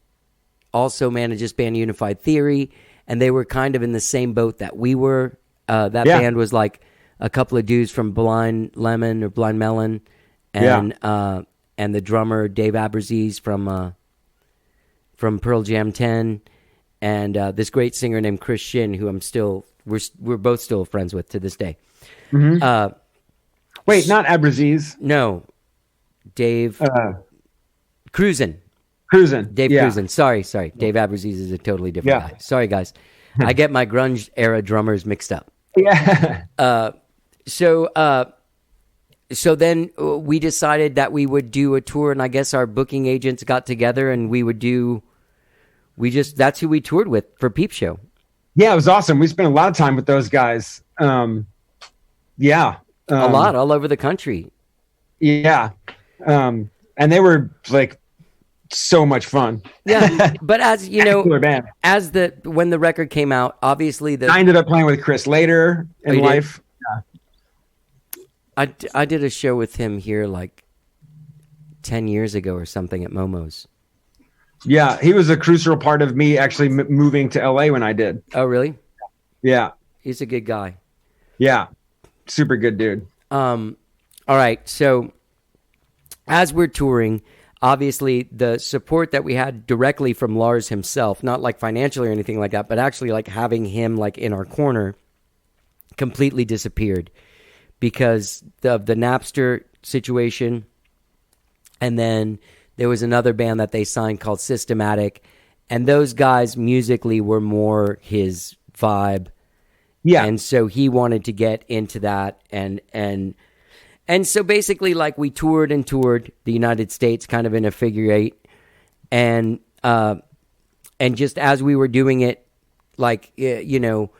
also managed this band, Unified Theory, and they were kind of in the same boat that we were. That band was like a couple of dudes from Blind Lemon or Blind Melon, and the drummer Dave Aberzies from Pearl Jam 10, and this great singer named Chris Shin, who we're both still friends with to this day. Mm-hmm. Wait, not Aberzies. No, Dave Cruisin. Dave Cruisin. Sorry. Dave Aberzies is a totally different guy. Sorry, guys. I get my grunge era drummers mixed up. Yeah. So then we decided that we would do a tour, and I guess our booking agents got together, and that's who we toured with for Peep Show. Yeah, it was awesome. We spent a lot of time with those guys. A lot, all over the country. Yeah. And they were like so much fun. Yeah, but as you know, band. When the record came out, obviously I ended up playing with Chris later in life. Yeah. I did a show with him here like 10 years ago or something at Momo's. Yeah, he was a crucial part of me actually moving to LA when I did. Oh, really? Yeah. He's a good guy. Yeah. Super good dude. All right, so as we're touring, obviously the support that we had directly from Lars himself, not like financially or anything like that, but actually like having him like in our corner, completely disappeared because of the Napster situation. And then there was another band that they signed called Systematic, and those guys musically were more his vibe. Yeah. And so he wanted to get into that, and so basically like we toured the United States kind of in a figure eight, and just as we were doing it, like, you know,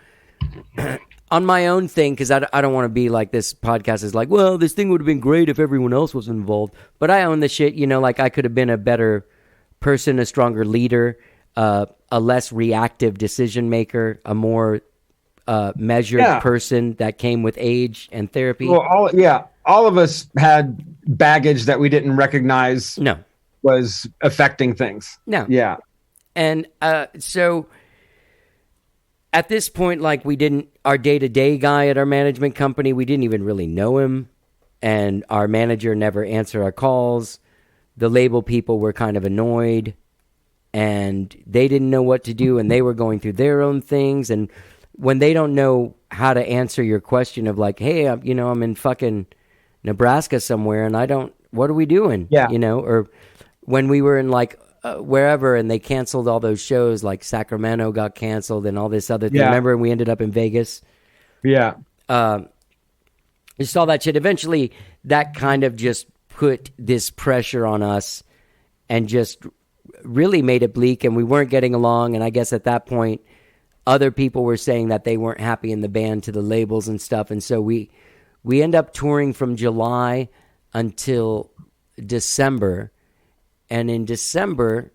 on my own thing, because I don't want to be like, this podcast is like, well, this thing would have been great if everyone else was involved, but I own the shit, you know, like I could have been a better person, a stronger leader, a less reactive decision maker, a more measured person that came with age and therapy. Well, all of us had baggage that we didn't recognize was affecting things. No. Yeah. And so at this point, like, our day-to-day guy at our management company, we didn't even really know him, and our manager never answered our calls. The label people were kind of annoyed, and they didn't know what to do, and they were going through their own things, and when they don't know how to answer your question of like, hey, I'm in fucking Nebraska somewhere, and what are we doing? Yeah. You know, or when we were in like wherever, and they canceled all those shows, like Sacramento got canceled and all this other thing. Yeah. Remember, we ended up in Vegas. Yeah. You saw that shit. Eventually, that kind of just put this pressure on us and just really made it bleak, and we weren't getting along. And I guess at that point, other people were saying that they weren't happy in the band to the labels and stuff. And so we end up touring from July until December. And in December,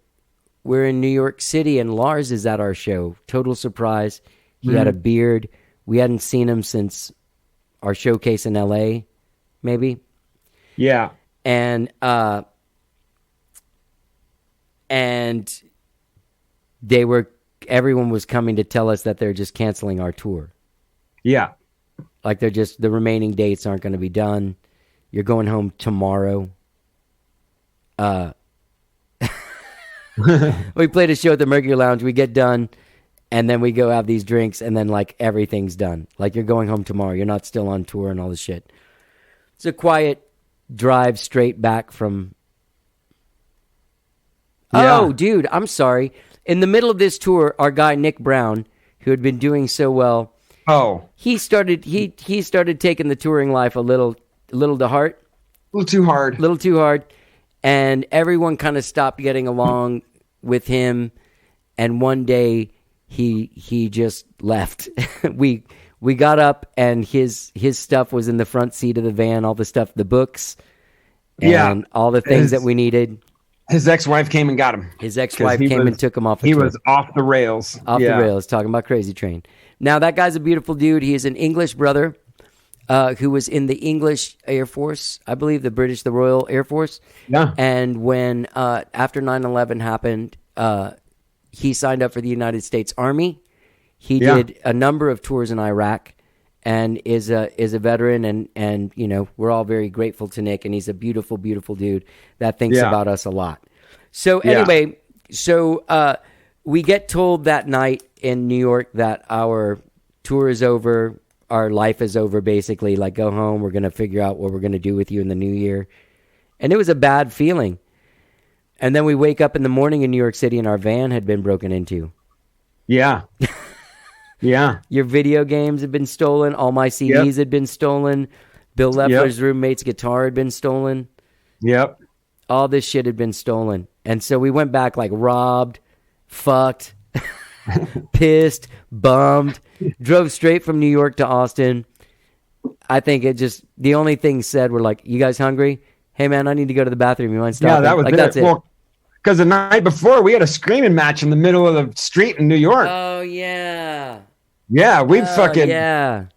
we're in New York City, and Lars is at our show. Total surprise. He had a beard. We hadn't seen him since our showcase in LA, maybe. Yeah. And everyone was coming to tell us that they're just canceling our tour. Yeah. Like the remaining dates aren't going to be done. You're going home tomorrow. We played a show at the Mercury Lounge. We get done, and then we go have these drinks, and then like everything's done. Like, you're going home tomorrow. You're not still on tour and all this shit. It's a quiet drive straight back from... Yeah. Oh, dude, I'm sorry. In the middle of this tour, our guy Nick Brown, who had been doing so well, he started taking the touring life a little to heart, a little too hard, and everyone kind of stopped getting along with him. And one day, he just left. We we got up and his stuff was in the front seat of the van, all the stuff, the books, and all the things that we needed. His ex-wife came and got him. His ex-wife came and took him off the tour. He was off the rails. Off the rails, talking about Crazy Train. Now, that guy's a beautiful dude. He is an English brother who was in the English Air Force, I believe the Royal Air Force. Yeah. And when, after 9/11 happened, he signed up for the United States Army. He did a number of tours in Iraq and is a veteran. And, you know, we're all very grateful to Nick. And he's a beautiful, beautiful dude that thinks about us a lot. So anyway, we get told that night in New York that our tour is over. Our life is over, basically. Like, go home. We're going to figure out what we're going to do with you in the new year. And it was a bad feeling. And then we wake up in the morning in New York City and our van had been broken into. Yeah. Yeah. Your video games had been stolen. All my CDs had been stolen. Bill Lefler's roommate's guitar had been stolen. Yep. All this shit had been stolen. And so we went back like robbed, fucked, pissed, bummed, drove straight from New York to Austin. I think the only thing said were like, you guys hungry? Hey man, I need to go to the bathroom. You mind stopping? Yeah, that was like, that's it. Well, because the night before we had a screaming match in the middle of the street in New York. Oh yeah. Yeah, it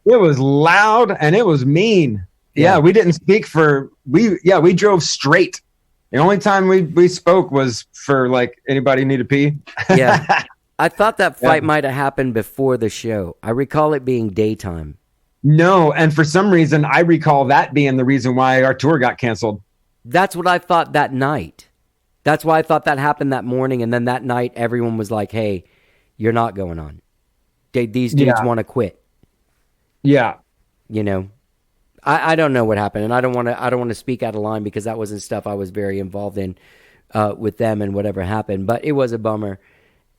was loud and it was mean. Yeah, we didn't speak we drove straight. The only time we spoke was for like, anybody need a pee? Yeah. I thought that fight might have happened before the show. I recall it being daytime. No, and for some reason, I recall that being the reason why our tour got canceled. That's what I thought that night. That's why I thought that happened that morning, and then that night, everyone was like, hey, you're not going on. These dudes want to quit. Yeah. You know? I don't know what happened, and I don't want to speak out of line because that wasn't stuff I was very involved in with them and whatever happened, but it was a bummer.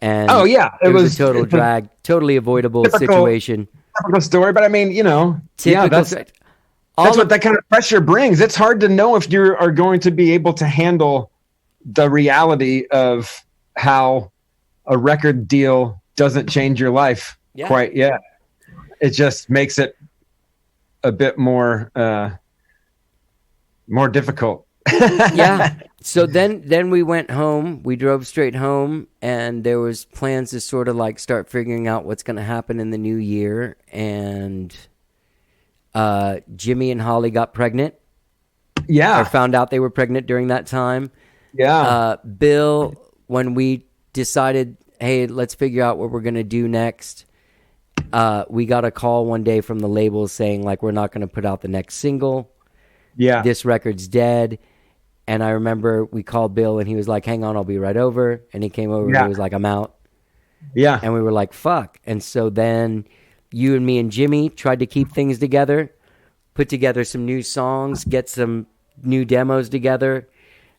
And it was a total drag, totally avoidable situation. Typical story, but I mean, you know, that's what that kind of pressure brings. It's hard to know if you are going to be able to handle the reality of how a record deal doesn't change your life quite yet. It just makes it a bit more difficult. Yeah. So then we went home. We drove straight home, and there was plans to sort of like start figuring out what's going to happen in the new year. And Jimmy and Holly got pregnant. Yeah. Or found out they were pregnant during that time. Yeah. Bill, when we decided, hey, let's figure out what we're going to do next, we got a call one day from the label saying, like, we're not going to put out the next single. Yeah. This record's dead. And I remember we called Bill, and he was like, hang on, I'll be right over. And he came over, and he was like, I'm out. Yeah. And we were like, fuck. And so then you and me and Jimmy tried to keep things together, put together some new songs, get some new demos together,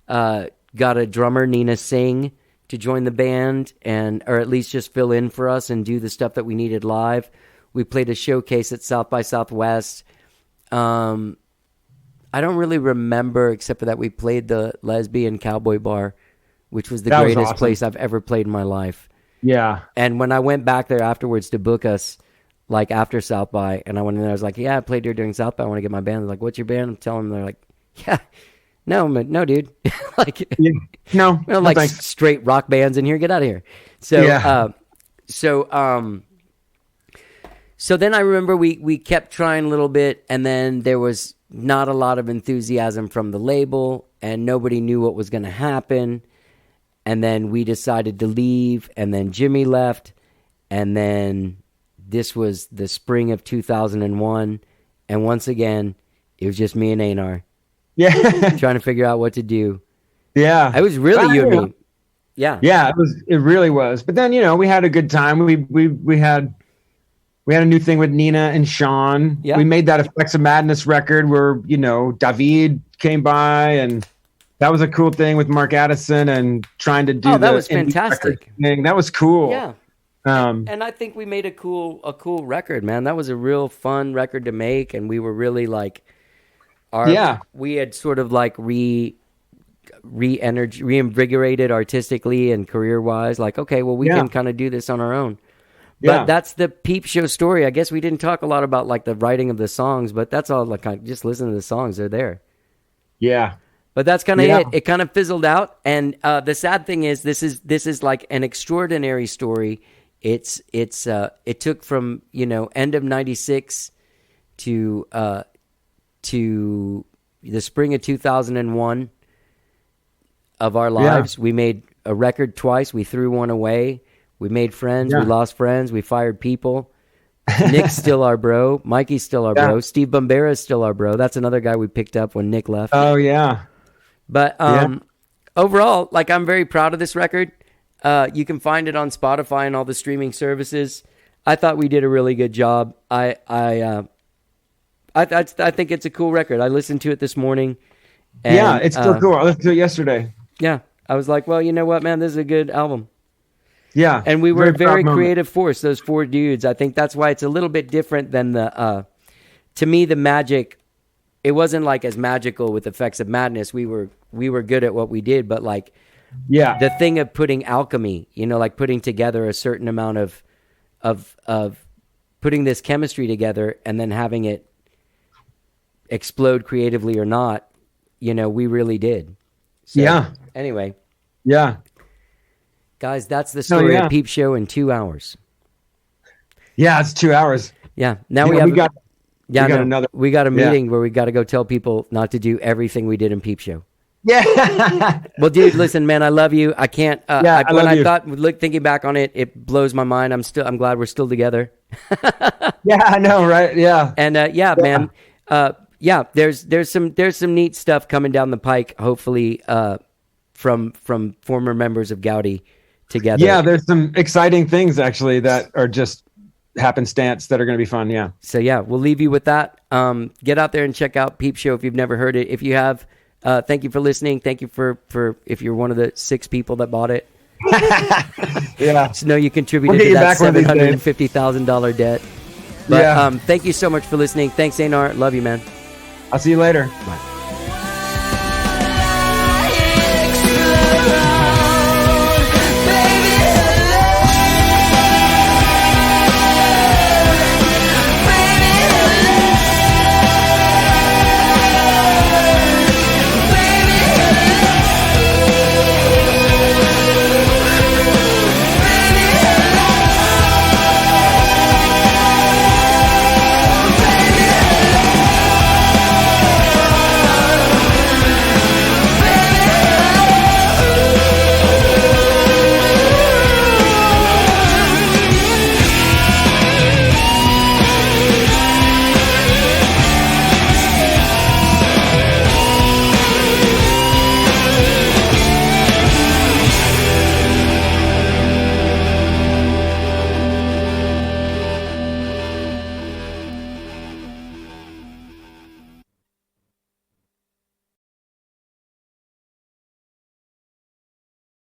got a drummer, Nina Singh, to join the band, or at least just fill in for us and do the stuff that we needed live. We played a showcase at South by Southwest. I don't really remember, except for that we played the Lesbian Cowboy Bar, which was the greatest place I've ever played in my life. Yeah. And when I went back there afterwards to book us, like after South by, and I went in there, I was like, yeah, I played here during South by. I want to get my band. They're like, what's your band? I'm telling them, they're like, yeah, no, dude. Like, no, like thanks. Straight rock bands in here. Get out of here. So, so then I remember we kept trying a little bit, and then there was not a lot of enthusiasm from the label, and nobody knew what was going to happen. And then we decided to leave, and then Jimmy left, and then this was the spring of 2001, and once again, it was just me and Einar. Yeah. Trying to figure out what to do. Yeah. It was really you and me. Yeah. Yeah, it really was. But then, you know, we had a good time. We had a new thing with Nina and Sean. Yeah. We made that Effects of Madness record where, you know, David came by, and that was a cool thing with Mark Addison and trying to do that was fantastic. Thing. That was cool. Yeah. And I think we made a cool record, man. That was a real fun record to make, and we were really like we had sort of like reinvigorated artistically and career-wise, like, okay, well, we can kind of do this on our own. But that's the Peep Show story. I guess we didn't talk a lot about like the writing of the songs, but that's all. Like, just listen to the songs; they're there. Yeah. But that's kind of it. It kind of fizzled out, and the sad thing is, this is like an extraordinary story. It took from end of '96 to the spring of 2001 of our lives. We made a record twice. We threw one away. We made friends. We lost friends. We fired people. Nick's still our bro. Mikey's still our bro. Steve Bombera's still our bro. That's another guy we picked up when Nick left. Oh yeah. But overall, like, I'm very proud of this record. You can find it on Spotify and all the streaming services. I thought we did a really good job. I think it's a cool record. I listened to it this morning. And, it's still cool. I listened to it yesterday. Yeah, I was like, well, you know what, man, this is a good album. Yeah, and we were a very creative force. Those four dudes. I think that's why it's a little bit different than the. To me, the magic. It wasn't like as magical with Effects of Madness. We were good at what we did, but like, the thing of putting alchemy, like putting together a certain amount of putting this chemistry together and then having it explode creatively or not, we really did. So, anyway. Yeah. Guys, that's the story of Peep Show in 2 hours. Yeah, it's 2 hours. Yeah. Now we got a meeting where we got to go tell people not to do everything we did in Peep Show. Yeah. Well, dude, listen, man, I love you. I can't. Thinking back on it, it blows my mind. I'm glad we're still together. Yeah, I know, right? Yeah. And man. There's some neat stuff coming down the pike. Hopefully, from former members of Goudie together. Yeah, there's some exciting things actually that are just happenstance that are going to be fun. Yeah. So we'll leave you with that. Get out there and check out Peep Show if you've never heard it. If you have, thank you for listening. Thank you for if you're one of the 6 people that bought it. Yeah. Just know you contributed to that $750,000 debt. But thank you so much for listening. Thanks, Einar. Love you, man. I'll see you later. Bye.